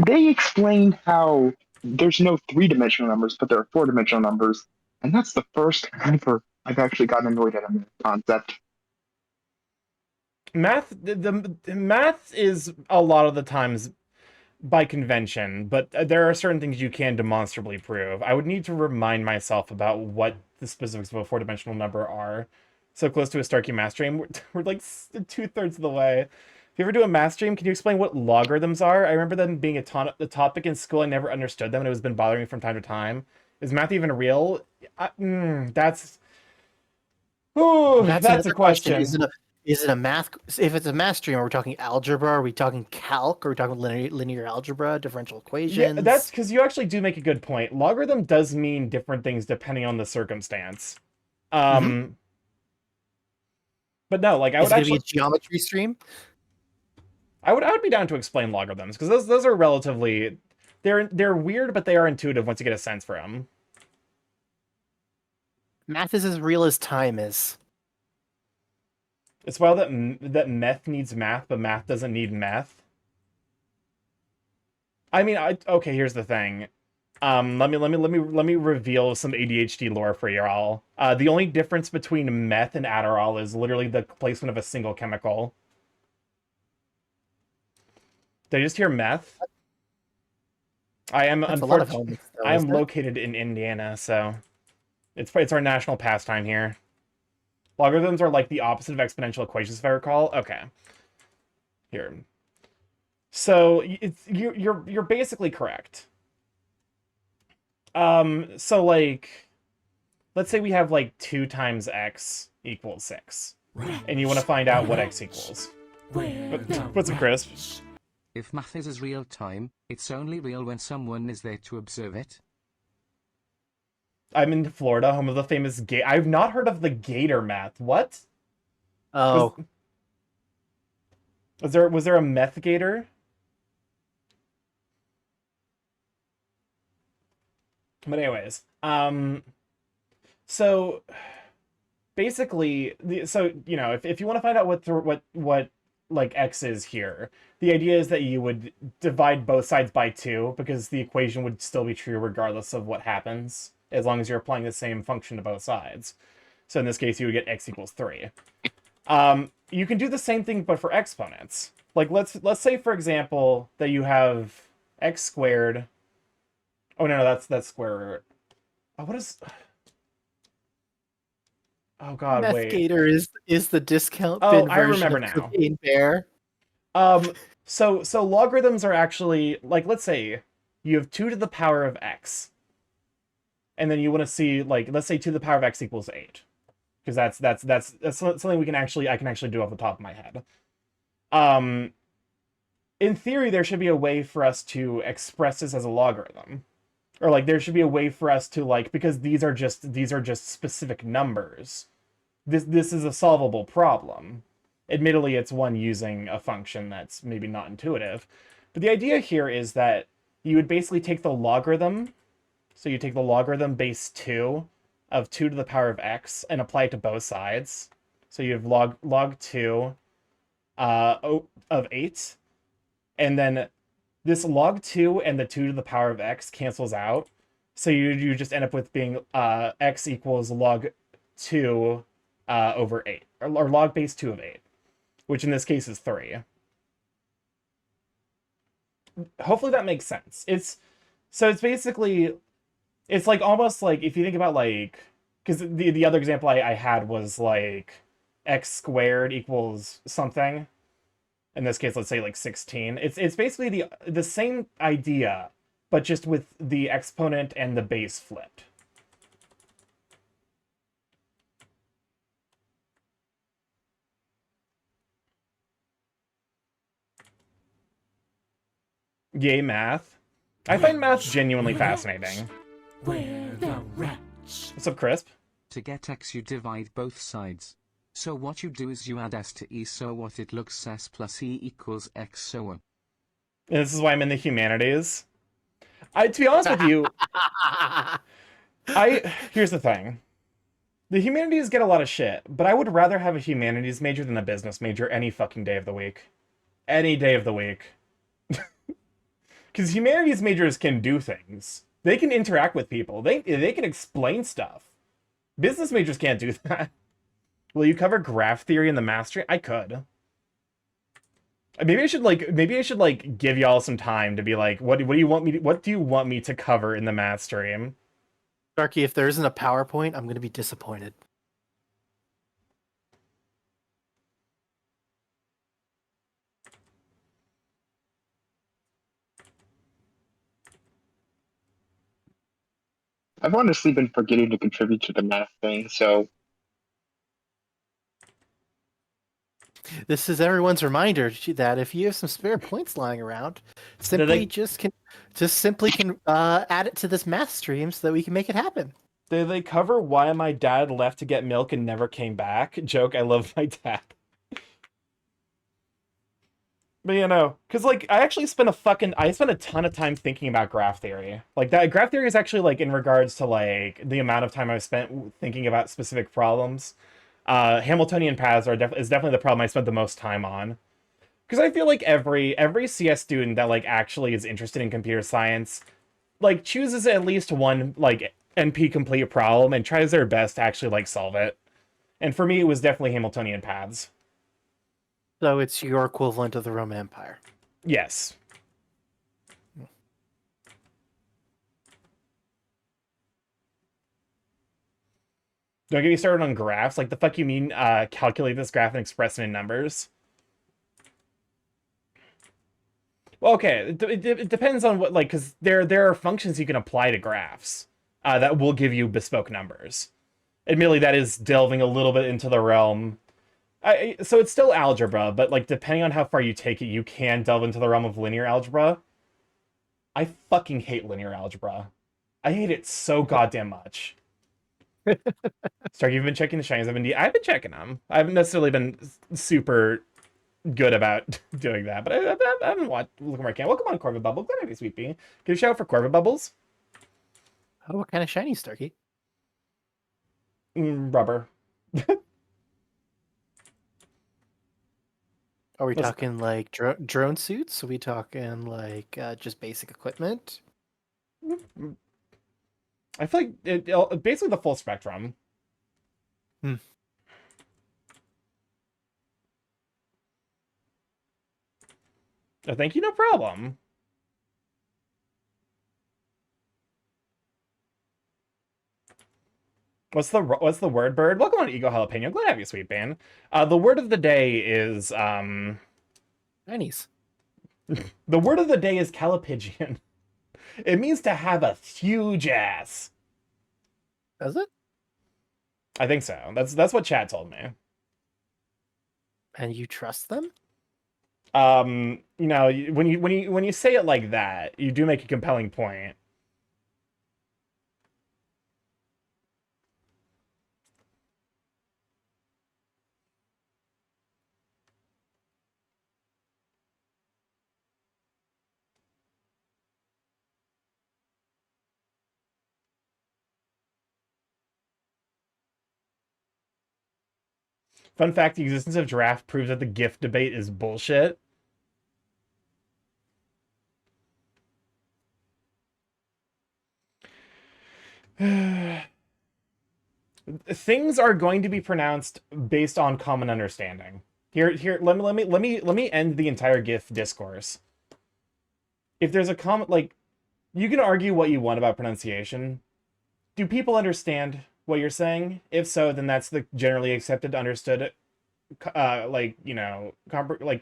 They explained how there's no three-dimensional numbers, but there are four-dimensional numbers, and that's the first time I've actually gotten annoyed at a concept. Math, the math is a lot of the times by convention, but there are certain things you can demonstrably prove. I would need to remind myself about what the specifics of a four-dimensional number are. So close to a Starkey math stream, we're like 2/3 of the way. If you ever do a math stream, can you explain what logarithms are? I remember them being a topic in school. I never understood them, and it has been bothering me from time to time. Is math even real? That's a another question. Is it a math? If it's a math stream, are we talking algebra? Are we talking calc? Are we talking linear algebra, differential equations? Yeah, that's because you actually do make a good point. Logarithm does mean different things depending on the circumstance. But no, like I Is would it gonna actually, be a geometry stream? I would be down to explain logarithms because those are relatively they're weird, but they are intuitive once you get a sense for them. Math is as real as time is. It's wild that that meth needs math, but math doesn't need meth. I mean, okay. Here's the thing. Let me reveal some ADHD lore for y'all. The only difference between meth and Adderall is literally the placement of a single chemical. Did I just hear meth? I am That's a lot of unfortunately helmets, though, I am isn't it? located in Indiana, so it's our national pastime here. Logarithms are like the opposite of exponential equations, if I recall. Okay, here. So you're basically correct. So like, let's say we have like 2 times x equals 6, and you want to find out what x equals. What's a crisp? If math is as real time, it's only real when someone is there to observe it. I'm in Florida, home of the famous Gator. I've not heard of the Gator math. What? Oh, Was there a meth Gator? But anyways, so basically, so you know, if you want to find out what like x is here, the idea is that you would divide both sides by 2 because the equation would still be true regardless of what happens, as long as you're applying the same function to both sides. So in this case, you would get x equals 3. You can do the same thing, but for exponents. Like let's say, for example, that you have x squared. Oh no, that's square root. Oh, what is? Oh God, Meth wait. Gator is the discount Oh, bin I version remember of now. Cocaine Bear. So logarithms are actually like, let's say you have 2 to the power of x, and then you want to see, like, let's say 2 to the power of x equals 8, because that's something I can actually do off the top of my head. In theory, there should be a way for us to express this as a logarithm. Or like there should be a way for us to, like, because these are just specific numbers. This is a solvable problem. Admittedly, it's one using a function that's maybe not intuitive. But the idea here is that you would basically take the logarithm. So you take the logarithm base 2 of 2 to the power of x and apply it to both sides. So you have log 2 of 8. And then this log 2 and the 2 to the power of x cancels out. So you just end up with being x equals log 2 over 8. Or log base 2 of 8. Which in this case is 3. Hopefully that makes sense. It's basically, it's like almost like, if you think about, like, because the other example I had was like x squared equals something. In this case, let's say like 16. It's basically the same idea, but just with the exponent and the base flipped. Yay, math. I find math genuinely fascinating. Where the rats? What's up, Crisp? To get x, you divide both sides. So what you do is you add s to e, so what it looks s plus e equals x, so on. And this is why I'm in the humanities. To be honest with you, here's the thing. The humanities get a lot of shit, but I would rather have a humanities major than a business major any fucking day of the week. Any day of the week. Because humanities majors can do things. They can interact with people. They can explain stuff. Business majors can't do that. Will you cover graph theory in the math stream? I could. Maybe I should give y'all some time to be like, what do you want me to cover in the math stream? Sharky, if there isn't a PowerPoint, I'm going to be disappointed. I've honestly been forgetting to contribute to the math thing, so This is everyone's reminder that if you have some spare points lying around, simply add it to this math stream so that we can make it happen. Did they cover why my dad left to get milk and never came back? Joke, I love my dad. But because like I spent a ton of time thinking about graph theory. Like that graph theory is actually like in regards to like the amount of time I've spent thinking about specific problems. Hamiltonian paths is definitely the problem I spent the most time on. Because I feel like every CS student that like actually is interested in computer science like chooses at least one like NP complete problem and tries their best to actually like solve it. And for me, it was definitely Hamiltonian paths. So it's your equivalent of the Roman Empire. Yes. Don't get me started on graphs. Like, the fuck you mean calculate this graph and express it in numbers? Well, okay, it depends on what, like, because there are functions you can apply to graphs that will give you bespoke numbers. Admittedly, that is delving a little bit into the realm. So it's still algebra, but, like, depending on how far you take it, you can delve into the realm of linear algebra. I fucking hate linear algebra. I hate it so goddamn much. Stark, you've been checking the shinies. I've been checking them. I haven't necessarily been super good about doing that, but I haven't watched looking where I can. Welcome on, Corvette Bubble. Glad to be sweet bean. Give a shout out for Corvette Bubbles. Oh, what kind of shiny, Starkey? Rubber. Are we talking like drone suits? Are we talking like just basic equipment? I feel like basically the full spectrum. Hmm. Oh, thank you, no problem. What's the word, bird? Welcome on, Ego Jalapeno. Glad to have you, sweet ban. The word of the day is Shinies. the word of the day is calipigian. It means to have a huge ass. Does it? I think so. That's what chat told me. And you trust them? When you say it like that, you do make a compelling point. Fun fact, the existence of giraffe proves that the GIF debate is bullshit. Things are going to be pronounced based on common understanding. Here, let me end the entire GIF discourse. If there's a common, like, you can argue what you want about pronunciation. Do people understand what you're saying? If so, then that's the generally accepted, understood,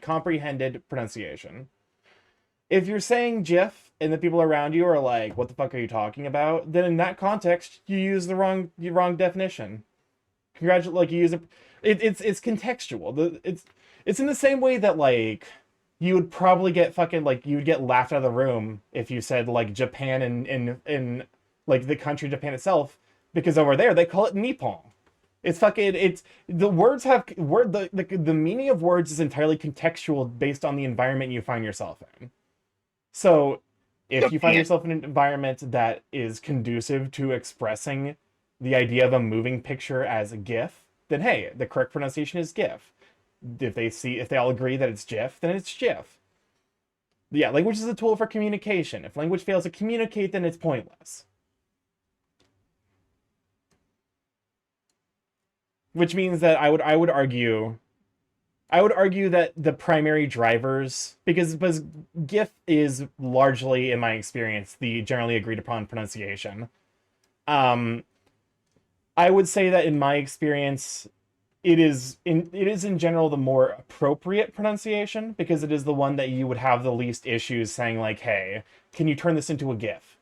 comprehended pronunciation. If you're saying GIF and the people around you are like, "What the fuck are you talking about?" Then in that context, you use the wrong definition. Congratulate, like you use it's contextual. It's in the same way that like you would probably get fucking like you would get laughed out of the room if you said like Japan in like the country Japan itself, because over there they call it Nippon. It's fucking the words have the meaning of words is entirely contextual based on the environment you find yourself in. So if you find yourself in an environment that is conducive to expressing the idea of a moving picture as a GIF, then hey, the correct pronunciation is GIF. If they all agree that it's GIF, then it's GIF. Yeah, language is a tool for communication. If language fails to communicate, then it's pointless. Which means that I would argue that the primary drivers, because GIF is largely, in my experience, the generally agreed upon pronunciation. I would say that in my experience, it is in general the more appropriate pronunciation, because it is the one that you would have the least issues saying like, hey, can you turn this into a GIF?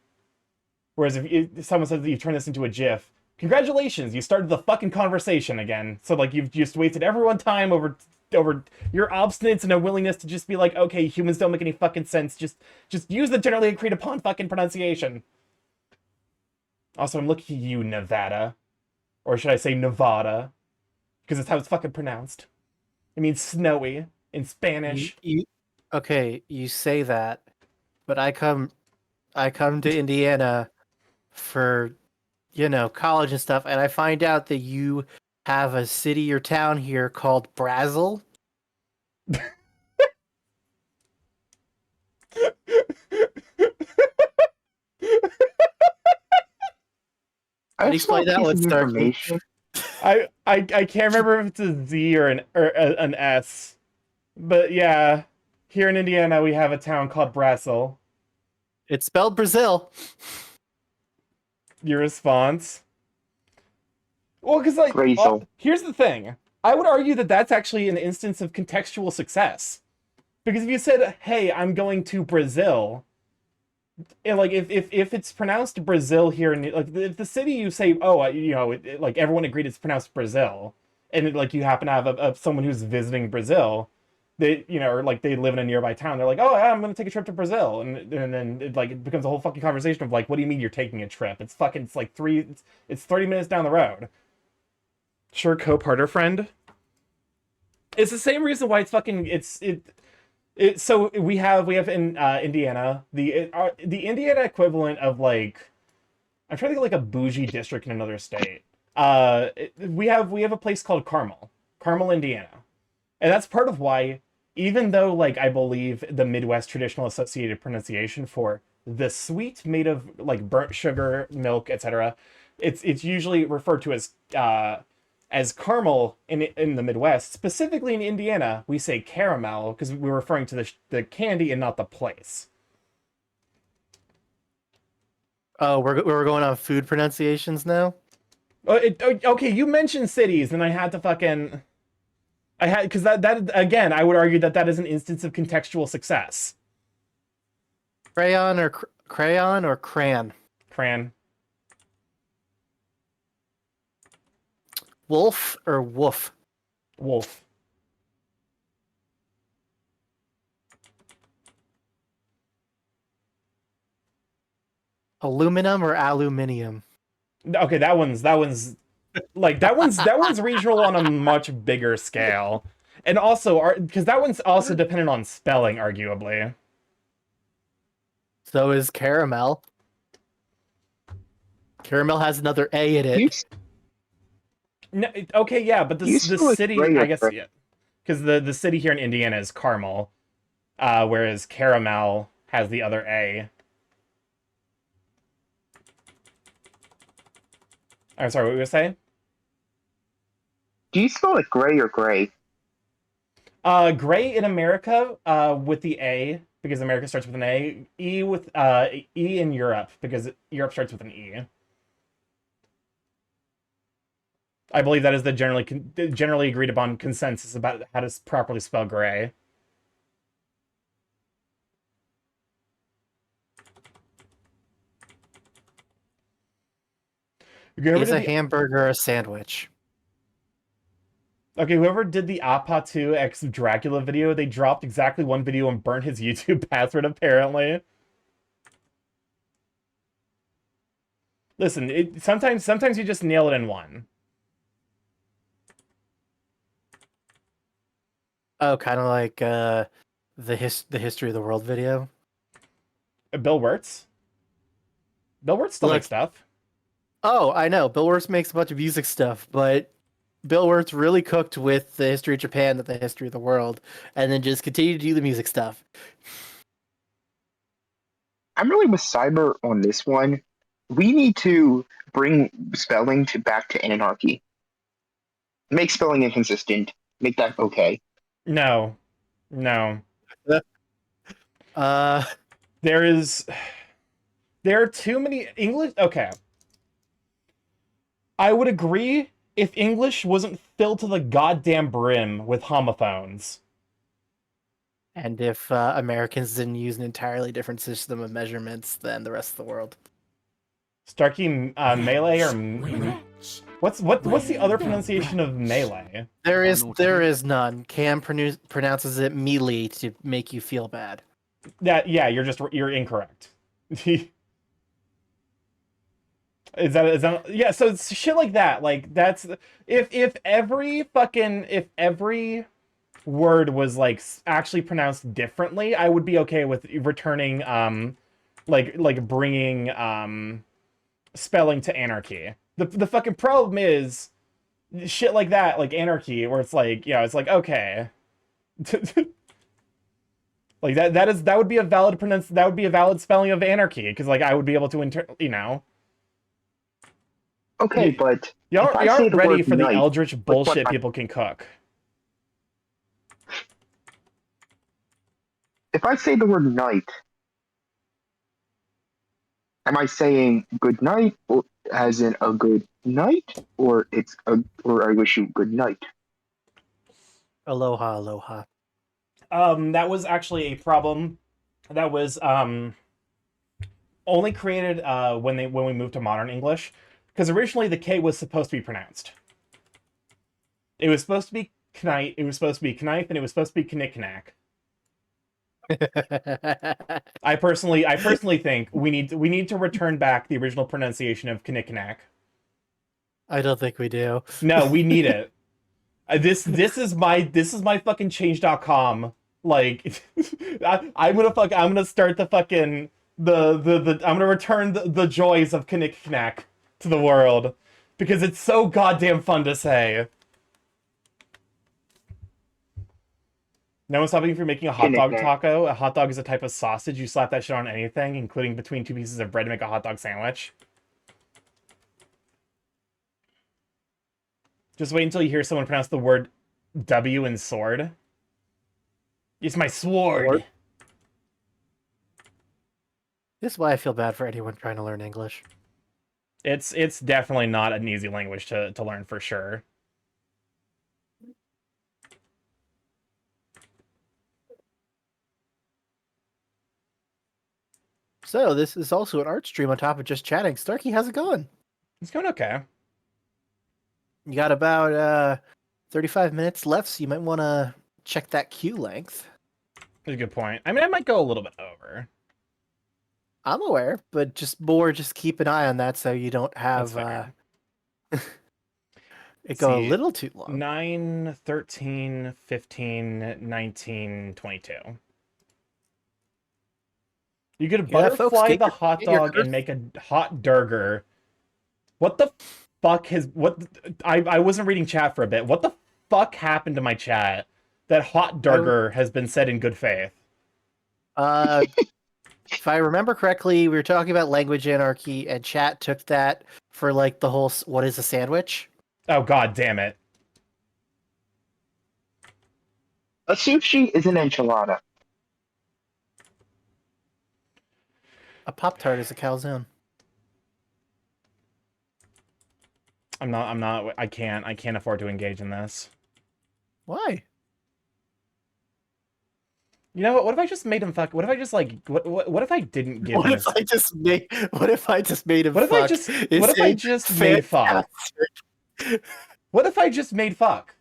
Whereas if someone says that you turn this into a GIF, congratulations, you started the fucking conversation again. So like you've just wasted everyone's time over your obstinance and a willingness to just be like, okay, humans don't make any fucking sense. Just use the generally agreed upon fucking pronunciation. Also, I'm looking at you, Nevada. Or should I say Nevada? Because that's how it's fucking pronounced. It means snowy in Spanish. Okay, you say that, but I come to Indiana for, college and stuff, and I find out that you have a city or town here called Brazil. I How do you also explain have a that piece one, of Starkey? information. I can't remember if it's a Z or an S, but yeah, here in Indiana we have a town called Brassel. It's spelled Brazil. Your response? Well, because like, Brazel. here's the thing. I would argue that that's actually an instance of contextual success, because if you said, "Hey, I'm going to Brazil," and like if it's pronounced Brazil here, in like if the city you say, "Oh, like everyone agreed it's pronounced Brazil," and like you happen to have someone who's visiting Brazil, they or like they live in a nearby town, they're like, "Oh, yeah, I'm gonna take a trip to Brazil," and then it becomes a whole fucking conversation of like, "What do you mean you're taking a trip? It's like it's 30 minutes down the road." Sure, co-partner friend. It's the same reason why so we have in Indiana the Indiana equivalent of like, I'm trying to think of like a bougie district in another state. We have a place called Carmel, Indiana, and that's part of why, even though like I believe the Midwest traditional associated pronunciation for the sweet made of like burnt sugar, milk, etc., it's usually referred to as caramel in the Midwest. Specifically in Indiana, we say caramel because we're referring to the candy and not the place. Oh, we're going on food pronunciations now. Okay, you mentioned cities, and I had to fucking. I had because that again, I would argue that is an instance of contextual success. Crayon or crayon or crayon. Cran. Wolf or woof. Wolf. Aluminum or aluminium. Okay, that one's that one's regional on a much bigger scale, and also because that one's also dependent on spelling, arguably. So is caramel. Caramel has another A in You, it. No, okay, yeah, but the You spell it city, right or I guess, correct? yeah, because the city here in Indiana is Carmel, whereas caramel has the other A. I'm sorry, what were you gonna say? do you spell it gray or gray? Gray in America, with the A because America starts with an A. E in Europe because Europe starts with an E. I believe that is the generally agreed upon consensus about how to properly spell gray. Whoever Is did a the, hamburger a sandwich? okay, whoever did the Apatu X Dracula video, they dropped exactly one video and burnt his YouTube password, apparently. Listen, sometimes you just nail it in one. Oh, kind of like the history of the world video. Bill Wirtz. Bill Wirtz still Look. makes stuff. Oh, I know. Bill Wirtz makes a bunch of music stuff, but Bill Wirtz really cooked with the history of Japan and the history of the world, and then just continued to do the music stuff. I'm really with Cyber on this one. We need to bring spelling back to anarchy. Make spelling inconsistent. Make that okay. No. No. Uh, There are too many English. Okay. I would agree if English wasn't filled to the goddamn brim with homophones. and if Americans didn't use an entirely different system of measurements than the rest of the world. Starkey, melee or Wretch. what's the other pronunciation of melee? There Naughty. is none. Cam pronounces it melee to make you feel bad. Yeah, you're incorrect. Is that yeah, so it's shit like that. Like that's if every word was like actually pronounced differently, I would be okay with returning like bringing spelling to anarchy. The fucking problem is shit like that, like anarchy, where it's like, yeah, it's like, okay. Like that would be a valid that would be a valid spelling of anarchy, because like I would be able to Okay, You- but you if I say aren't the ready word for the night, eldritch bullshit what- people can cook. if I say the word night, am I saying good night, or as in a good night, or or I wish you good night? Aloha, aloha. That was actually a problem that was only created when we moved to modern English, because originally the K was supposed to be pronounced. It was supposed to be knight, it was supposed to be knife, and it was supposed to be knick-knack. I personally think we need to return back the original pronunciation of knick-knack. I don't think we do. No, we need it. This is my fucking change.com. Like I'm gonna start the fucking I'm gonna return the joys of knick-knack to the world, because it's so goddamn fun to say. No one's stopping you from making a hot dog Knick-knack. taco. A hot dog is a type of sausage. You slap that shit on anything, including between two pieces of bread, to make a hot dog sandwich. Just wait until you hear someone pronounce the word W in sword. It's my sword. Sword? This is why I feel bad for anyone trying to learn English. It's definitely not an easy language to learn, for sure. So this is also an art stream on top of just chatting. Starkey, how's it going? It's going okay. You got about 35 minutes left, so you might want to check that queue length. That's a good point. I mean, I might go a little bit over. I'm aware, but just keep an eye on that so you don't have fair. it go a See, little too long. 9, 13, 15, 19, 22. You could Yeah, folks, butterfly get the your- hot get your dog and make a hot burger. What the fuck has I wasn't reading chat for a bit. What the fuck happened to my chat? That hot burger has been said in good faith. If I remember correctly, we were talking about language anarchy, and chat took that for like the whole what is a sandwich? Oh god damn it. A sushi is an enchilada. A Pop Tart is a calzone. I can't afford to engage in this. Why? You know what? What if I just made him fuck? What if I just like what if I didn't give What him if I just made? What if I just made him? What if I fuck? just It's what if I a just made fuck? fantastic- What if I just made fuck?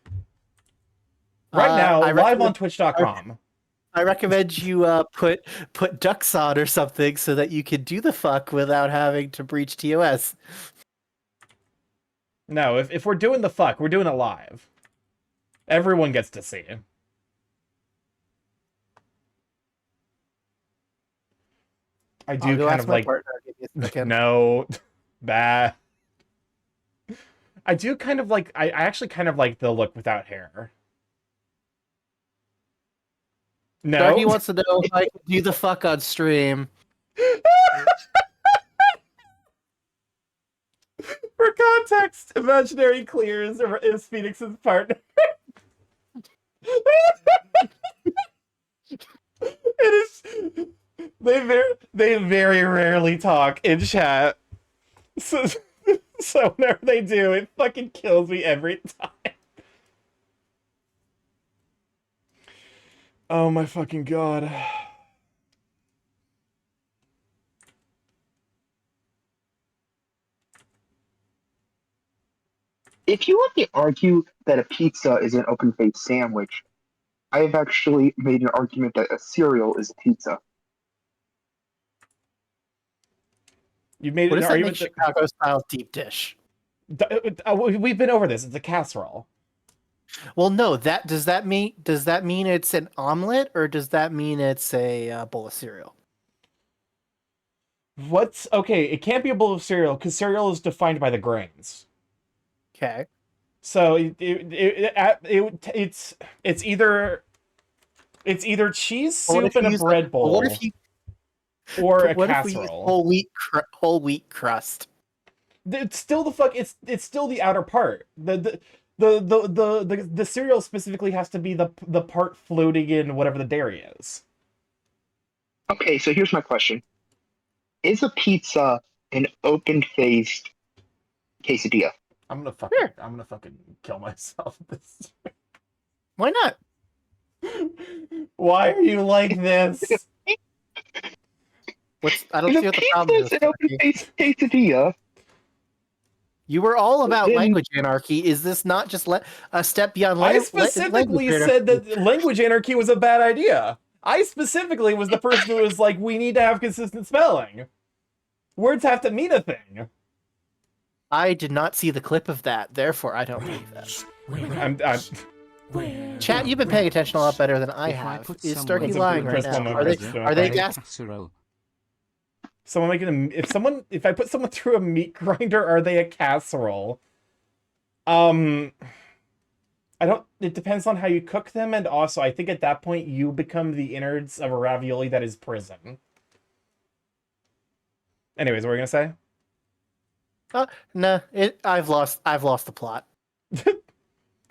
Right now, I live recommend- on twitch.com. I recommend you put ducks on or something so that you can do the fuck without having to breach TOS. No, if we're doing the fuck, we're doing it live. Everyone gets to see. I I'll do go kind ask of my like partner. Give me a second. no bad. I do kind of like I actually kind of like the look without hair. No. Darky wants to know if I can do the fuck on stream. For context, Imaginary Clears is Phoenix's partner. It is. They very rarely talk in chat. So whenever they do, it fucking kills me every time. Oh my fucking god. If you want to argue that a pizza is an open-faced sandwich, I have actually made an argument that a cereal is a pizza. You've made What an does that make argument Chicago style deep dish? we've been over this. It's a casserole. Well, no. Does that mean it's an omelet, or does that mean it's a bowl of cereal? What's okay? It can't be a bowl of cereal because cereal is defined by the grains. Okay. So it's either cheese But what soup if you in a use bread but bowl what if you or a what if we use casserole. whole wheat crust? It's still it's still the outer part. The cereal specifically has to be the part floating in whatever the dairy is. Okay, so here's my question: is a pizza an open-faced quesadilla? I'm gonna fucking kill myself. This. Why not? Why are you like this? I don't If see a what the problem is. pizza's an Turkey. open-faced quesadilla, You were all about Then- language anarchy. Is this not just a step beyond I language specifically anarchy? said that language anarchy was a bad idea. I specifically was the person who was like, we need to have consistent spelling. Words have to mean a thing. I did not see the clip of that, therefore I don't believe that. I'm Chat, you've been paying attention a lot better than I If have. put Is someone Starkey in lying right Chris now? will know Are they, Chris, are they okay. gas? Casserole. someone making if I put someone through a meat grinder, are they a casserole? I don't. It depends on how you cook them, and also I think at that point you become the innards of a ravioli that is prison. Anyways, what were you gonna say? Nah, I've lost the plot.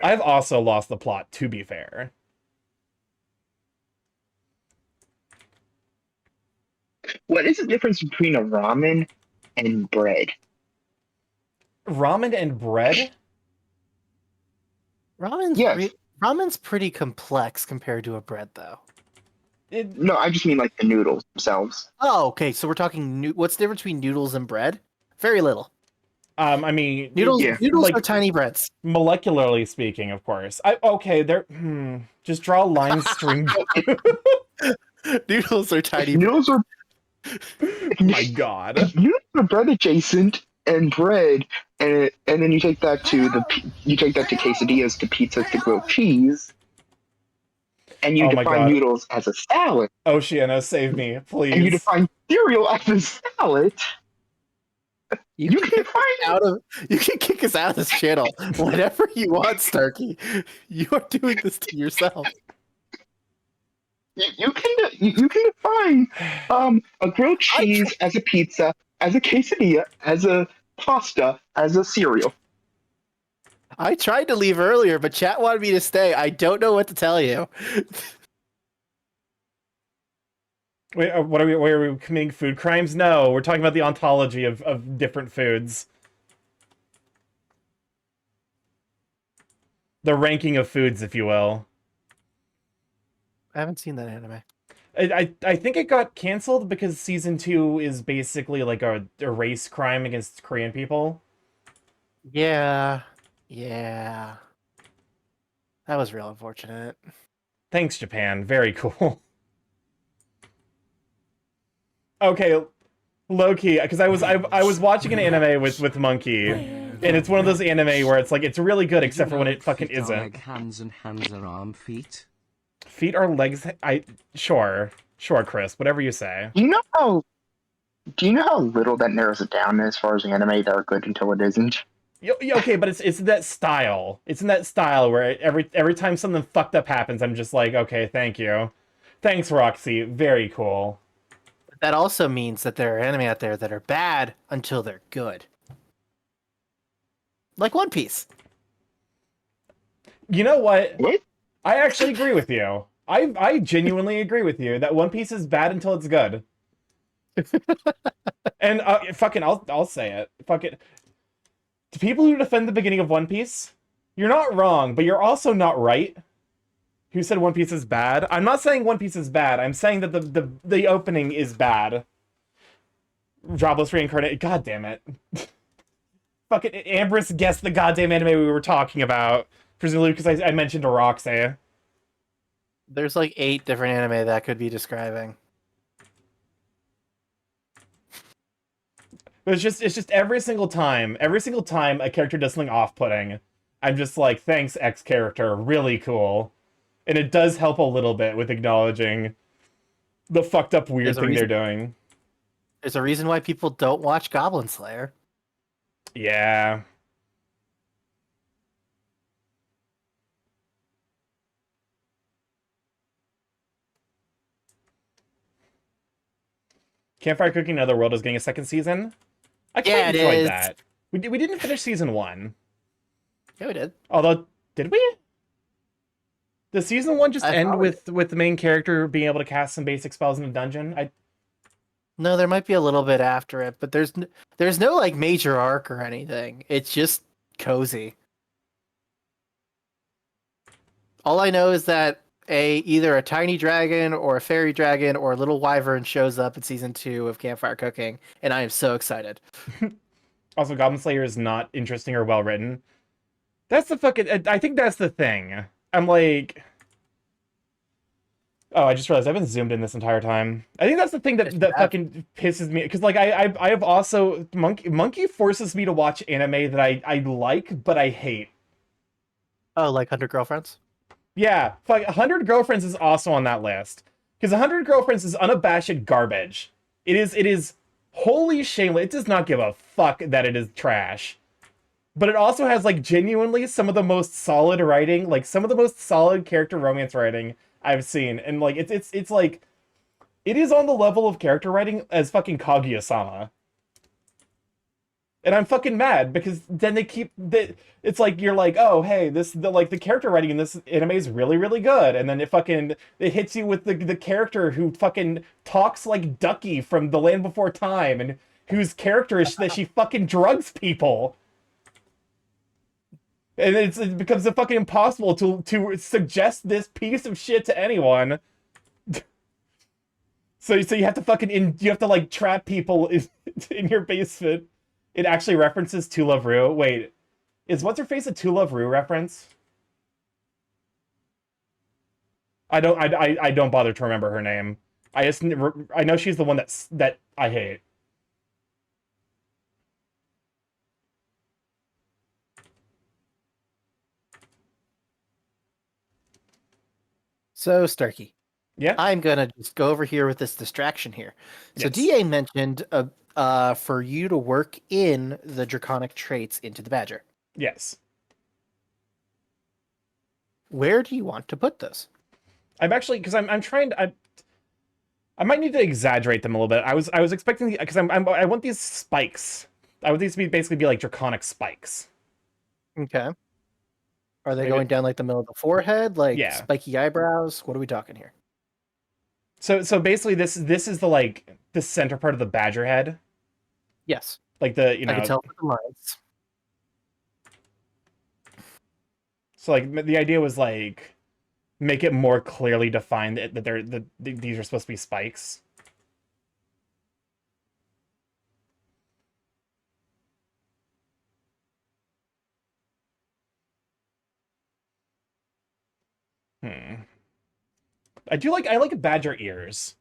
I've also lost the plot, to be fair. what is the difference between a ramen and bread? Ramen and bread? Yes. Ramen's pretty complex compared to a bread, though. No, I just mean like the noodles themselves. Oh, okay. So we're talking. What's the difference between noodles and bread? Very little. I mean, Noodles. Yeah. Noodles like- are tiny breads. molecularly speaking, of course. They're just draw a line string. Noodles are tiny. breads. Noodles are My God. noodles are bread adjacent and bread, and then you take that to quesadillas, to pizzas, to grilled cheese, and you Oh my define God. noodles as a salad, Oceana, save me, and you please. define cereal as a salad. You You can can define you can kick us out of this channel whenever you want, Starkey. You are doing this to yourself. you can define a grilled cheese as a pizza, as a quesadilla, as a pasta, as a cereal. I tried to leave earlier, but chat wanted me to stay. I don't know what to tell you. Wait, what are we committing food crimes? No, we're talking about the ontology of different foods. The ranking of foods, if you will. I haven't seen that anime. I think it got canceled because season 2 is basically like a race crime against Korean people. Yeah. That was real unfortunate. Thanks, Japan. Very cool. Okay, low-key, because I was watching an anime with Monkey, and it's one of those anime where it's like it's really good Did you except for when know it fucking feet are isn't. leg, hands and hands are arm, feet. Feet are legs. Sure, Chris. Whatever you say. Do you know how little that narrows it down as far as anime that are good until it isn't? Okay, but it's in that style. It's in that style where every time something fucked up happens, I'm just like, okay, thank you, thanks, Roxy. Very cool. That also means that there are anime out there that are bad until they're good. Like One Piece. You know what? What? I actually agree with you. I genuinely agree with you that One Piece is bad until it's good. And fucking, I'll say it. Fuck it. To people who defend the beginning of One Piece, you're not wrong, but you're also not right. Who said One Piece is bad? I'm not saying One Piece is bad. I'm saying that the opening is bad. Jobless Reincarnate. God damn it. Fucking Ambrose guessed the goddamn anime we were talking about. Presumably because I mentioned Roxy. There's like 8 different anime that could be describing. But it's just every single time a character does something off-putting, I'm just like, thanks, X character, really cool. And it does help a little bit with acknowledging the fucked up weird There's a thing they're reason- doing. There's a reason why people don't watch Goblin Slayer. Yeah. Campfire Cooking Another World is getting a second season. I Yeah, quite it enjoyed is. that. We didn't finish season 1. Yeah, we did. Although, did we? Does season 1 just I end thought we with the main character being able to cast some basic spells in a dungeon? No, there might be a little bit after it, but there's no like major arc or anything. It's just cozy. All I know is that either a tiny dragon or a fairy dragon or a little wyvern shows up in season 2 of Campfire Cooking, and I am so excited. Also, Goblin Slayer is not interesting or well written. That's the fucking. I think that's the thing. I'm like. Oh, I just realized I've been zoomed in this entire time. I think that's the thing that fucking pisses me, because like I have also Monkey forces me to watch anime that I like but I hate. Oh, like 100 Girlfriends? Yeah, fuck, 100 Girlfriends is also on that list, because 100 Girlfriends is unabashed garbage. It is wholly shameless. It does not give a fuck that it is trash. But it also has like genuinely some of the most solid writing, like some of the most solid character romance writing I've seen. And like it's like it is on the level of character writing as fucking Kaguya-sama. And I'm fucking mad because then they keep that. It's like you're like, oh hey, the character writing in this anime is really really good, and then it hits you with the character who fucking talks like Ducky from The Land Before Time, and whose character is that she fucking drugs people. And it becomes fucking impossible to suggest this piece of shit to anyone. So you have to you have to like trap people in your basement. It actually references To Love Ru. Wait, is What's Her Face a To Love Ru reference? I don't bother to remember her name. I know she's the one that I hate. So, Starkey, Yeah. I'm gonna just go over here with this distraction here. So Yes. DA mentioned for you to work in the draconic traits into the badger. Yes. Where do you want to put this? I'm actually, because I'm trying to. I might need to exaggerate them a little bit. I was expecting, because I want these spikes. I want these to basically be like draconic spikes. Okay. Are they Maybe- going down like the middle of the forehead, like Yeah. spiky eyebrows? What are we talking here? So basically, this is the center part of the badger head, Yes, like the I can tell from the lines. So like the idea was like make it more clearly defined that these are supposed to be spikes. I like badger ears.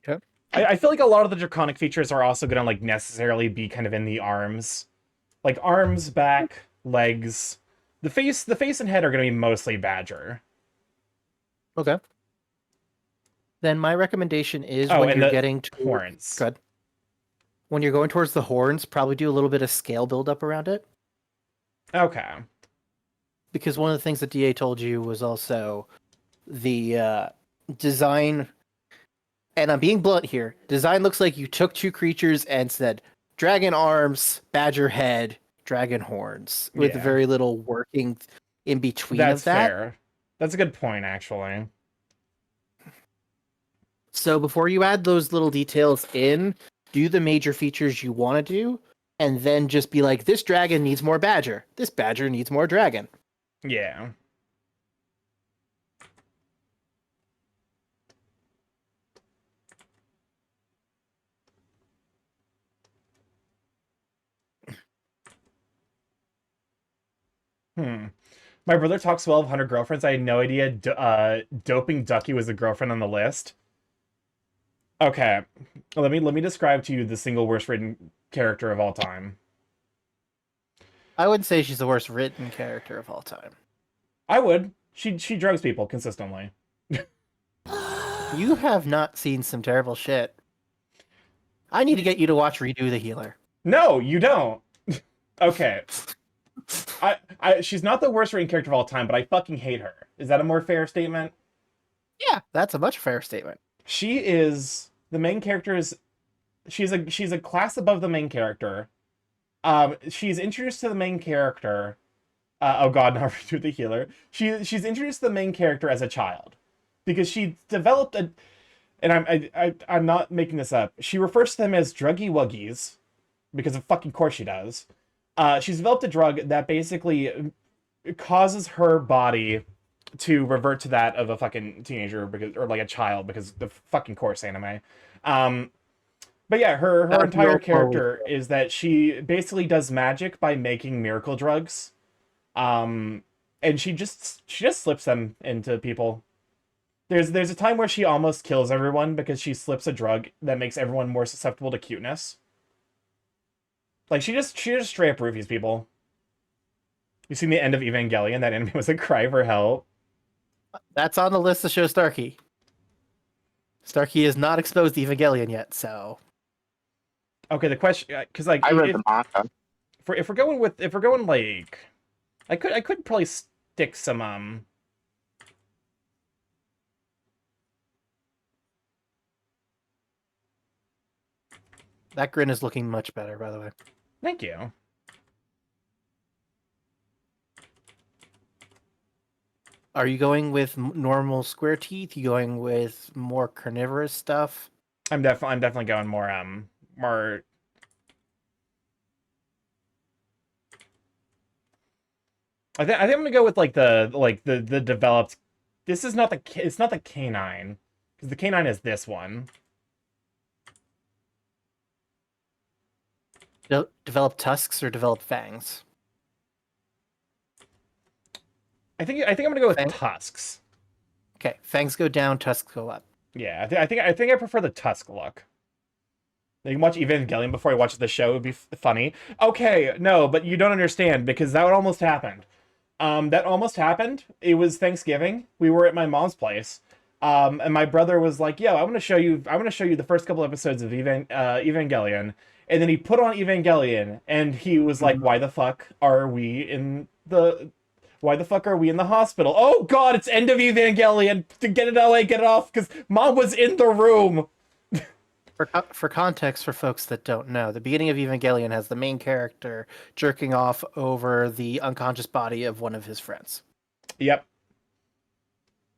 Okay. I feel like a lot of the draconic features are also gonna like necessarily be kind of in the arms. Like arms, back, legs. The face and head are gonna be mostly badger. Okay. Then my recommendation is Oh, when and you're the getting to horns. Good. When you're going towards the horns, probably do a little bit of scale buildup around it. Okay. Because one of the things that DA told you was also the design, and I'm being blunt here, design looks like you took two creatures and said dragon arms, badger head, dragon horns, with Yeah. very little working in between That's of that. fair. That's a good point, actually. So before you add those little details in, do the major features you want to do, and then just be like, this dragon needs more badger. This badger needs more dragon. Yeah. My brother talks well of 100 Girlfriends. I had no idea Doping Ducky was a girlfriend on the list. Okay. Let me describe to you the single worst written character of all time. I wouldn't say she's the worst written character of all time. I would. She drugs people consistently. You have not seen some terrible shit. I need to get you to watch Redo the Healer. No, you don't. Okay. She's not the worst written character of all time, but I fucking hate her. Is that a more fair statement? Yeah, that's a much fair statement. She is the main character is she's a class above the main character. She's introduced to the main character. Oh god, not Redo the Healer. She's introduced to the main character as a child because she developed a, and I'm not making this up. She refers to them as druggy wuggies because of fucking course she does. She's developed a drug that basically causes her body to revert to that of a fucking teenager because, or like a child because the fucking course anime. But yeah, her entire character is that she basically does magic by making miracle drugs. And she just slips them into people. There's a time where she almost kills everyone because she slips a drug that makes everyone more susceptible to cuteness. Like she just straight up roofies people. You seen the end of Evangelion? That anime was a cry for help. That's on the list to show Starkey. Starkey is not exposed to Evangelion yet, so. Okay, the question, because like I read the manga. if we're going like, I could probably stick some That grin is looking much better, by the way. Thank you. Are you going with normal square teeth? You going with more carnivorous stuff? I'm definitely going more more. I think I'm gonna go with like the developed. This is not it's not the canine because the canine is this one. Develop tusks or develop fangs? I think I'm gonna go with Fang? tusks. Okay, fangs go down, tusks go up. Yeah, I think I prefer the tusk look. You can watch Evangelion before I watch the show. It would be funny. Okay, no, but you don't understand because that almost happened. That almost happened. It was Thanksgiving. We were at my mom's place. And my brother was like, "Yo, I want to show you the first couple episodes of Evangelion." And then he put on Evangelion, and he was like, "Why the fuck are we in the hospital? Oh god, it's end of Evangelion. To get it away, get it off, because mom was in the room." For context, for folks that don't know, the beginning of Evangelion has the main character jerking off over the unconscious body of one of his friends. Yep.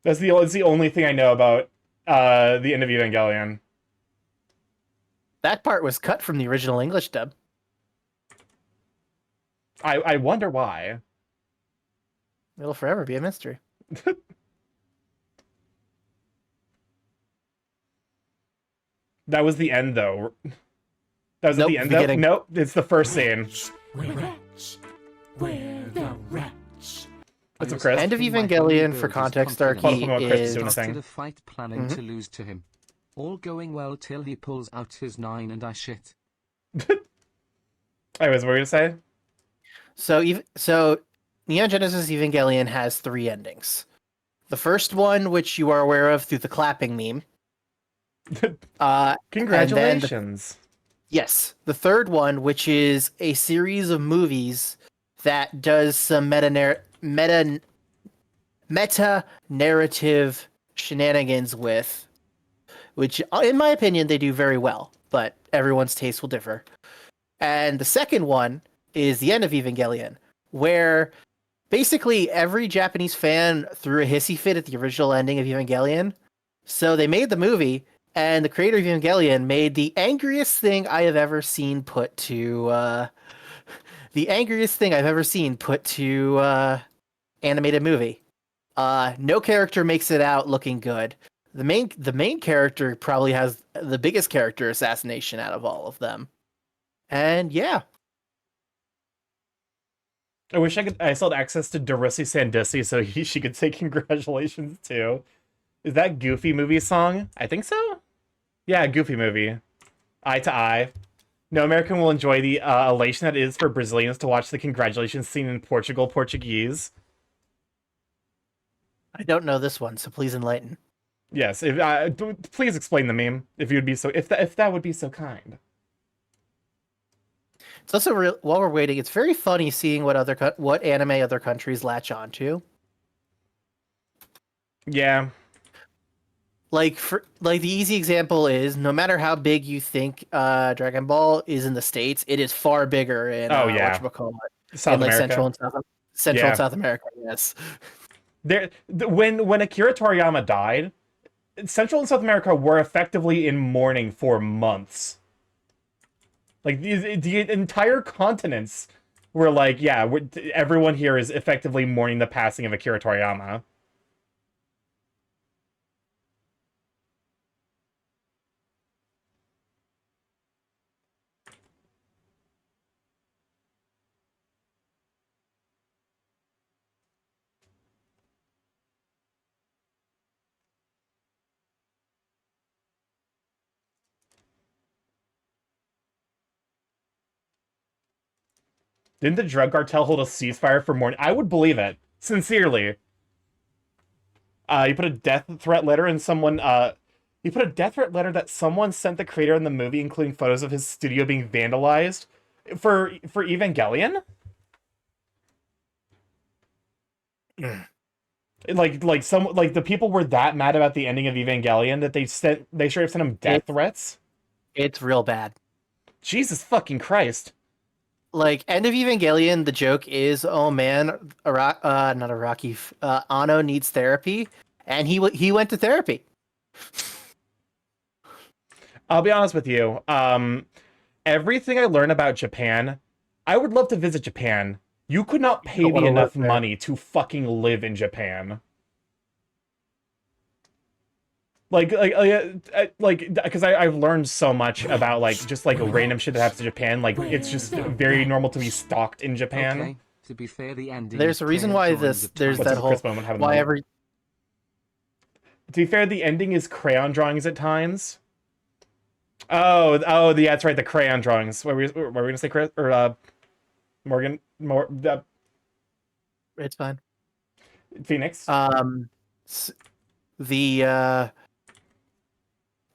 That's the only thing I know about the end of Evangelion. That part was cut from the original English dub. I wonder why. It'll forever be a mystery. That was the end, though. That was at Nope, the end, beginning. though? Nope, it's the first scene. We're rats. We're the rats. What's up, Chris? End of Asking my Evangelion, hero for his context, confidence. Starkey Hold on, Chris is is... doing a Started thing. a fight planning to lose to him. All going well till he pulls out his 9 and I shit. Anyways, what were you gonna say? So Neon Genesis Evangelion has 3 endings. The first one, which you are aware of through the clapping meme. Congratulations. Yes, the third one, which is a series of movies that does some meta narrative shenanigans with, which in my opinion they do very well, but everyone's taste will differ. And the second one is the end of Evangelion, where basically every Japanese fan threw a hissy fit at the original ending of Evangelion. So they made the movie, and the creator of Evangelion made the angriest thing I have ever seen put to animated movie. No character makes it out looking good. The main character probably has the biggest character assassination out of all of them. And yeah. I wish I still had access to Darissi Sandussi so she could say congratulations too. Is that Goofy movie song? I think so. Yeah, Goofy movie. Eye to Eye. No American will enjoy the elation that is for Brazilians to watch the congratulations scene in Portuguese. I don't know this one, so please enlighten. Yes, if please explain the meme if you'd be so if that would be so kind. It's also while we're waiting, it's very funny seeing what anime other countries latch onto. Yeah. Like the easy example is no matter how big you think Dragon Ball is in the States, it is far bigger in whatchamacallit, South in like America. Central Yeah. and South America. Yes. When Akira Toriyama died, Central and South America were effectively in mourning for months. Like the entire continents were like, yeah, everyone here is effectively mourning the passing of Akira Toriyama. Didn't the drug cartel hold a ceasefire for mourning? I would believe it. Sincerely. You put a death threat letter in someone, you put a death threat letter that someone sent the creator in the movie, including photos of his studio being vandalized for Evangelion? like the people were that mad about the ending of Evangelion that they straight up sent him death threats? It's real bad. Jesus fucking Christ. Like end of Evangelion, the joke is, oh man, Ano needs therapy, and he went to therapy. I'll be honest with you. Everything I learn about Japan, I would love to visit Japan. You could not pay me enough money to fucking live in Japan. Like, because I've learned so much about just random shit that happens in Japan. Like, it's just very normal to be stalked in Japan. Okay, to be fair, the ending. There's a reason why there's that whole why every. To be fair, the ending is crayon drawings at times. Oh, yeah, that's right. The crayon drawings. What were we gonna say, Chris or Morgan? It's fine. Phoenix.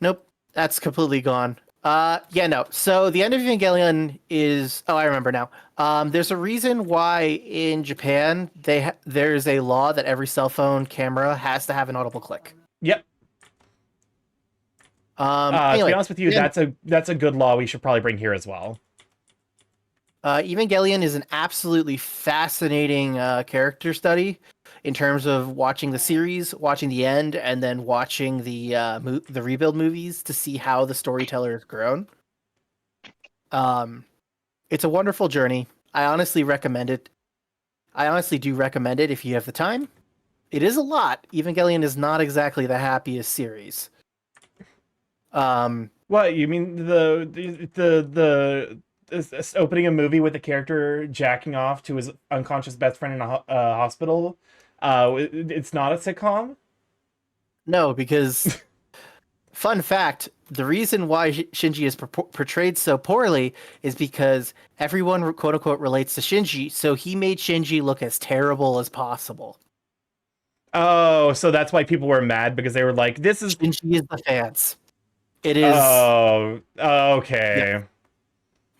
Nope, that's completely gone. Yeah, no. So the end of Evangelion is. Oh, I remember now. There's a reason why in Japan there's a law that every cell phone camera has to have an audible click. Yep. Anyway, to be honest with you, that's a good law we should probably bring here as well. Evangelion is an absolutely fascinating character study in terms of watching the series, watching the end, and then watching the rebuild movies to see how the storyteller has grown. It's a wonderful journey. I honestly recommend it. I honestly do recommend it if you have the time. It is a lot. Evangelion is not exactly the happiest series. What you mean the opening a movie with a character jacking off to his unconscious best friend in a hospital? It's not a sitcom? No, because fun fact, the reason why Shinji is portrayed so poorly is because everyone quote unquote relates to Shinji, so he made Shinji look as terrible as possible. Oh, so that's why people were mad, because they were like, this is Shinji is the fans. It is. Oh, okay. Yeah.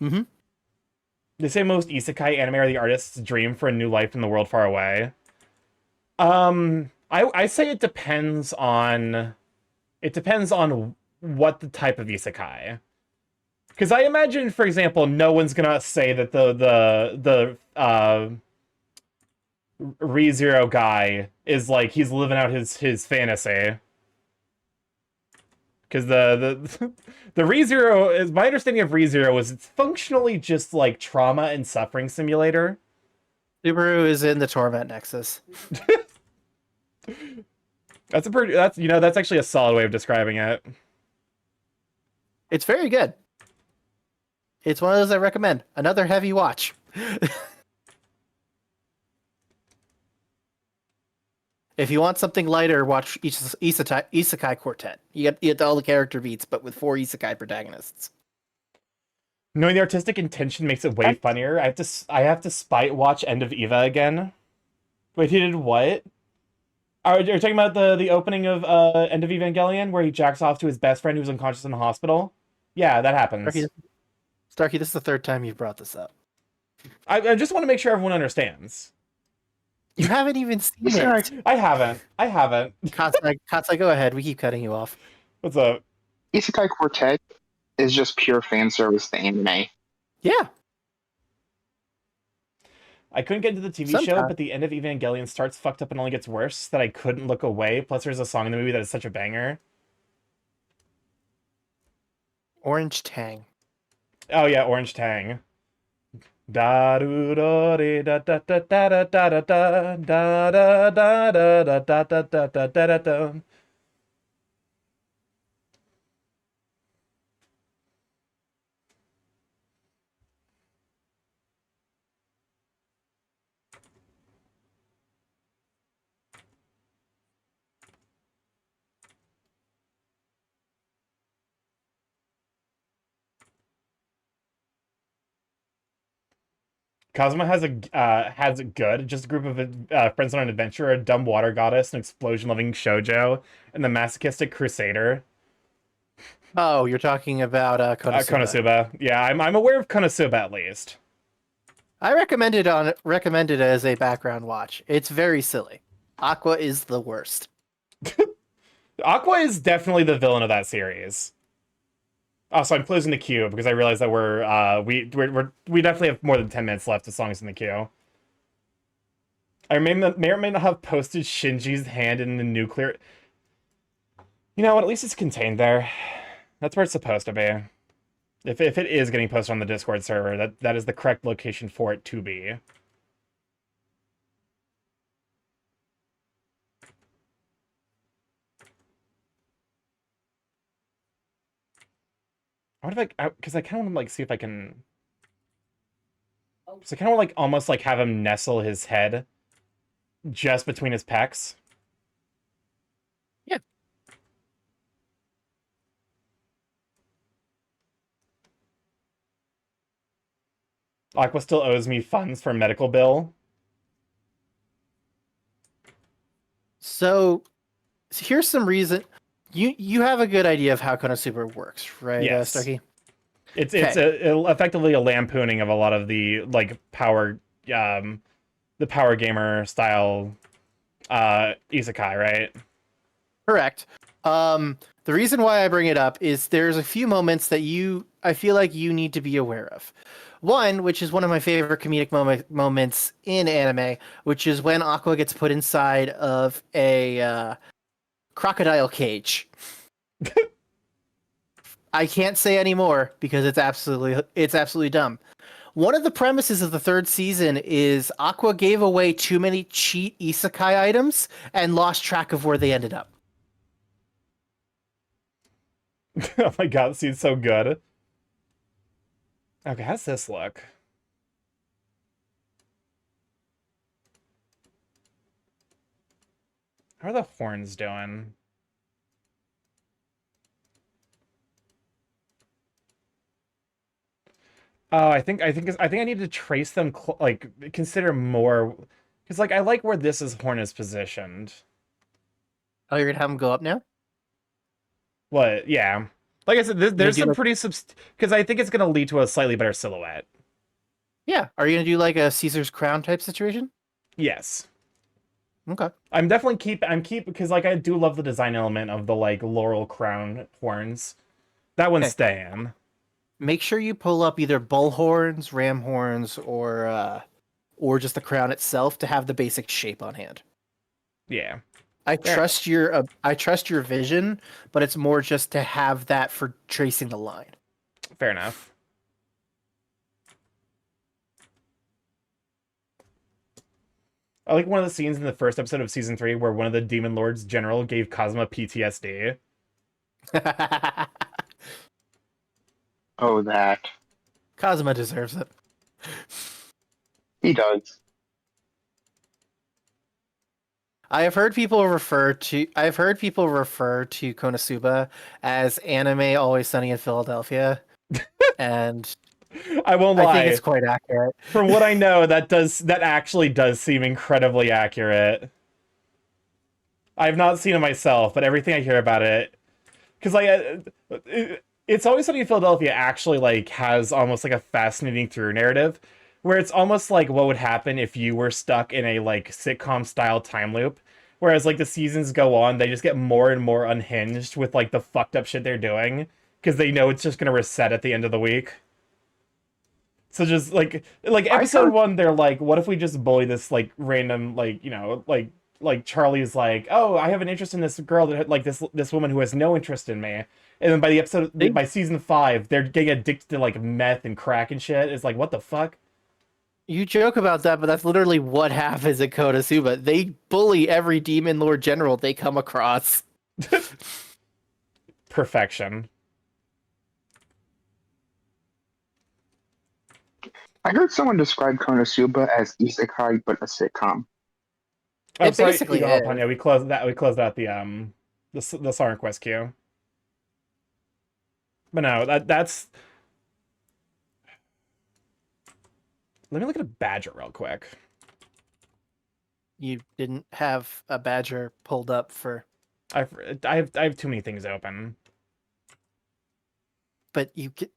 Mm-hmm. They say most isekai anime are the artist's dream for a new life in the world far away. I say it depends on what the type of isekai. Because I imagine, for example, no one's gonna say that the ReZero guy is like he's living out his fantasy. Because the ReZero is my understanding of ReZero is it's functionally just like trauma and suffering simulator. Subaru is in the Torment Nexus. That's actually a solid way of describing it. It's very good. It's one of those I recommend. Another heavy watch. If you want something lighter, watch Isekai Quartet. You get all the character beats, but with 4 isekai protagonists. Knowing the artistic intention makes it way funnier. I have to spite watch End of Eva again. Wait, he did what? Are you talking about the opening of End of Evangelion where he jacks off to his best friend who's unconscious in the hospital? Yeah, that happens. Starkey, this is the third time you've brought this up. I just want to make sure everyone understands. You haven't even seen it. I haven't. Katsai, go ahead. We keep cutting you off. What's up? Isekai Quartet is just pure fan service to anime. Yeah. I couldn't get into the TV show, Sometime. but the end of Evangelion starts fucked up and only gets worse that I couldn't look away. Plus, there's a song in the movie that is such a banger. Orange Tang. Oh yeah, Orange Tang. Da do do de da da da da da da da da da da da da da da da da da da da. Cosmo has it good. Just a group of friends on an adventure, a dumb water goddess, an explosion-loving shoujo, and the masochistic crusader. Oh, you're talking about Konosuba. Konosuba. Yeah, I'm aware of Konosuba at least. I recommend it as a background watch. It's very silly. Aqua is the worst. Aqua is definitely the villain of that series. Also, I'm closing the queue because I realize that we definitely have more than 10 minutes left of songs in the queue. I may or may not have posted Shinji's hand in the nuclear. You know what? At least it's contained there. That's where it's supposed to be. If it is getting posted on the Discord server, that is the correct location for it to be. What if because I kind of want to like see if I can. So I kind of like almost like have him nestle his head just between his pecs. Yeah. Aqua still owes me funds for a medical bill. So here's some reason. You have a good idea of how Konosuba works, right, Yes. Starkey? It's Okay. effectively a lampooning of a lot of the like the power gamer style isekai, right? Correct. The reason why I bring it up is there's a few moments that I feel like you need to be aware of. One, which is one of my favorite comedic moments in anime, which is when Aqua gets put inside of a crocodile cage. I can't say any more because it's absolutely dumb. One of the premises of the third season is Aqua gave away too many cheat isekai items and lost track of where they ended up. Oh my god, this scene's so good. Okay, how's this look? How are the horns doing? Oh, I think I need to trace them like consider more because like I like where this horn is positioned. Oh, you're gonna have them go up now? What? Yeah. Like I said, there's do some like- pretty because I think it's gonna lead to a slightly better silhouette. Yeah. Are you gonna do like a Caesar's crown type situation? Yes. Okay. I'm definitely keep because like I do love the design element of the like laurel crown horns. That one's Okay. staying. Make sure you pull up either bull horns, ram horns, or just the crown itself to have the basic shape on hand. Yeah. I Fair. trust your vision, but it's more just to have that for tracing the line. Fair enough. I like one of the scenes in the first episode of season 3 where one of the Demon Lord's general gave Cosmo PTSD. Oh, that. Kazuma deserves it. He does. I've heard people refer to Konosuba as anime Always Sunny in Philadelphia. And I won't I lie. think it's quite accurate. From what I know, that actually does seem incredibly accurate. I've not seen it myself, but everything I hear about it, because it's always Sunny in Philadelphia actually like has almost like a fascinating through narrative, where it's almost like what would happen if you were stuck in a like sitcom style time loop. Whereas like the seasons go on, they just get more and more unhinged with like the fucked up shit they're doing because they know it's just gonna reset at the end of the week. So just like episode one, they're like, what if we just bully this like random like Charlie's like, oh, I have an interest in this girl that like this woman who has no interest in me, and then by season 5, they're getting addicted to like meth and crack and shit. It's like, what the fuck? You joke about that, but that's literally what happens in Konosuba. They bully every demon lord general they come across. Perfection. I heard someone describe Konosuba as isekai, but a sitcom. I'm It sorry, basically Eagle is. Panya, we closed out the Siren Quest queue. But no, that's. Let me look at a Badger real quick. You didn't have a badger pulled up for, I have too many things open. but you get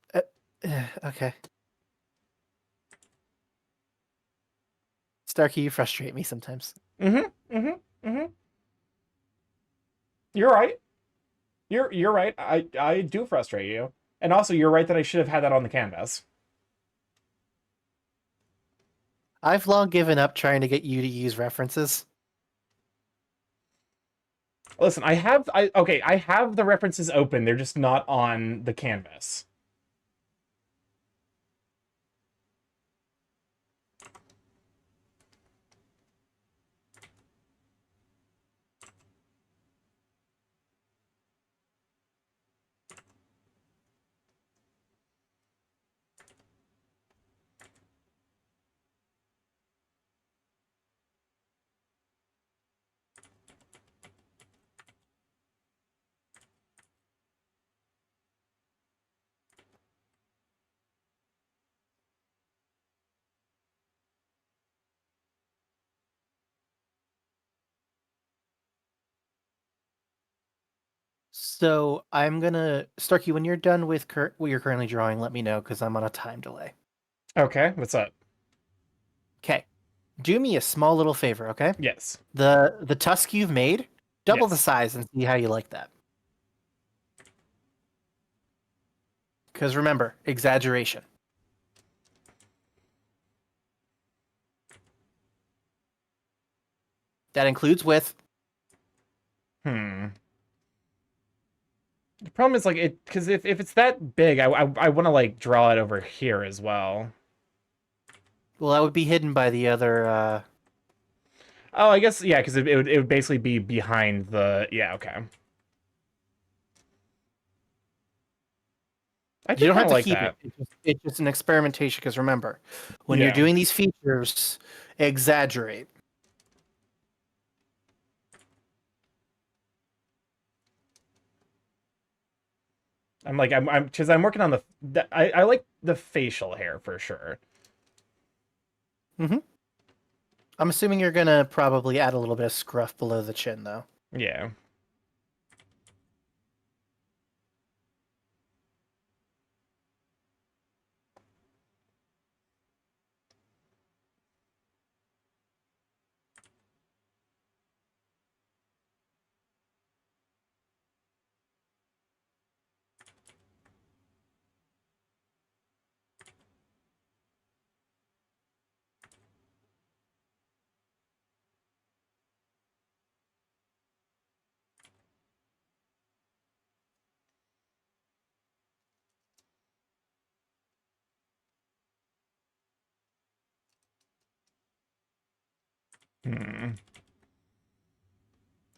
okay. Starkey, you frustrate me sometimes. You're right. You're right. I do frustrate you, and also you're right that I should have had that on the canvas. I've long given up trying to get you to use references. Listen, I have the references open. They're just not on the canvas. So I'm gonna Starkey, when you're done with what you're currently drawing, let me know because I'm on a time delay. Okay, what's up? Okay, do me a small little favor, okay? Yes. The tusk you've made, double the Yes. size and see how you like that. Because remember, exaggeration. That includes width. The problem is like because if it's that big, I want to like draw it over here as well. Well, that would be hidden by the other. Oh, I guess yeah, because it would basically be behind the okay. I do You don't have kinda to like keep that. it. It's just an experimentation. Because remember, when you're Yeah. doing these features, exaggerate. I'm because I'm working on I like the facial hair for sure. I'm assuming you're gonna probably add a little bit of scruff below the chin, though. Yeah.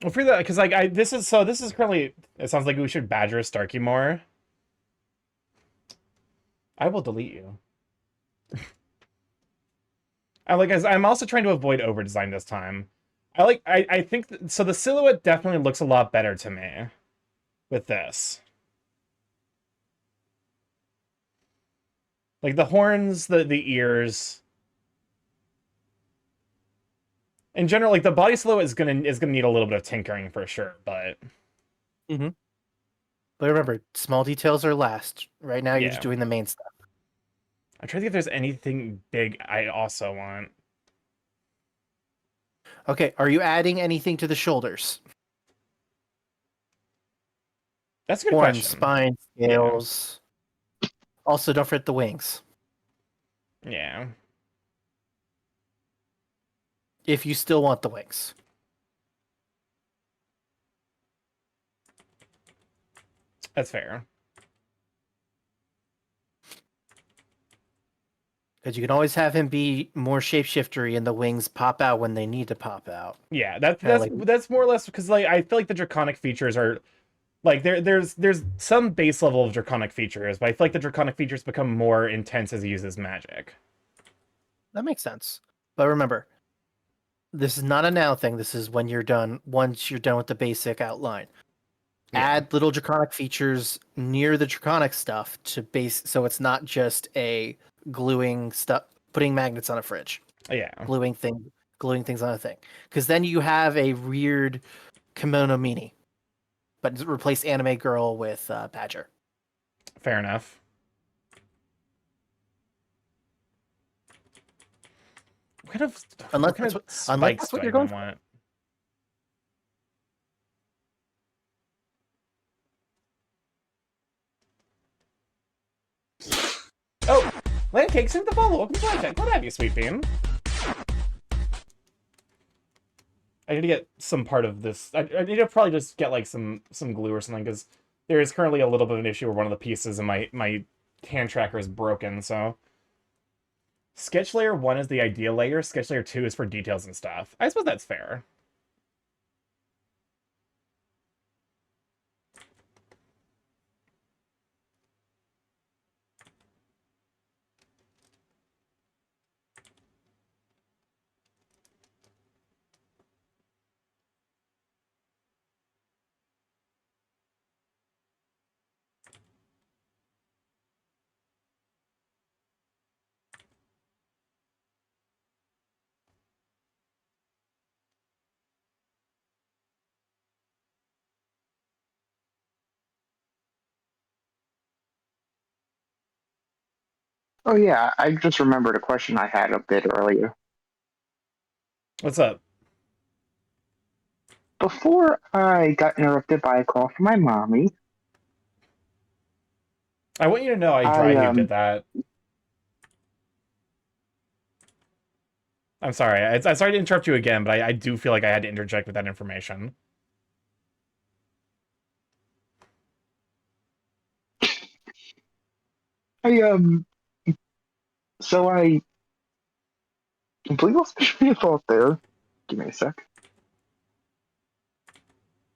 Well, for that, because like this is currently. It sounds like we should badger Starkey more. I will delete you. I'm also trying to avoid over design this time. I think so. The silhouette definitely looks a lot better to me with this. Like the horns, the ears. In general, like the body silhouette is gonna need a little bit of tinkering for sure, but But remember, small details are last. Right now, you're just yeah. doing the main stuff. I'm trying to think if there's anything big I also want. Okay, are you adding anything to the shoulders? That's a good Horns, question. spine, scales. Also, don't forget the wings. Yeah. If you still want the wings. That's fair. Because you can always have him be more shapeshiftery and the wings pop out when they need to pop out. Yeah, Kinda that's more or less because like I feel like the draconic features are like there's some base level of draconic features, but I feel like the draconic features become more intense as he uses magic. That makes sense. But remember, this is not a now thing. This is when you're done. Once you're done with the basic outline, Yeah. add little draconic features near the draconic stuff to base, so it's not just a gluing stuff, putting magnets on a fridge, Yeah. gluing things on a thing. Because then you have a weird kimono meanie, but replace anime girl with Badger. Fair enough. What kind of Unless what kind that's of what- unless spikes that's do what I you're even going for. want? Oh, Land Cakes in the follow. Welcome to Land Cake. Glad to have you, Sweet Bean. I need to get some part of this. I need to probably just get like some glue or something because there is currently a little bit of an issue where one of the pieces in my hand tracker is broken. So sketch layer 1 is the ideal layer. Sketch layer 2 is for details and stuff. I suppose that's fair. Oh yeah, I just remembered a question I had a bit earlier. What's up? Before I got interrupted by a call from my mommy, I want you to know I I dry did that. I'm sorry. I'm sorry to interrupt you again, but I do feel like I had to interject with that information. I so I completely lost my train of thought there. Give me a sec.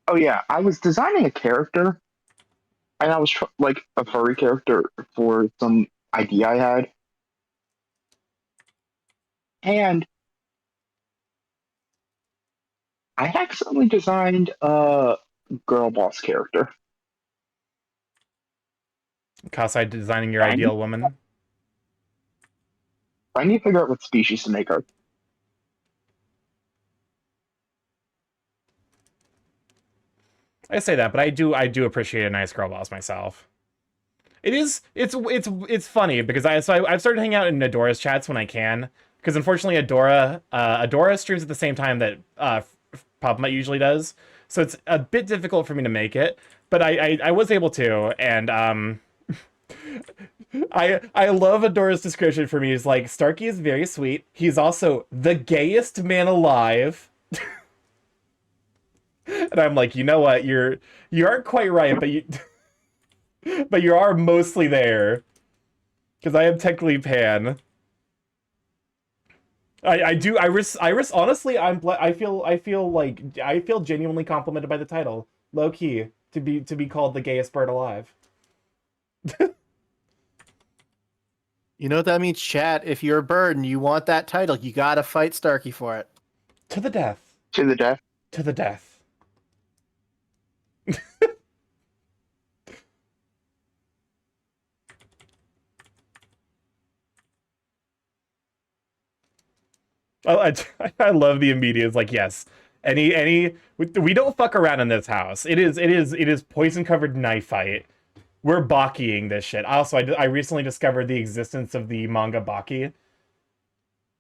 Oh yeah, I was designing a character, and I was like a furry character for some idea I had, and I accidentally designed a girl boss character. Kasai designing your I need, ideal woman. I need to figure out what species to make her. I say that, but I do appreciate a nice girl boss myself. It's funny because I've started hanging out in Adora's chats when I can because unfortunately Adora streams at the same time that Pop Mutt usually does, so it's a bit difficult for me to make it, but I was able to, and I love Adora's description for me. He's like, Starkey is very sweet. He's also the gayest man alive. And I'm like, you know what? You aren't quite right, but but you are mostly there. Because I am technically pan. Honestly, I feel genuinely complimented by the title. Low key to be called the gayest bird alive. You know what that means, chat? If you're a bird and you want that title, you gotta fight Starkey for it. To the death. To the death. To the death. I love the immediate. It's like, yes, any we don't fuck around in this house. It is poison covered knife fight. We're Bakiing this shit. Also, I recently discovered the existence of the manga Baki.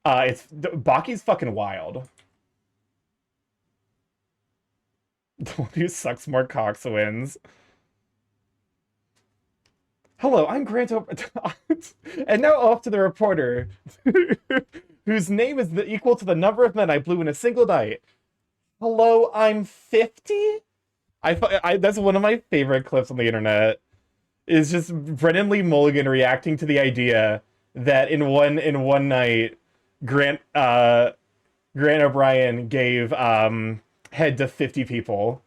Baki's fucking wild. The one who sucks more cocks wins. Hello, I'm Grant and now off to the reporter, whose name is equal to the number of men I blew in a single night. Hello, I'm 50? That's one of my favorite clips on the internet. Is just Brennan Lee Mulligan reacting to the idea that in one night, Grant O'Brien gave head to 50 people.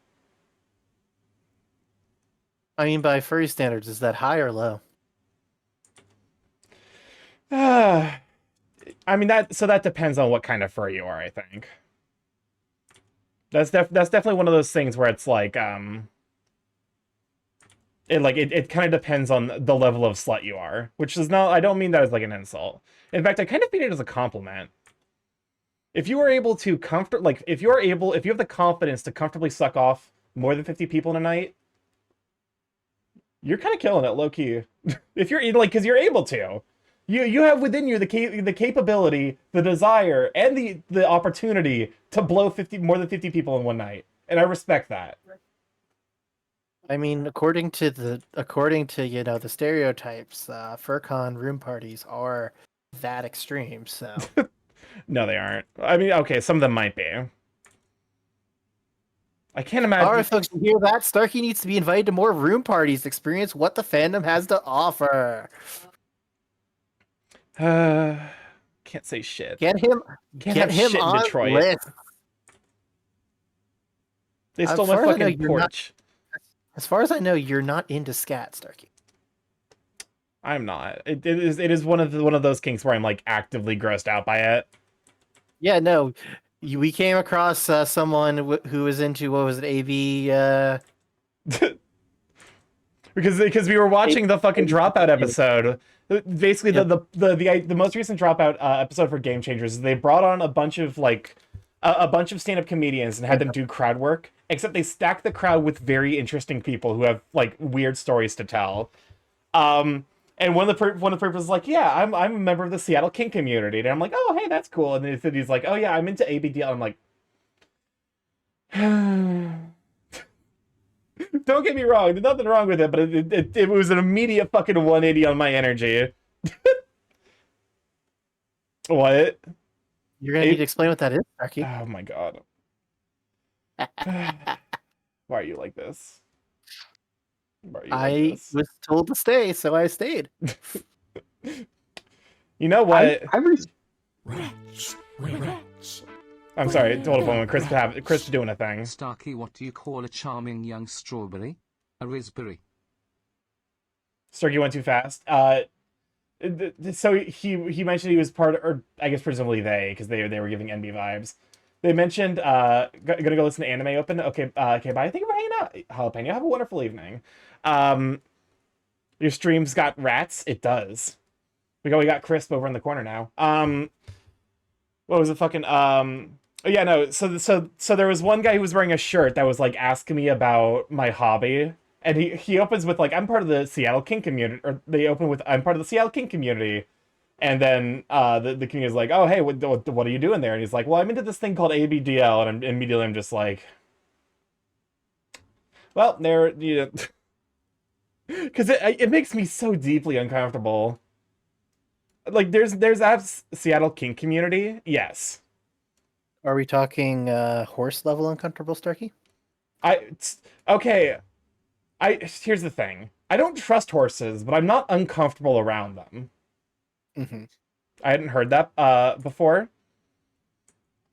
I mean, by furry standards, is that high or low? I mean that depends on what kind of fur you are, I think. That's definitely one of those things where it's like it kind of depends on the level of slut you are, which is not, I don't mean that as like an insult. In fact, I kind of mean it as a compliment. If you are able to if you have the confidence to comfortably suck off more than 50 people in a night, you're kind of killing it, low key. If you're because you're able to, you have within you the capability, the desire, and the opportunity to blow more than 50 people in one night, and I respect that. I mean, according to the stereotypes, FurCon room parties are that extreme. So No, they aren't. I mean, okay, some of them might be. I can't imagine. All right, folks, you hear that? Starkey needs to be invited to more room parties to experience what the fandom has to offer. Can't say shit. Get him have shit in on Detroit. list. They As stole my far as I know, fucking you're not- porch. As far as I know, you're not into scat, Starkey. I'm not. It is one of those kinks where I'm like actively grossed out by it. Yeah, no. We came across someone who was into, what was it, AB? Because we were watching the fucking Dropout episode. Basically, the most recent Dropout episode for Game Changers, they brought on a bunch of stand-up comedians and had them do crowd work. Except they stacked the crowd with very interesting people who have like weird stories to tell. And one of the people was like, "Yeah, I'm a member of the Seattle kink community," and I'm like, "Oh, hey, that's cool." And then he's like, "Oh yeah, I'm into ABDL." I'm like, don't get me wrong, there's nothing wrong with it, but it was an immediate fucking 180 on my energy. What? You're gonna need to explain what that is, Starkey. Oh my god. Why are you like this? Why are you like I this? was told to stay, so I stayed. You know what? Wretch, wretch. I'm sorry, hold up a moment. Chris doing a thing. Starkey, what do you call a charming young strawberry? A raspberry. Starkey went too fast. So he mentioned he was part of, or I guess presumably they, because they were giving NB vibes. They mentioned gonna go listen to Anime Open. Okay, okay, bye. Thank you for hanging out, Jalapeno. Have a wonderful evening. Your stream's got rats. It does. We got Crisp over in the corner now. What was it? Fucking oh, yeah, no. So there was one guy who was wearing a shirt that was like asking me about my hobby. And he opens with like, I'm part of the Seattle kink community, or they open with, I'm part of the Seattle kink community. And then the community is like, oh, hey, what are you doing there? And he's like, well, I'm into this thing called ABDL. And immediately I'm just like, well, there, you know, because it makes me so deeply uncomfortable. Like, there's apps Seattle kink community, yes. Are we talking horse level uncomfortable, Starkey? Okay. Here's the thing. I don't trust horses, but I'm not uncomfortable around them. Mm-hmm. I hadn't heard that before.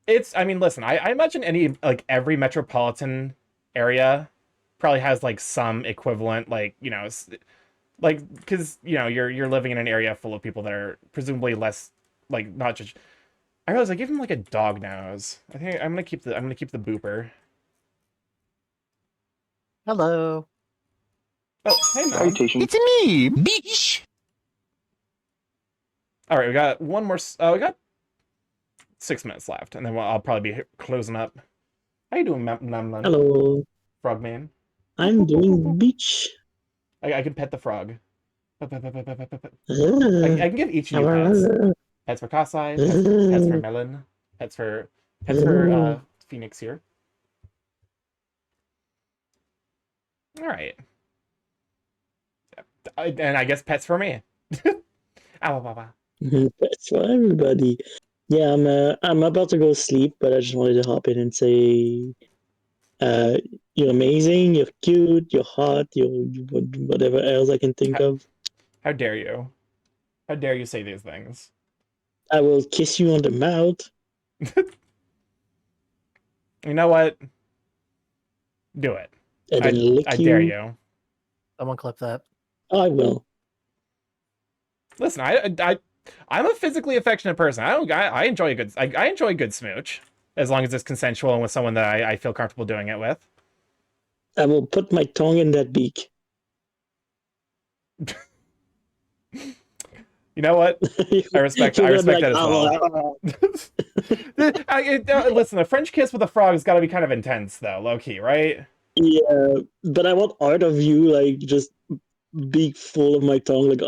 I mean, listen, I imagine every metropolitan area probably has like some equivalent, like, you know, like, because, you know, you're living in an area full of people that are presumably less, like, not just. I realize I give him like a dog nose. I think I'm gonna keep the booper. Hello. Oh, hey, Mom. Salutations. me, bitch. All right, we got one more. We got 6 minutes left, and then I'll probably be closing up. How you doing, Hello, Frogman? I'm doing beach. I can pet the frog. I Ah, can give each of you pets. Pets for Kasai, pets for Melon, pets for Phoenix here. All right. And I guess pets for me. Ow, ow, ow. That's for everybody. Yeah, I'm about to go sleep, but I just wanted to hop in and say, you're amazing, you're cute, you're hot, you're whatever else I can think of. How dare you? How dare you say these things? I will kiss you on the mouth. You know what? Do it. And then lick I you. dare you. Someone clip that. I will. Listen, I'm a physically affectionate person. I enjoy a good I enjoy a good smooch as long as it's consensual and with someone that I feel comfortable doing it with. I will put my tongue in that beak. You know what? I respect You're that as "Oh, well. Listen, a French kiss with a frog has got to be kind of intense, though, low key, right? Yeah, but I want art of you, like, just beak full of my tongue, like,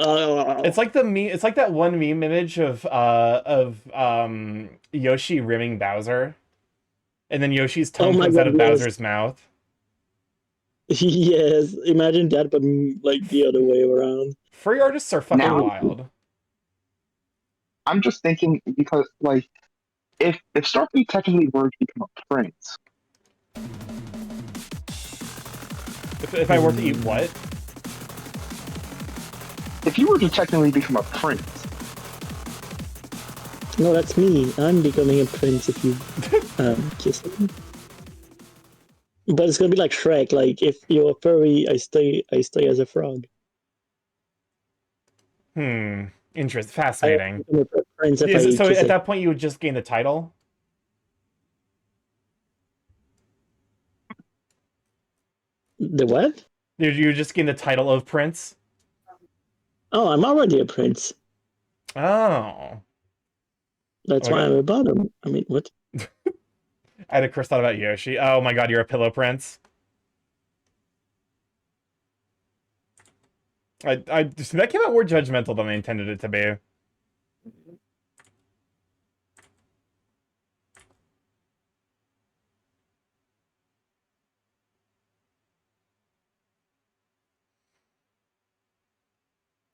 It's like the meme. It's like that one meme image of Yoshi rimming Bowser, and then Yoshi's tongue Oh my comes out of God, yes. Bowser's mouth. Yes, imagine that, but like the other way around. Furry artists are fucking Now- wild. I'm just thinking because, like, if Starfleet technically were to become a prince, If I were to eat what? if you were to technically become a prince, No, that's me. I'm becoming a prince if you kiss me. But it's gonna be like Shrek. Like if you're a furry, I stay as a frog. Fascinating. I'm a prince if I So kiss at it. that point, you would just gain the title. The what? You would just gain the title of prince. Oh, I'm already a prince. Oh, That's Okay. why I'm a bottom. I mean, what? I had a first thought about Yoshi. Oh my god, you're a pillow prince. That came out more judgmental than I intended it to be.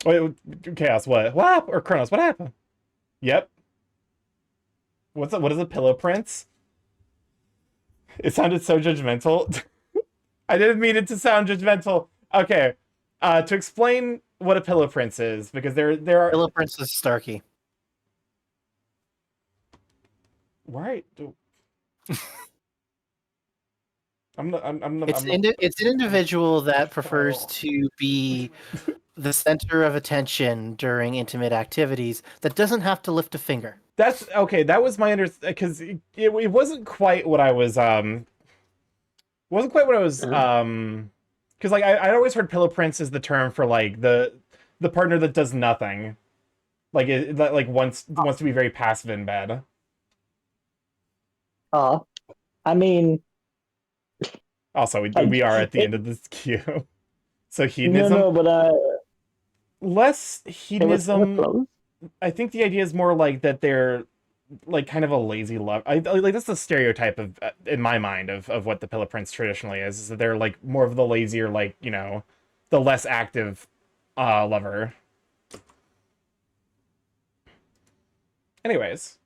Wait, Chaos, what? What happened? Or Kronos, what happened? Yep. What is a pillow prince? It sounded so judgmental. I didn't mean it to sound judgmental. Okay. To explain what a pillow prince is, because there are Pillow Princess Starkey. right. I'm not. It's an individual that prefers to be the center of attention during intimate activities that doesn't have to lift a finger. That's okay. That was my because it wasn't quite what I was because like I'd always heard pillow prince is the term for like the partner that does nothing, like that like wants to be very passive in bed. I mean, Also, we are at the end of this queue, so hedonism. no, but Less it was hedonism. close. I think the idea is more like that they're like kind of a lazy love. Like that's the stereotype of in my mind of what the pillow prince traditionally is that they're like more of the lazier, like, you know, the less active lover. Anyways,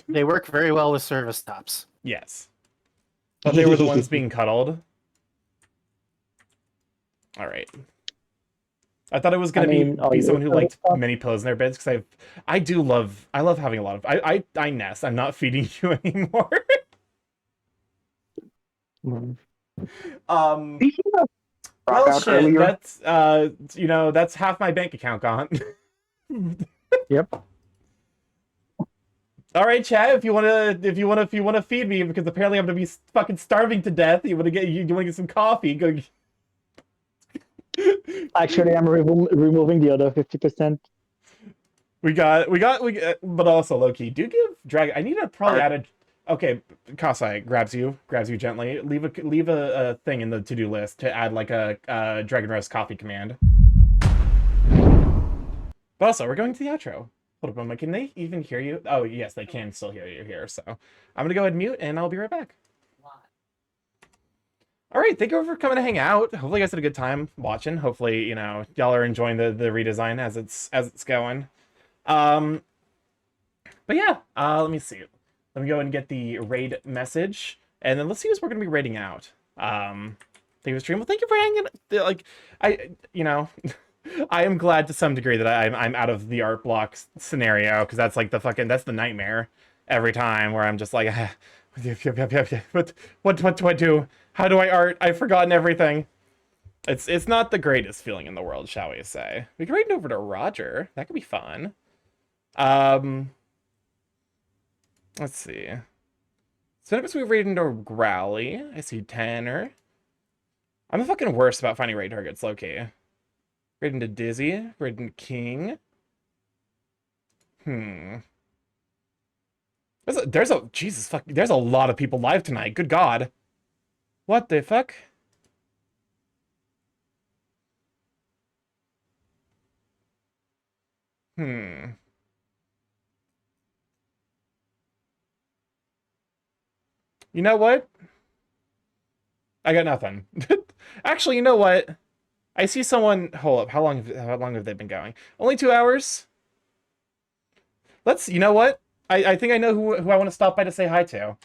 They work very well with service tops. yes, but they were the ones being cuddled. All right. I thought it was gonna be someone who liked many pillows in their beds because I love having a lot of I nest. I'm not feeding you anymore. speaking of Well, dropout shit. earlier, That's that's half my bank account gone. Yep. All right, chat. If you wanna feed me because apparently I'm gonna be fucking starving to death. You wanna get some coffee? Go. Actually, I'm removing the other 50%. but also Loki, do give Dragon. I need to probably add a. Okay, Kasai grabs you gently. Leave a thing in the to-do list to add like a Dragon Roast coffee command. But also, we're going to the outro. Hold up a moment. Can they even hear you? Oh, yes, they can still hear you here. So I'm going to go ahead and mute, and I'll be right back. All right, thank you for coming to hang out. Hopefully you guys had a good time watching. Hopefully, you know, y'all are enjoying the redesign as it's going. But yeah, let me see. Let me go and get the raid message, and then let's see who we're going to be raiding out. Thank you for stream. Well, thank you for hanging. Like, I am glad to some degree that I'm out of the art block scenario, because that's like that's the nightmare every time, where I'm just like, what do I do? How do I art? I've forgotten everything. It's not the greatest feeling in the world, shall we say. We can raid over to Roger. That could be fun. Let's see. So next we've raided into Growly. I see Tanner. I'm the fucking worst about finding raid targets, low-key. Raid into Dizzy. Raid into King. Jesus fuck. There's a lot of people live tonight. Good God. What the fuck? You know what? I got nothing. Actually, you know what? I see someone. Hold up. How long have they been going? Only 2 hours? You know what? I think I know who I want to stop by to say hi to.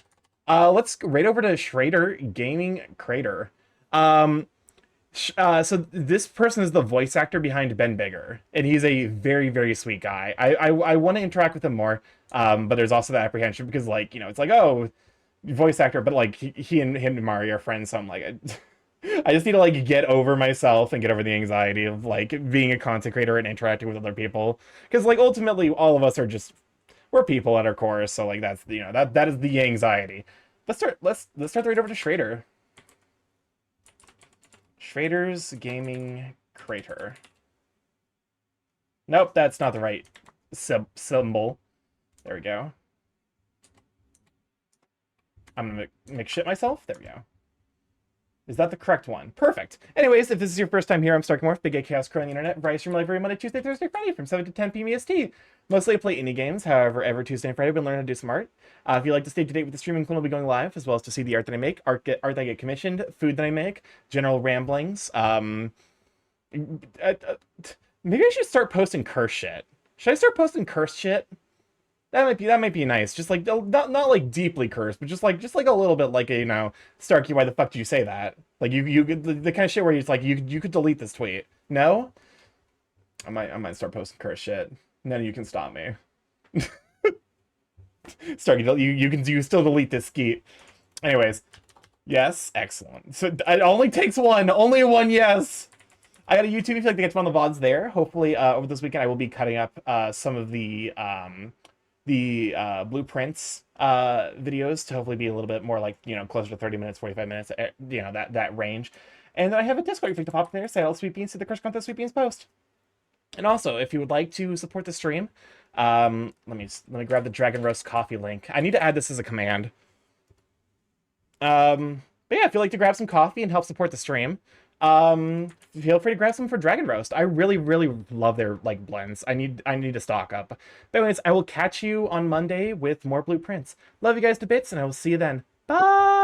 Let's raid over to Schrader Gaming Crater. So this person is the voice actor behind Ben Bigger, and he's a very, very sweet guy. I want to interact with him more, but there's also the apprehension because, like, you know, it's like, oh, voice actor, but like he and Mario are friends, so I'm like, I just need to like get over myself and get over the anxiety of like being a content creator and interacting with other people, because like ultimately all of us are we're people at our core, so like that's, you know, that is the anxiety. Let's start right over to Schrader. Schrader's Gaming Crater. Nope, that's not the right symbol. There we go. I'm gonna make shit myself. There we go. Is that the correct one? Perfect. Anyways, if this is your first time here, I'm Starkmorph, Big A Chaos Crow on the internet. Bryce from every Monday, Tuesday, Thursday, Friday from 7 to 10 p.m. EST. Mostly I play indie games. However, every Tuesday and Friday we learn how to do some art. If you'd like to stay to date with the streaming, we'll be going live, as well as to see the art that I make, art that I get commissioned, food that I make, general ramblings. Maybe I should start posting curse shit. Should I start posting curse shit? That might be nice. Just like not like deeply cursed, but just like a little bit like, you know, Starky, why the fuck did you say that? Like the kind of shit where it's like you could delete this tweet. No? I might start posting curse shit. None of you can stop me. Starky, you still delete this skeet. Anyways, yes, excellent. So it only takes one, only one yes. I got a YouTube if you'd like to get on the VODs there. Hopefully over this weekend I will be cutting up some of the blueprints videos to hopefully be a little bit more like, you know, closer to 30 minutes, 45 minutes, you know, that range. And then I have a Discord if you'd like to pop in there, say, "I'll Sweet Beans," to the Crush Contest Sweet Beans post. And also, if you would like to support the stream, let me grab the Dragon Roast coffee link. I need to add this as a command. But yeah, if you'd like to grab some coffee and help support the stream, feel free to grab some for Dragon Roast. I really, really love their like blends. I need to stock up. But anyways, I will catch you on Monday with more blueprints. Love you guys to bits, and I will see you then. Bye.